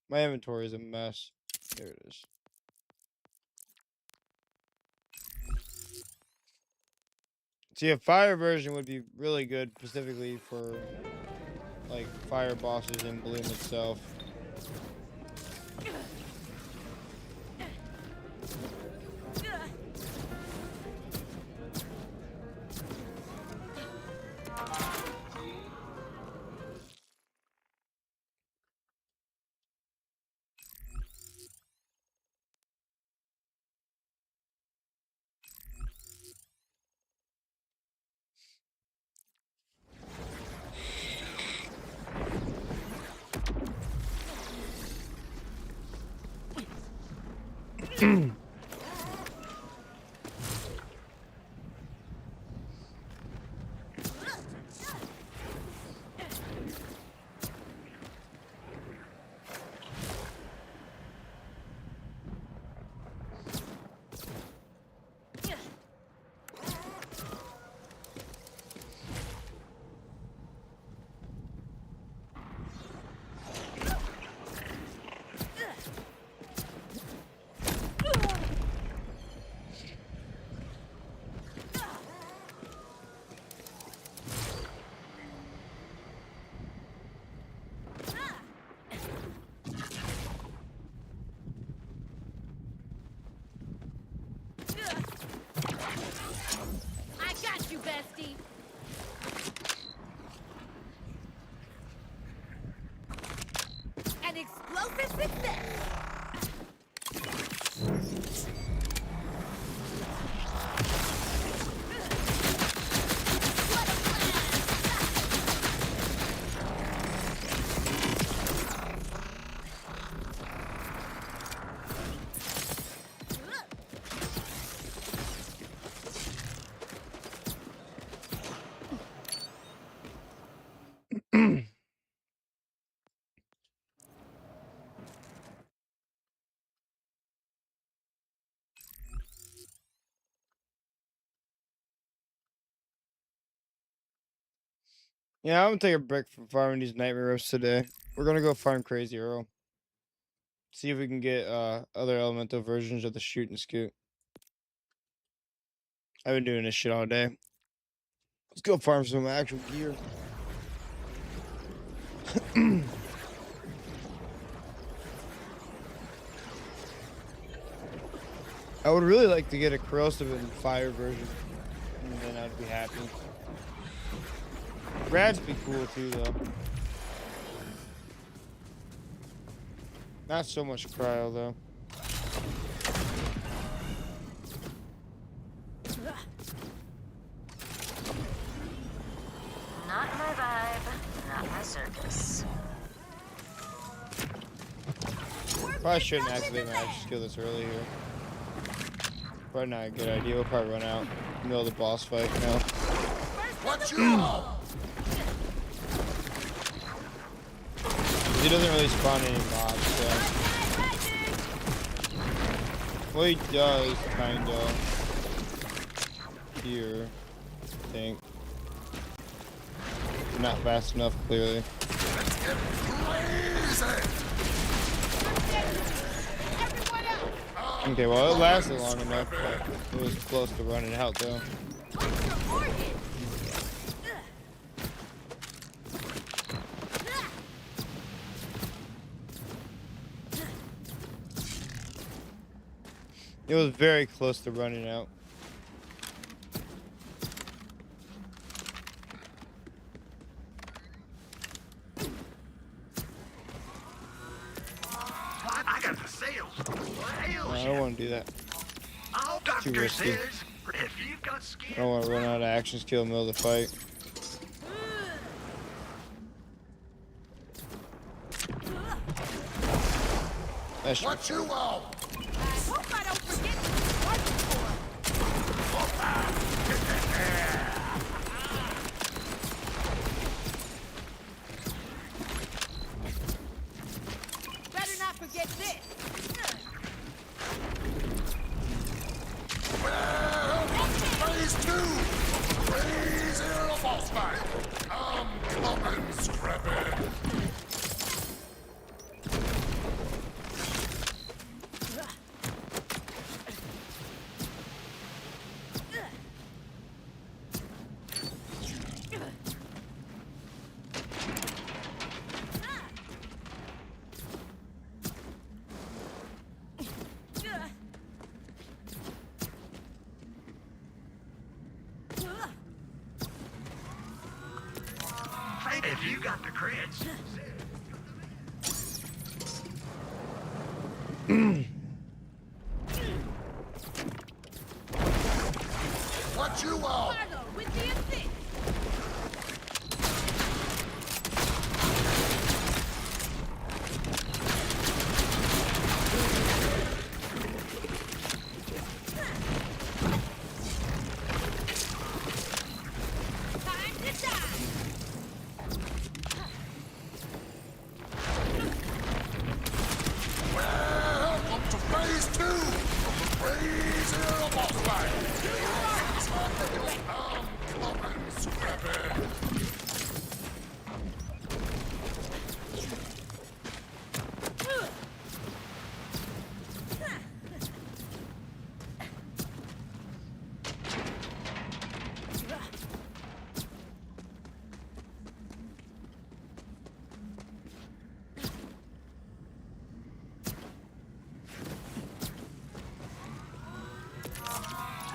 My inventory is a mess. There it is. See, a fire version would be really good specifically for like fire bosses in Bloom itself. I got you, bestie. An explosive success. Yeah, I'm gonna take a break from farming these nightmare roasts today. We're gonna go farm Crazy Earl. See if we can get other elemental versions of the shoot and scoot. I've been doing this shit all day. Let's go farm some actual gear. I would really like to get a corrosive and fire version, and then I'd be happy. Rad's be cool too, though. Not so much cryo though. Not my vibe. Not my circus. Probably shouldn't activate my action skill this early here. Probably not a good idea. We'll probably run out in the middle of the boss fight now. What you want? He doesn't really spawn any mobs, so. Well, he does, kind of. Here, I think. Not fast enough, clearly. Let's get crazy. Okay, well, it lasted long enough, but it was close to running out, though. It was very close to running out. I got the sales. No, I don't want to do that. I'll Too doctor risky. says, if you've got I skin, don't want to run out of action skill in the middle of the fight. That's what you want? I hope I don't forget what it's for. Better not forget this. Well, phase 2. Crazy little boss fight. I'm coming, Scrappy. If you got the crits, what you want? Marlo with the assist. Phase 2 of the Crazy Little Boss Fight. I'm coming, Scrappy.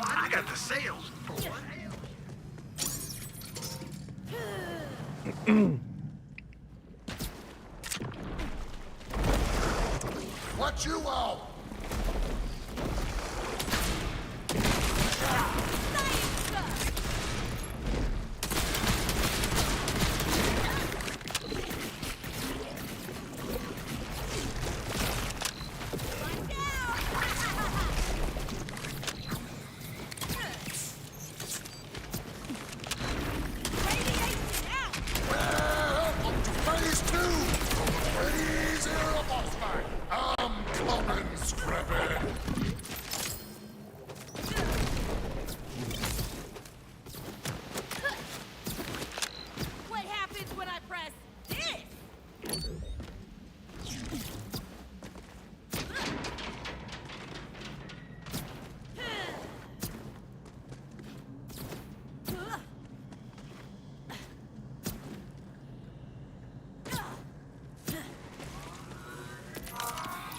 I got the sales for what? What you want? Welcome to Phase 2 of the Crazy Little Boss Fight. I'm coming, Scrappy. What happens when I press this?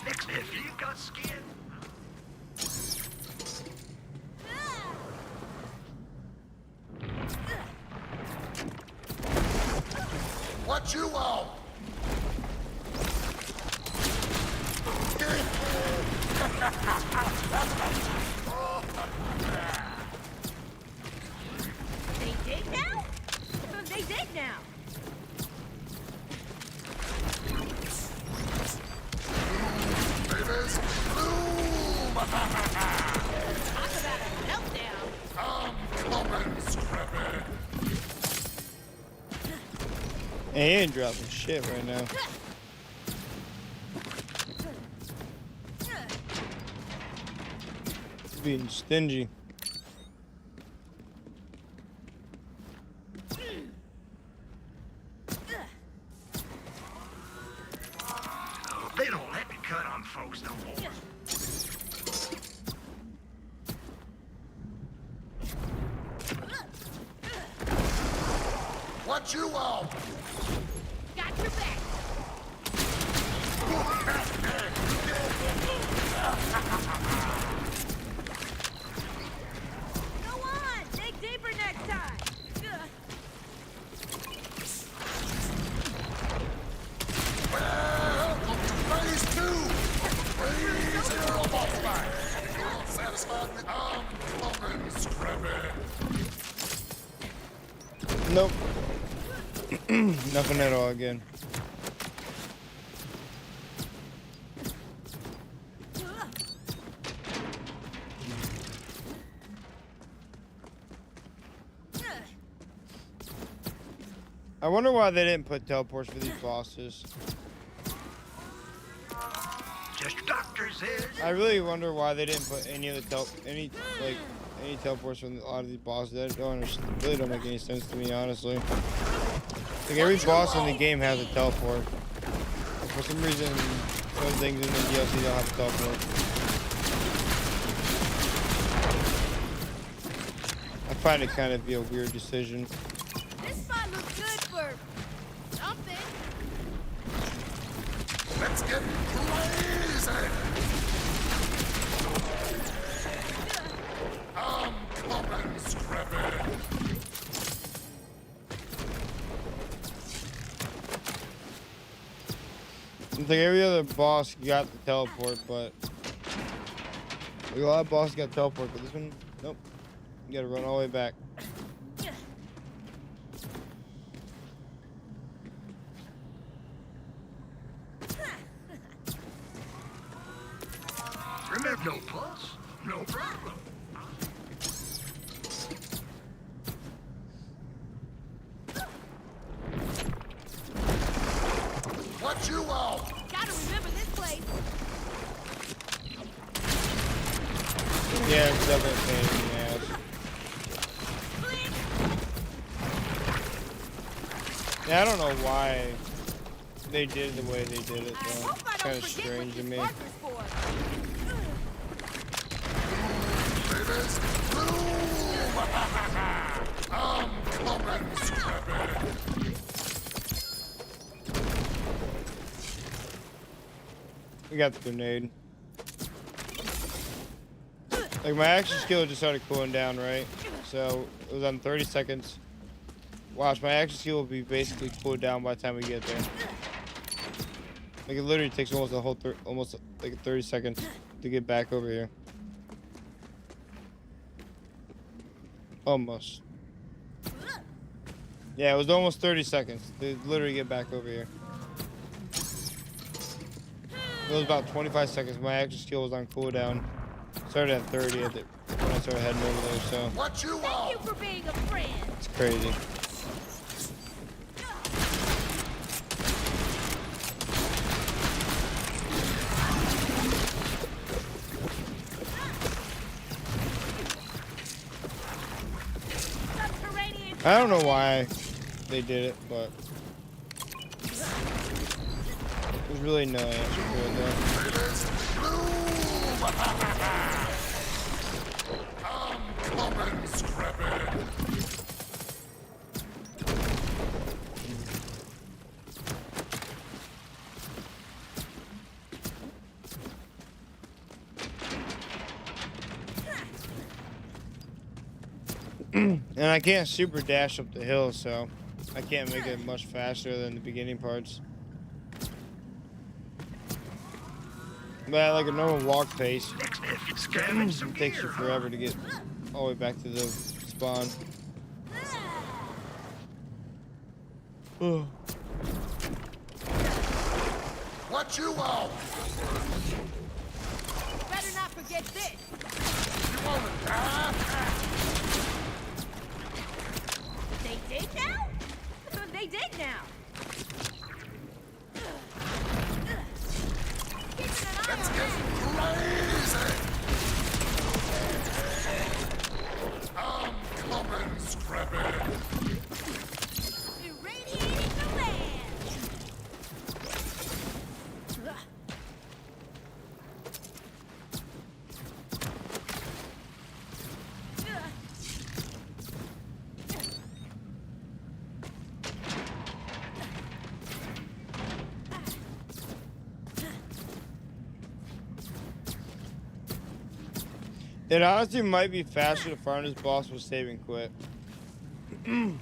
Next, if you got skin, What you want? They dig now? They dig now. Babies, bloom! Talk about a meltdown. I'm coming, Scrappy. Hey, he ain't dropping shit right now. He's being stingy. they don't let me cut on folks no more. What you want? Got your back. Go on, dig deeper next time. Welcome to Phase 2 of the Crazy Little Boss Fight. You're not satisfied with I'm coming, Scrappy. Nope. Nothing at all again. I wonder why they didn't put teleports for these bosses. Just doctors is. I really wonder why they didn't put any of the any teleports from a lot of these bosses. That really don't make any sense to me, honestly. Like every boss in the game has a teleport. For some reason, some things in the DLC don't have a teleport. I find it kind of be a weird decision. This spot looks good for something. Let's get crazy. I'm coming, Scrappy. It's like every other boss got the teleport, but like a lot of bosses got teleport, but this one, nope. You gotta run all the way back. Remember, no pulse, no problem. What you want? Gotta remember this place. Yeah, it's definitely a pain in the ass. Yeah, I don't know why they did it the way they did it, I though. hope I It's don't kind of forget strange what to this me. marker's for. Ladies, blue! I'm coming, Scrappy! We got the grenade. Like, my action skill just started cooling down, right? So, it was on 30 seconds. Watch, my action skill will be basically cooled down by the time we get there. Like, it literally takes almost a whole, almost like 30 seconds to get back over here. Almost. Yeah, it was almost 30 seconds to literally get back over here. It was about 25 seconds. My action skill was on cooldown. Started at 30 at the, when I started heading over there, so What you Thank you want? for being a friend. it's crazy. Subterranean. I don't know why they did it, but there's really no answer for it though. Ladies, blue! I'm coming, Scrappy! And I can't super dash up the hill, so I can't make it much faster than the beginning parts. But at like a normal walk pace, Scavenge some it takes you gear, huh? forever to get all the way back to the spawn. Oh. What you want? Better not forget this. You wanna die? They did now? They did now. Keeping an eye Let's on get that. crazy! I'm coming, Scrappy! Irradiating the land. It honestly might be faster to farm this boss with save and quit. I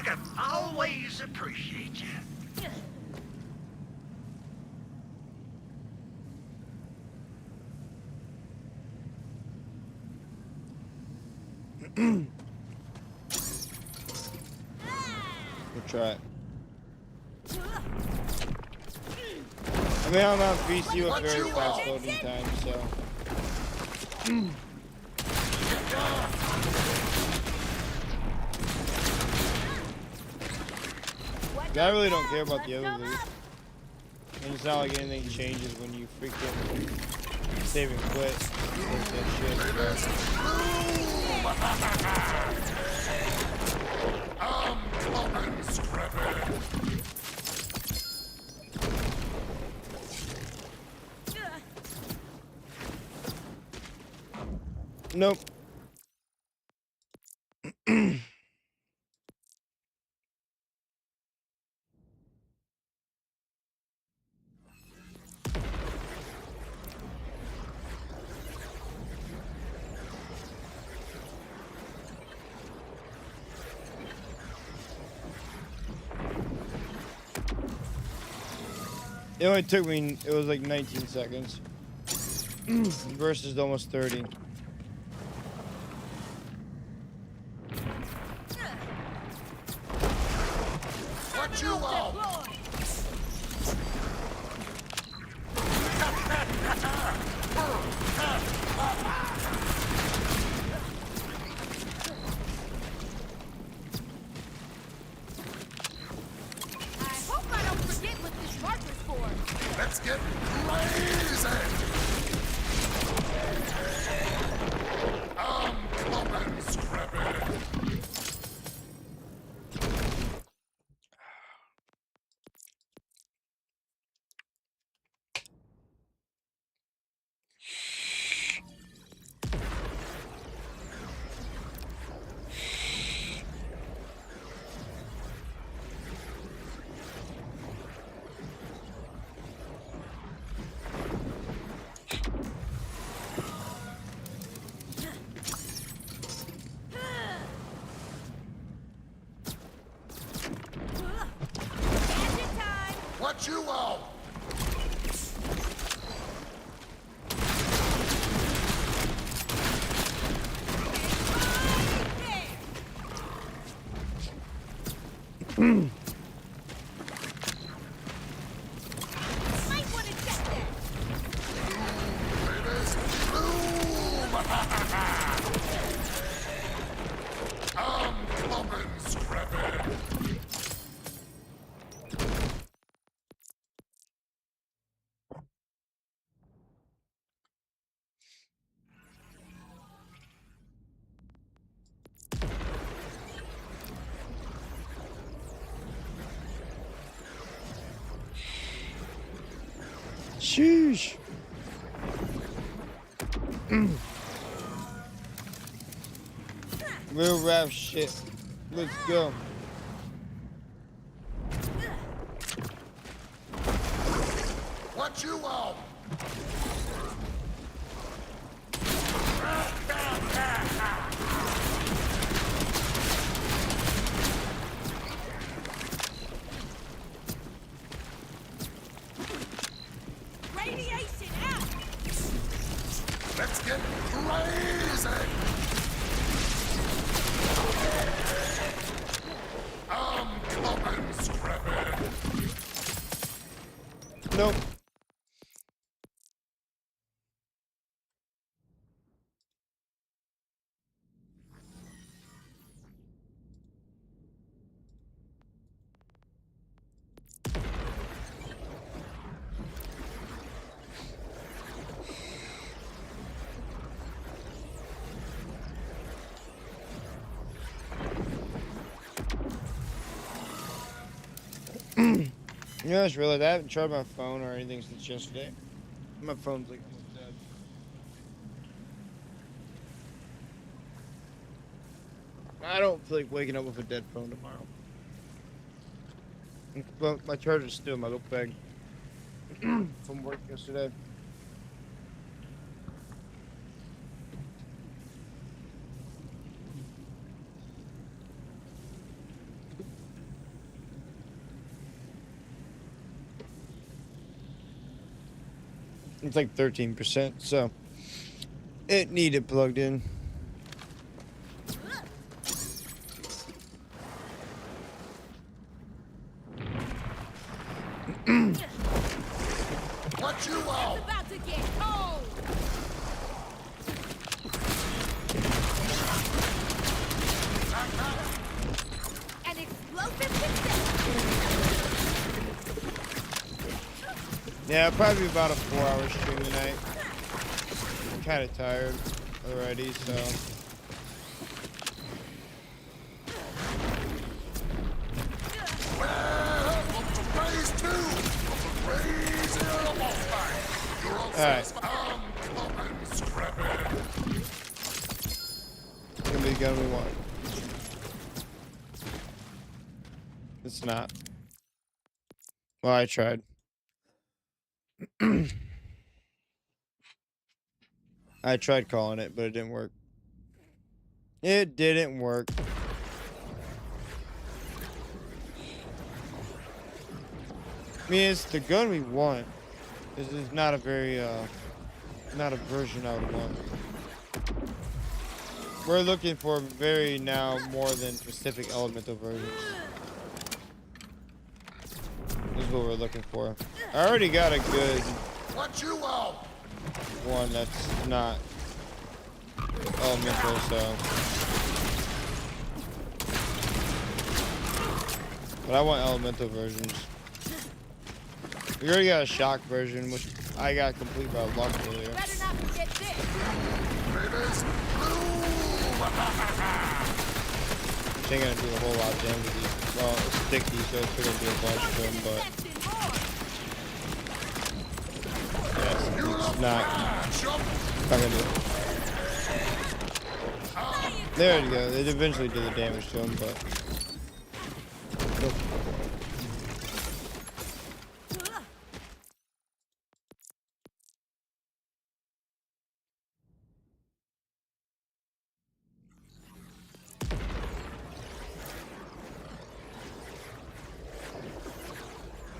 can always appreciate you. We'll try it. I mean, I'm on PC with very fast loading time, so. I really don't care about the other loot. And it's not like anything changes when you freaking save and quit. That shit. I'm coming, Scrappy! Nope. It only took me, it was like 19 seconds. Versus almost 30. What you want? I hope I don't forget what this marker's for. Let's get crazy! Watch you out! Might want to check that. Babies, boom! I'm coming, Scrappy. Sheesh. Real rap shit. Let's go. Watch you out! Radiation out. Let's get crazy! I'm coming, Scrappy. Nope. You know, I just realized I haven't charged my phone or anything since yesterday. My phone's like almost dead. I don't feel like waking up with a dead phone tomorrow. Well, my charger's still in my little bag from work yesterday. It's like 13%, so it needed plugged in. Watch you out! It's about to get cold. An explosive success. Yeah, probably about a 4-hour stream tonight. I'm kind of tired already, so. Welcome to phase 2 of the crazy little boss fight. You're all Alright. set. I'm coming, Scrappy. It's gonna be the gun we want. It's not. Well, I tried. I tried calling it, but it didn't work. It didn't work. I mean, it's the gun we want. This is not a very, not a version I would want. We're looking for very now more than specific elemental versions. This is what we're looking for. I already got a good Watch you out! one that's not elemental, so. But I want elemental versions. We already got a shock version, which I got complete by luck earlier. Better not forget this. Babies, boom! Which ain't gonna do a whole lot of damage with these. Well, it's sticky, so it's gonna do a bunch of them, but yes, it's not gonna do it. There you go. It eventually did the damage to him, but nope.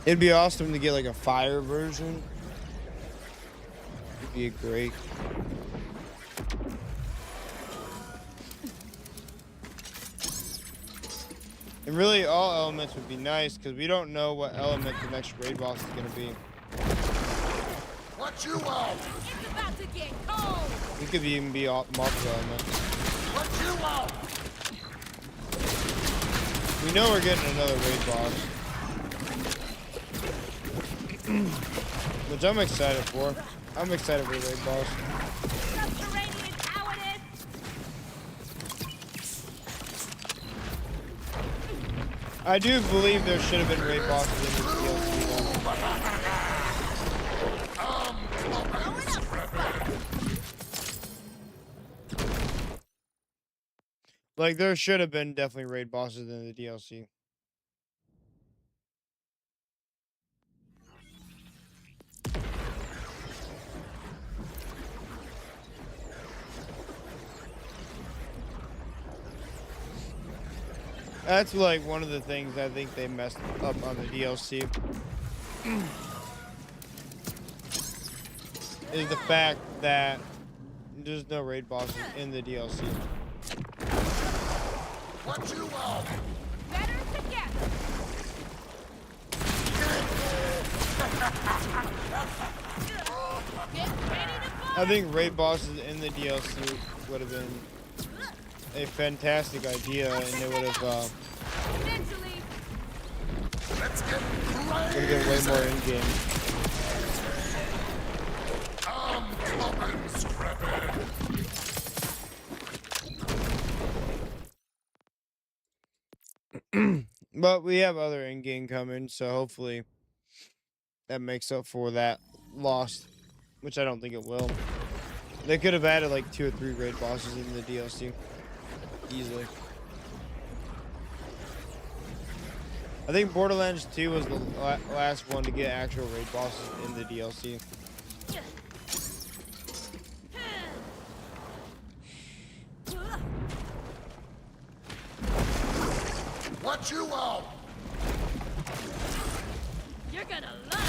It'd be awesome to get like a fire version. It'd be great. And really, all elements would be nice because we don't know what element the next raid boss is gonna be. What you want? It's about to get cold. It could even be multiple elements. What you want? We know we're getting another raid boss, which I'm excited for. I'm excited for the raid boss. Subterranean cowardice. I do believe there should have been raid bosses in this DLC. Like, there should have been definitely raid bosses in the DLC. That's like one of the things I think they messed up on the DLC. Is the fact that there's no raid bosses in the DLC. What you want? Better together. Get ready to I think raid bosses in the DLC would have been a fantastic idea, and they would have mentally. Let's get been way crazy. more in game. I'm coming, Scrappy. But we have other in game coming, so hopefully that makes up for that loss, which I don't think it will. They could have added like 2 or 3 raid bosses in the DLC easily. I think Borderlands 2 was the last one to get actual raid bosses in the DLC. What you want? You're gonna love it.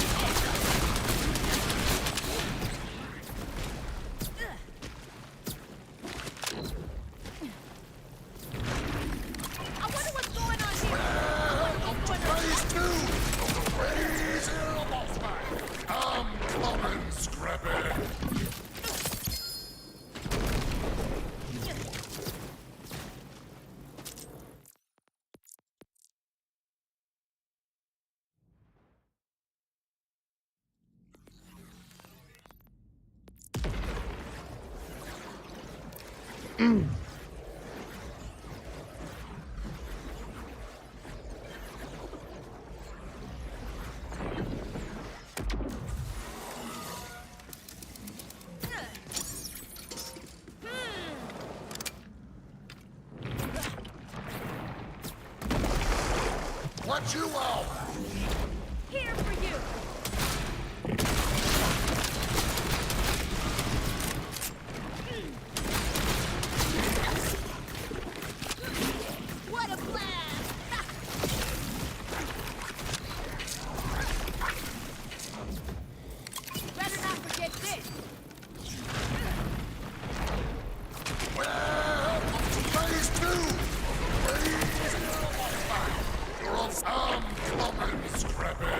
I wonder what's going on here. Phase 2 of the Raise Hero boss fight. I'm coming, Scrappy. What you want? Here for you. What a blast! Better not forget this. Welcome to Phase 2 of the Raise Hero boss fight. You're on I'm coming, Scrappy.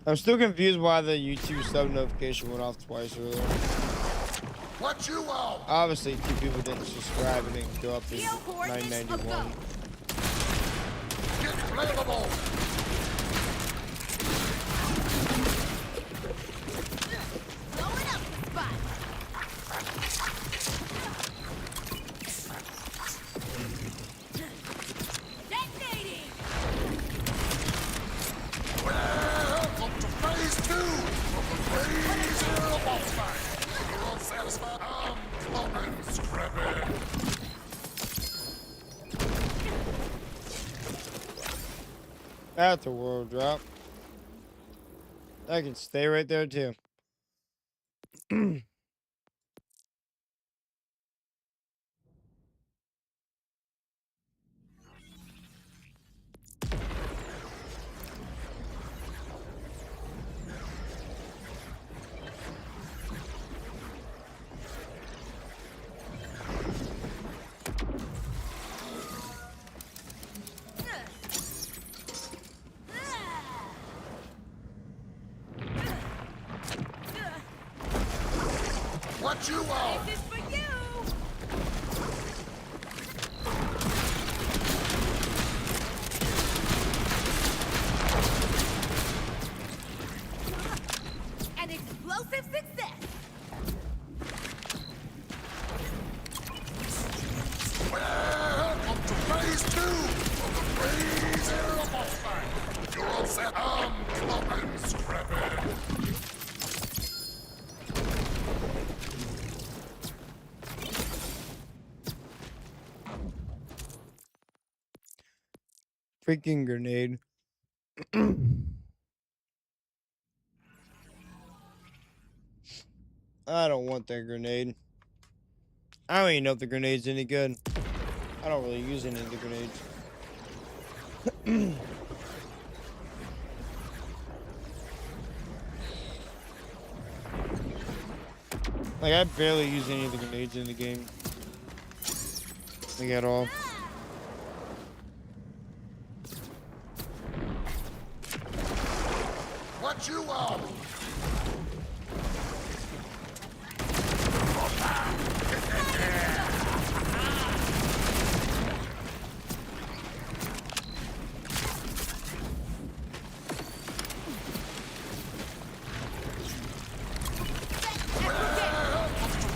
I'm still confused why the YouTube sub notification went off twice earlier. What you want? Obviously, 2 people didn't subscribe and didn't go up to Geo coordinates a 991. go. Get flammable. Blowing up the spot. Detonating. Welcome That's a world drop. I can stay right there too. What you want? This is for you. An explosive success. Welcome to phase 2 of the Phase Zero boss fight. You're all set. Clubbing, scrapping. Freaking grenade. I don't want that grenade. I don't even know if the grenade's any good. I don't really use any of the grenades. Like, I barely use any of the grenades in the game. Like, at all. What you want?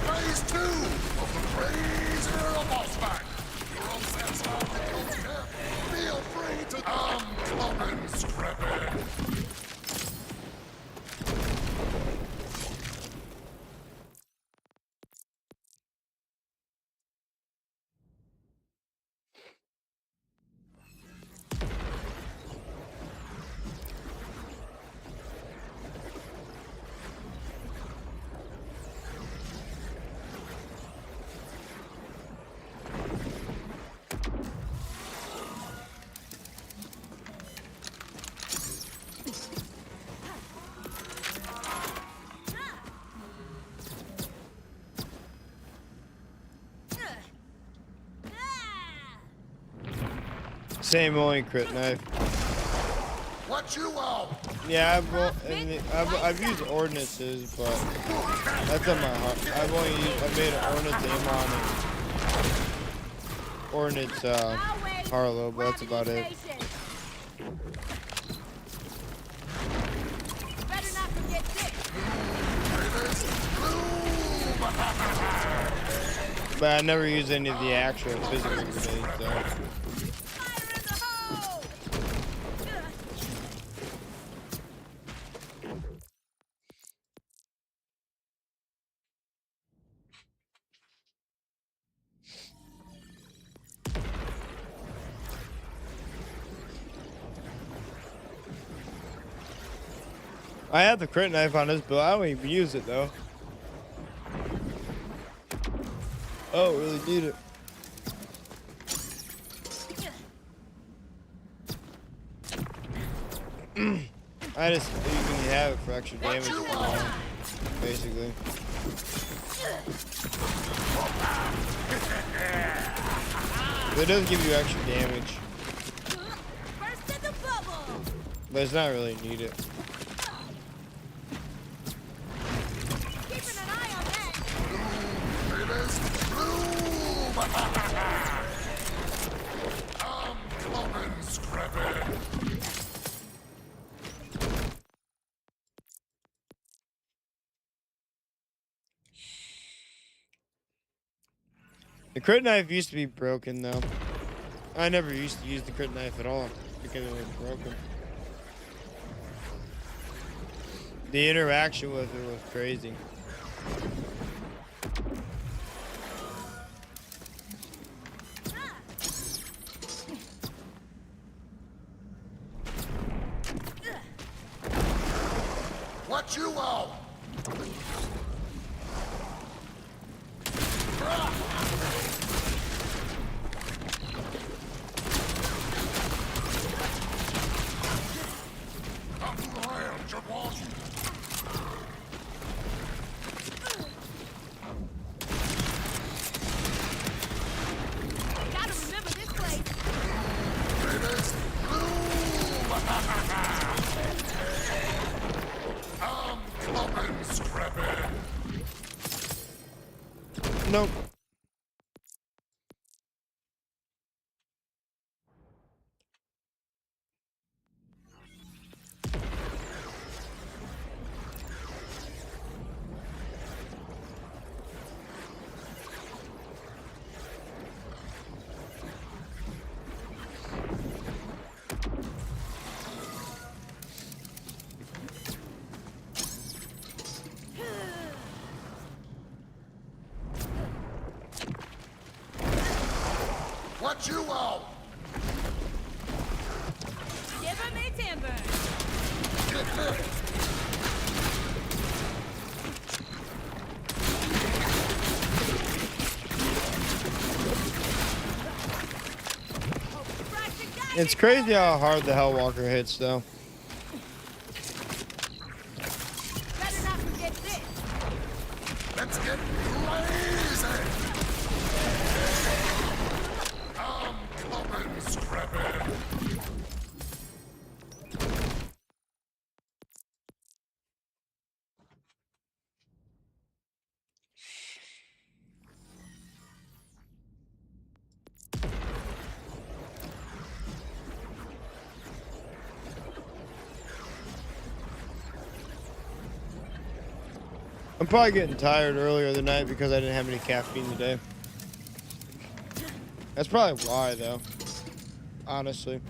Phase 2 of the Phase Zero boss fight. You're all satisfied with your step. Feel free to clubbing, scrapping. Same, only crit knife. What you want? Yeah, I've used ordinances, but that's on my heart. I've made an ordinance aim on ordinance Harlow, but that's about it. Better not forget this. But I never use any of the actual physical grenades, so. Fire in the hole! I have the crit knife on this build. I don't even use it though. Oh, really need it. I just you can have it for extra damage if you want, basically. But it does give you extra damage, Burst in the bubble! but it's not really needed. Keeping an eye on that. Clubbing, scrapping. The crit knife used to be broken though. I never used to use the crit knife at all because it was broken. The interaction with it was crazy. Nope. What you want? Shiver me timber. Get ready. It's crazy how hard the Hellwalker hits, though. Better not forget this. Let's get crazy. I'm coming, Scrappy. I'm probably getting tired earlier the night because I didn't have any caffeine today. That's probably why, though. Honestly.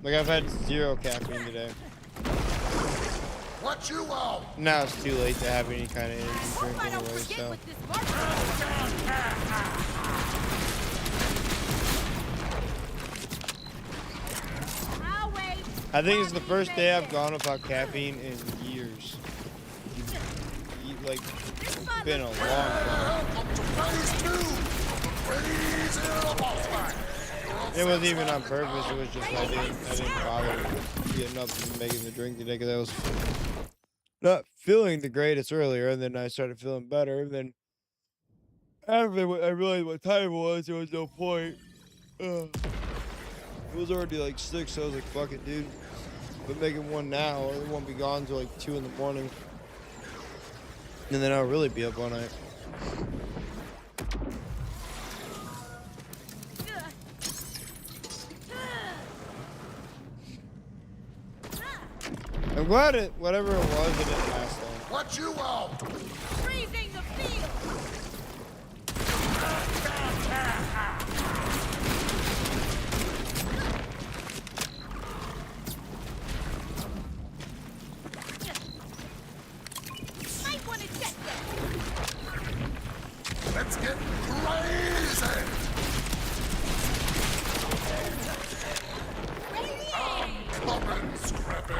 Like, I've had 0 caffeine today. What you want? Now it's too late to have any kind of energy Hope drink I don't anyway, forget so. what this mark. I'll wait. I think it's the first day I've gone without caffeine in years. Like, This it's spot been a looks long time. Welcome to phase 2 of the crazy little boss fight. It wasn't even on purpose. It was just I didn't bother getting up and making the drink today because I was not feeling the greatest earlier, and then I started feeling better. And then after I realized what time it was, there was no point. It was already like 6, so I was like, "Fuck it, dude." But making one now, or it won't be gone until like 2 in the morning, and then I'll really be up all night. I'm glad whatever it was, it didn't last long. What you want? freezing the field. Might want to check that. Let's get crazy. Coming, Scrappy.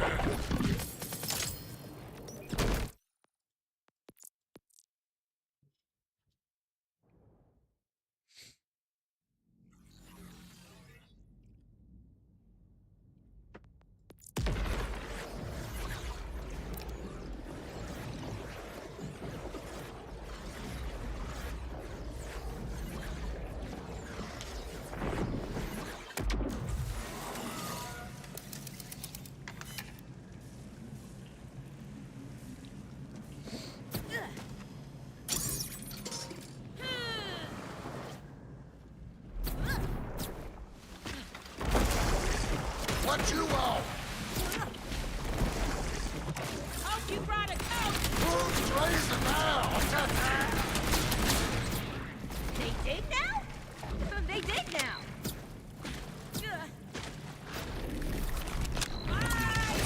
What you want? Hope you brought a coat. Who's crazy now? They did now? They did now.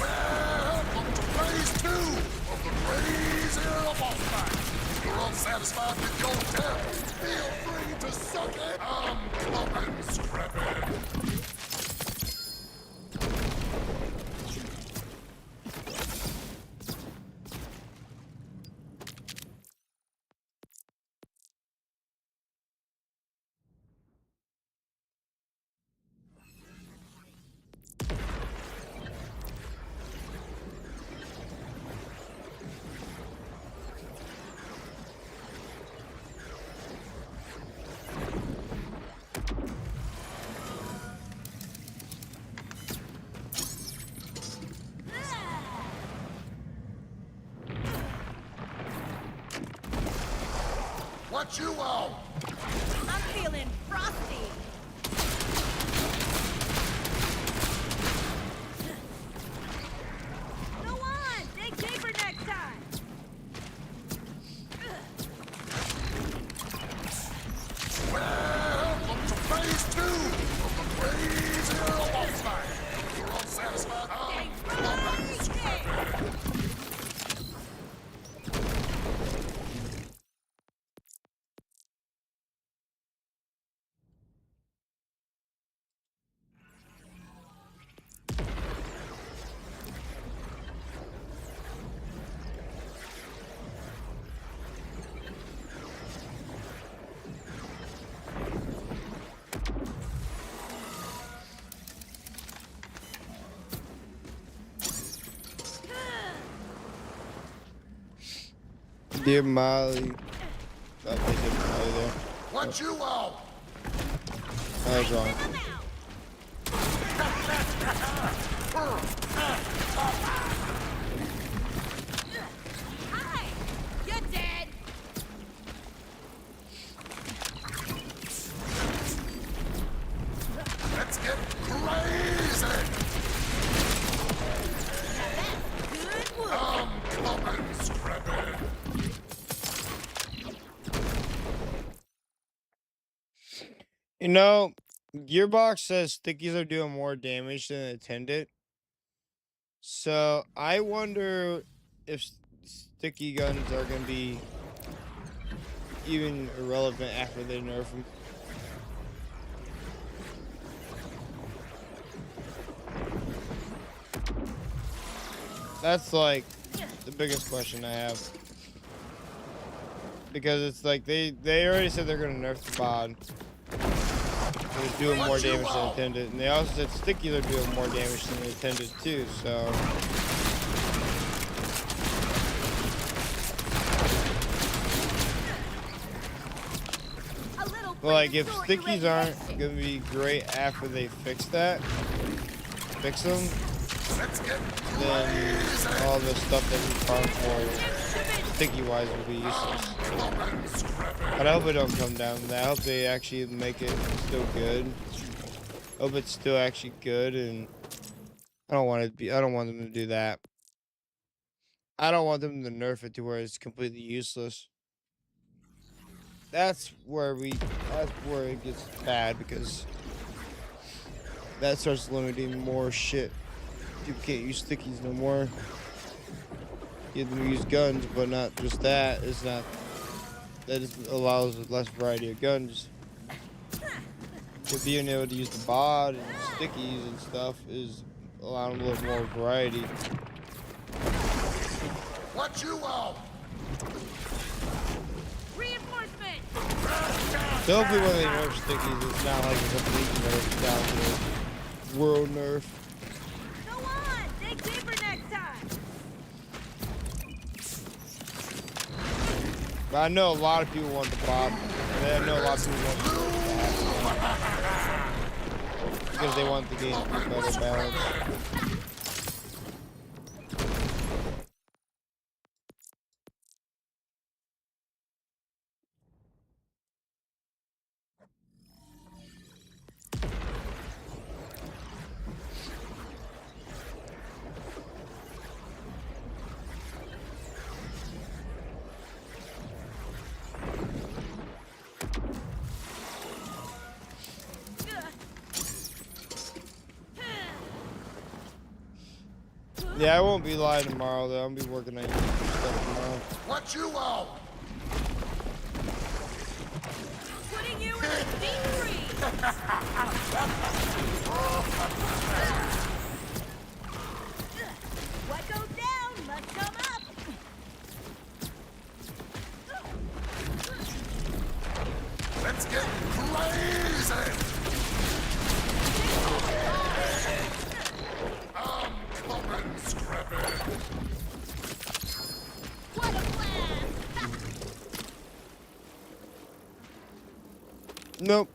Welcome to phase 2 of the crazy little boss fight. If you're unsatisfied with your death, feel free to suck it. I'm coming, Scrappy. What you want? I'm feeling frosty. Go on, dig deeper next time. Welcome to phase 2 of the Crazy Earl Boss Fight. You're unsatisfied? Right there. Dear Molly. Oh, they did Molly there. What you want? I was wrong. I'm out. Hi, you're dead. Let's get crazy! Good wood. Coming, Scrappy! You know, Gearbox says stickies are doing more damage than intended. So I wonder if sticky guns are going to be even irrelevant after they nerf them. That's like the biggest question I have. Because it's like they already said they're going to nerf the bod. They're doing more damage than intended. And they also said stickies are doing more damage than intended too, so. A little Well, like, if prehistoric stickies aren't radiation. gonna be great after they fix them, Let's get then crazy! all the stuff that we farm for sticky-wise will be useless. Coming, Scrappy! But I hope it don't come down to that. I hope they actually make it still good. I hope it's still actually good, and I don't want them to do that. I don't want them to nerf it to where it's completely useless. That's where it gets bad, because that starts limiting more shit. People can't use stickies no more. You can use guns, but not just that. It's not. That just allows less variety of guns. But being able to use the bod and stickies and stuff is allowing a little more variety. What you want? Reinforcement. So hopefully when they nerf stickies, it's not like a complete nerf down to the world nerf. Go on, dig deeper next time. But I know a lot of people want the bod. And I know a lot of people want the because they want the game to be better balanced. Yeah, I won't be live tomorrow though. I'll be working on stuff tomorrow. What you want? Putting you in a deep freeze. What goes down must come up. Let's get crazy! Coming, Scrappy! What a blast! Nope.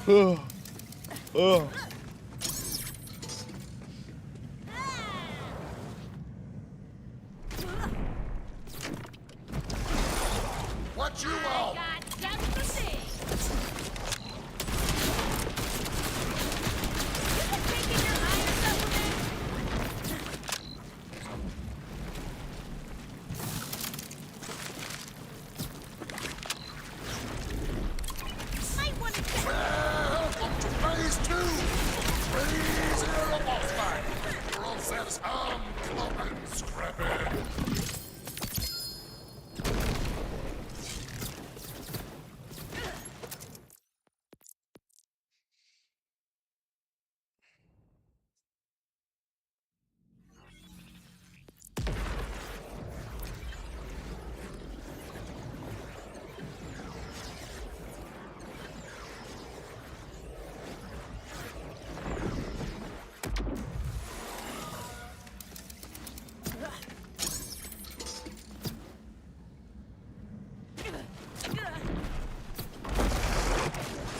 Ugh. Ugh. What you I want? got just the thing. You been taking your iron supplement? Might want to check. Welcome to phase 2 of the Crazy Era boss fight. You're all satisfied. Plump and scrappy.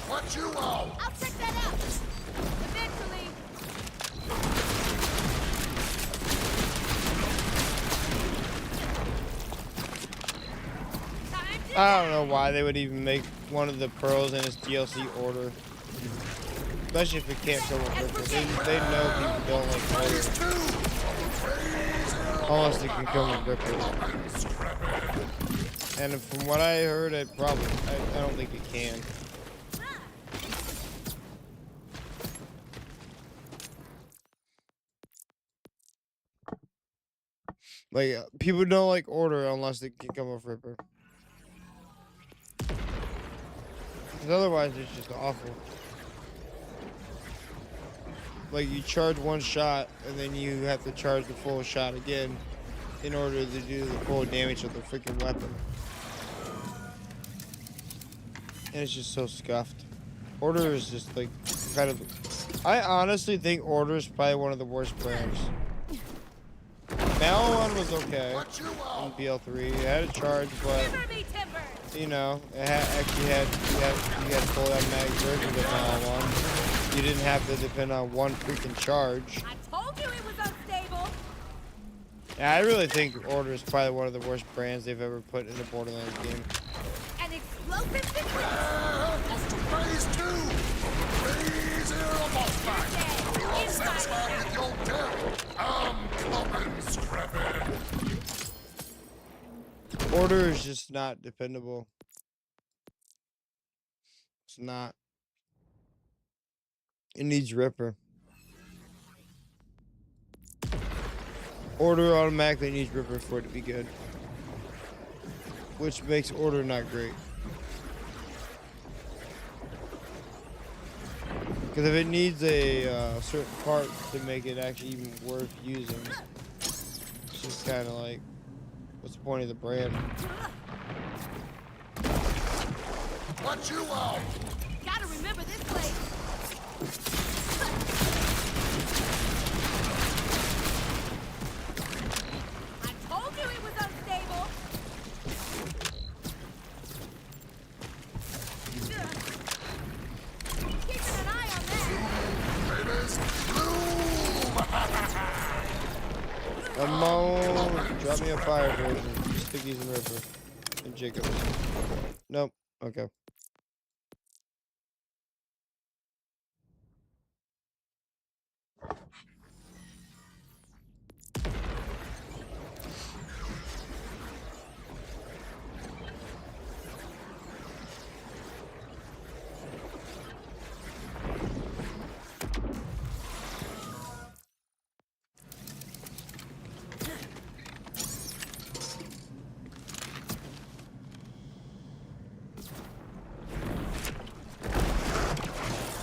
What you want? I'll check that out. Eventually. Time to I don't know why they would even make one of the pearls in its DLC order. Especially if it can't come with Ripper. They know people don't like Phase order 2 of the Crazy Era unless boss they can fight. come with Ripper. Plump and scrappy. And from what I heard, I don't think it can. Like, people don't like order unless they can come with Ripper. 'Cause otherwise, it's just awful. Like, you charge one shot, and then you have to charge the full shot again in order to do the full damage of the freaking weapon. And it's just so scuffed. Order is just, like, kind of... I honestly think Order is probably one of the worst brands. Malon was okay What you in want? BL3. It had a charge, but... timber me timber. You know, it actually had you had full automatic versions of Malon. You didn't have to depend on one freaking charge. I told you it was unstable. Yeah, I really think Order is probably one of the worst brands they've ever put in a Borderlands game. An explosive sequence. Welcome to phase 2 of the Crazy Era boss fight. You're all satisfied with your death. I'm plump and scrappy. Order is just not dependable. It's not. It needs Ripper. Order automatically needs Ripper for it to be good. Which makes Order not great. Because if it needs a certain part to make it actually even worth using, it's just kind of like, what's the point of the brand? What you want? Gotta remember this place. I told you it was unstable. Keeping an eye on that. Babies, bloom! Come on, drop me a fire version. Stickies and Ripper. And Jacobs. Nope. Okay.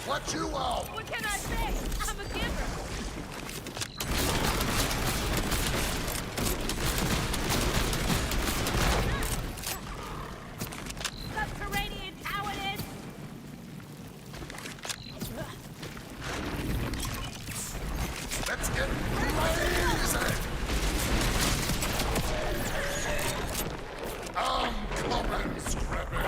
What you want? What can I say? I'm a giver. Subterranean cowardice. Let's get crazy! I'm plump and scrappy.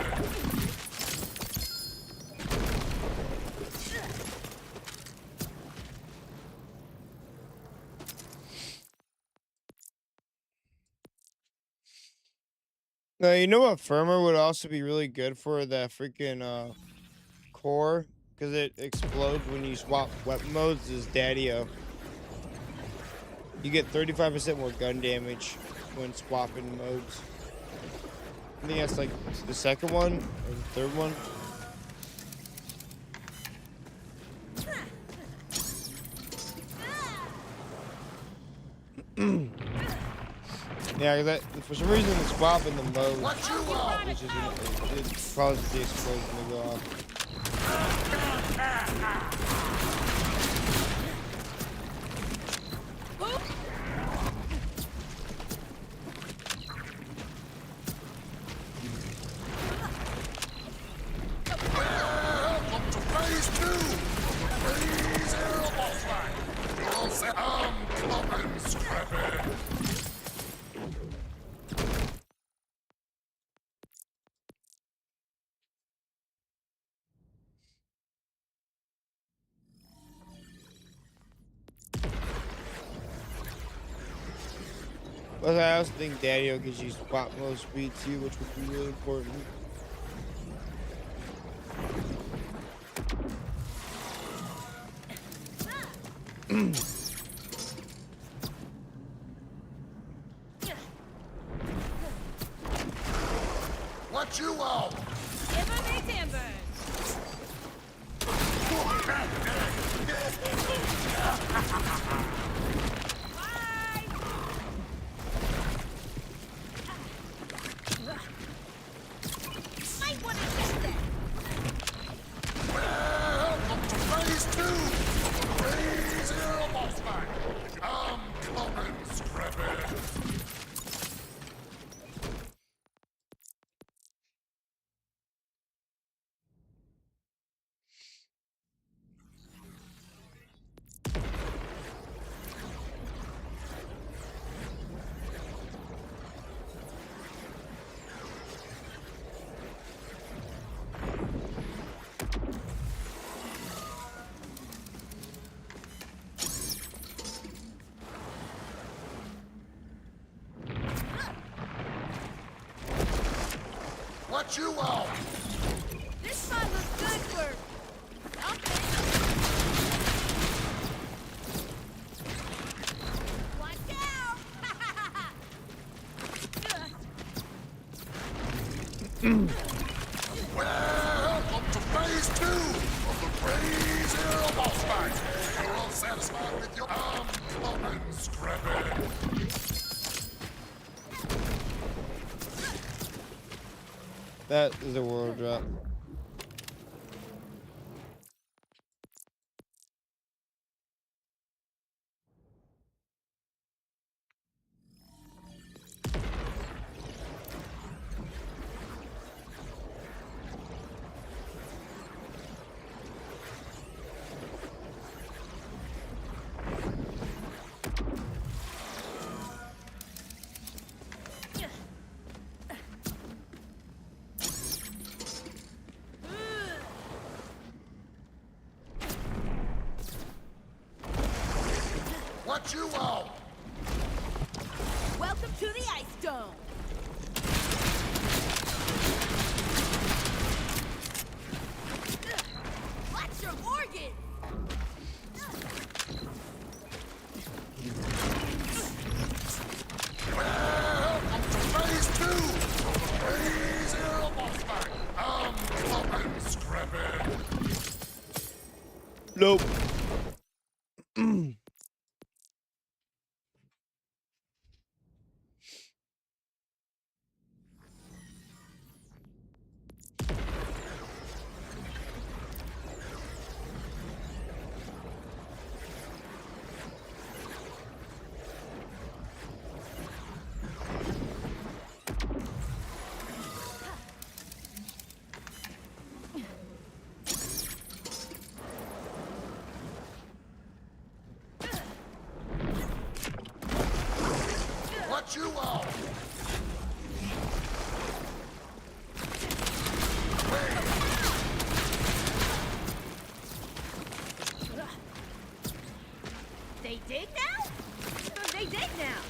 Now, you know what firmware would also be really good for that freaking core? Because it explodes when you swap weapon modes is Daddy-O. You get 35% more gun damage when swapping modes. I think that's like the second one or the third one. Yeah, that for some reason the swapping the mode, What you want? which is it causes the explosion to go off. Welcome to phase 2 of the Raise Air boss fight. You're all set. I'm coming, Scrappy. But I also think Daddy-O gives you swap mode speed too, which would be really important. What you want? Timber me timbers. Bye. Might want to test that. Welcome to phase 2 of the Raise Air boss fight. I'm coming, Scrappy. What you want? This spot looks good for something. Watch out! Welcome to phase 2 of the Raise Air boss fight. You're all satisfied with your coming, Scrappy. That is a world drop. What you want? Welcome to the Ice Dome. Watch your organs. Welcome to phase 2 of the Raise Air boss fight. I'm coming, Scrappy. Nope. What you want? They dig now? They dig now.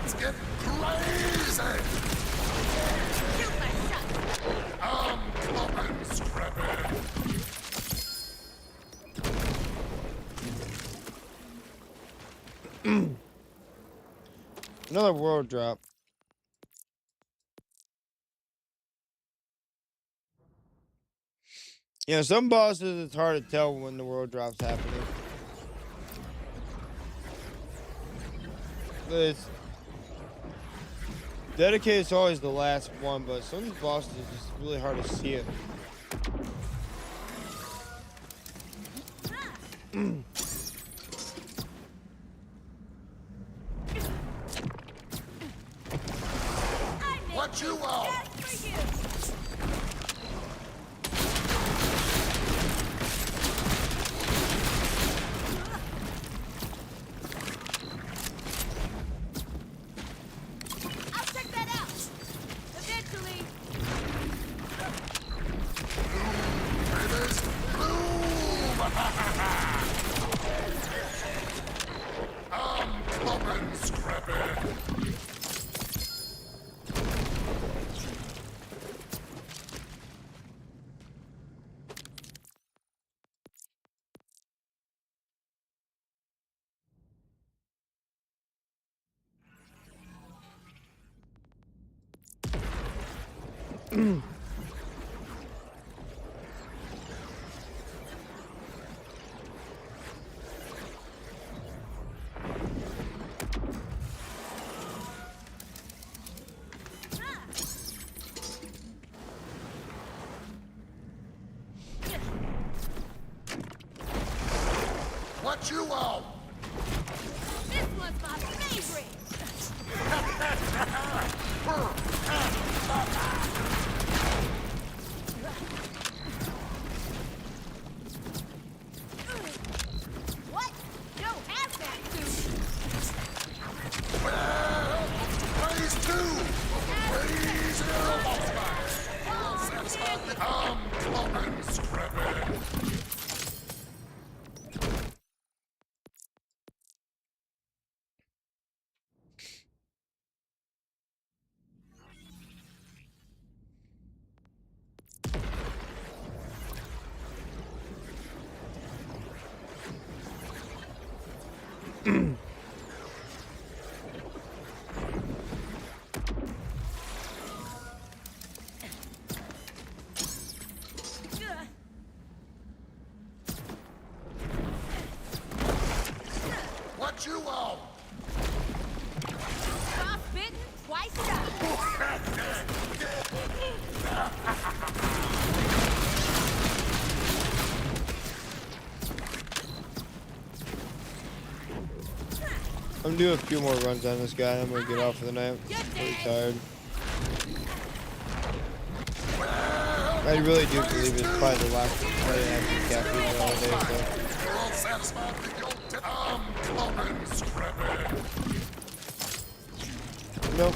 Let's get crazy! Super shot. I'm coming, Scrappy! Another world drop. You know, some bosses, it's hard to tell when the world drop's happening. It's Dedicated's always the last one, but some of these bosses is just really hard to see it. What you want? Just for you. I'll check that out. Eventually. Babies, bloom! I'm coming, Scrappy! What you want? This one's my favorite. What? No hazmat suit. Phase 2 of the Raise Air Boss Fight! Satisfied with I'm coming, Scrappy! What you want? Frostbitten, twice shot. I'm gonna do a few more runs on this guy. I'm gonna get off for the night. I'm really tired. I really do believe it's probably the last play I have caffeine all day. So. You're all satisfied with your I'm coming, Scrappy! Nope.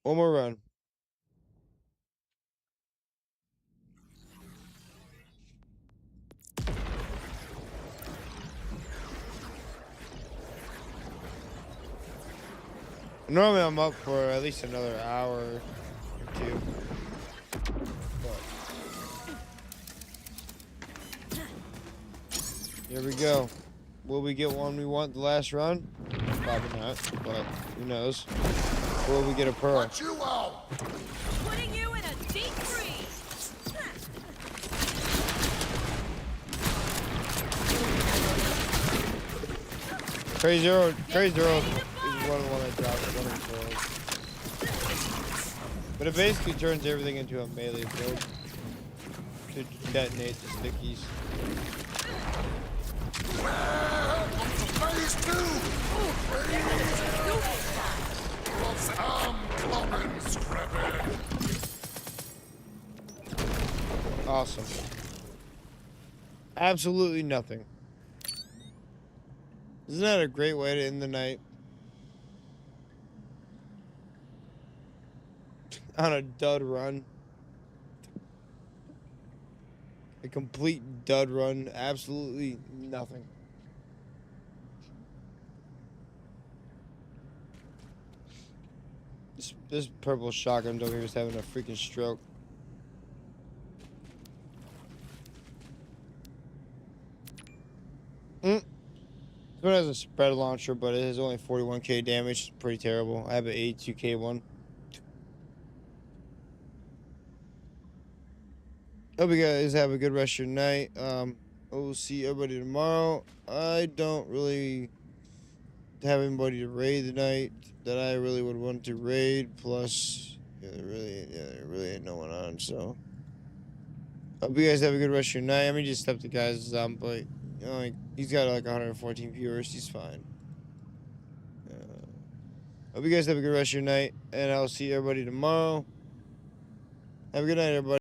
One more run. Normally I'm up for at least another hour or two. But here we go. Will we get one we want the last run? Probably not, but who knows. Or will we get a pearl? What you want? Putting you in a deep freeze. Crazy Earl is one of the one that drops one of the pearls. But it basically turns everything into a melee build to detonate the stickies. Phase 2! I'm coming, Scrappy! Awesome. Absolutely nothing. Isn't that a great way to end the night? On a dud run. A complete dud run. Absolutely nothing. This purple shotgun over here is having a freaking stroke. This one has a spread launcher, but it has only 41k damage. It's pretty terrible. I have an 82k one. Hope you guys have a good rest of your night. We'll see everybody tomorrow. I don't really have anybody to raid tonight that I really would want to raid. Plus, there really ain't no one on. So, hope you guys have a good rest of your night. I mean, just step the guys but you know, like he's got like 114 viewers. He's fine. Hope you guys have a good rest of your night, and I'll see everybody tomorrow. Have a good night, everybody.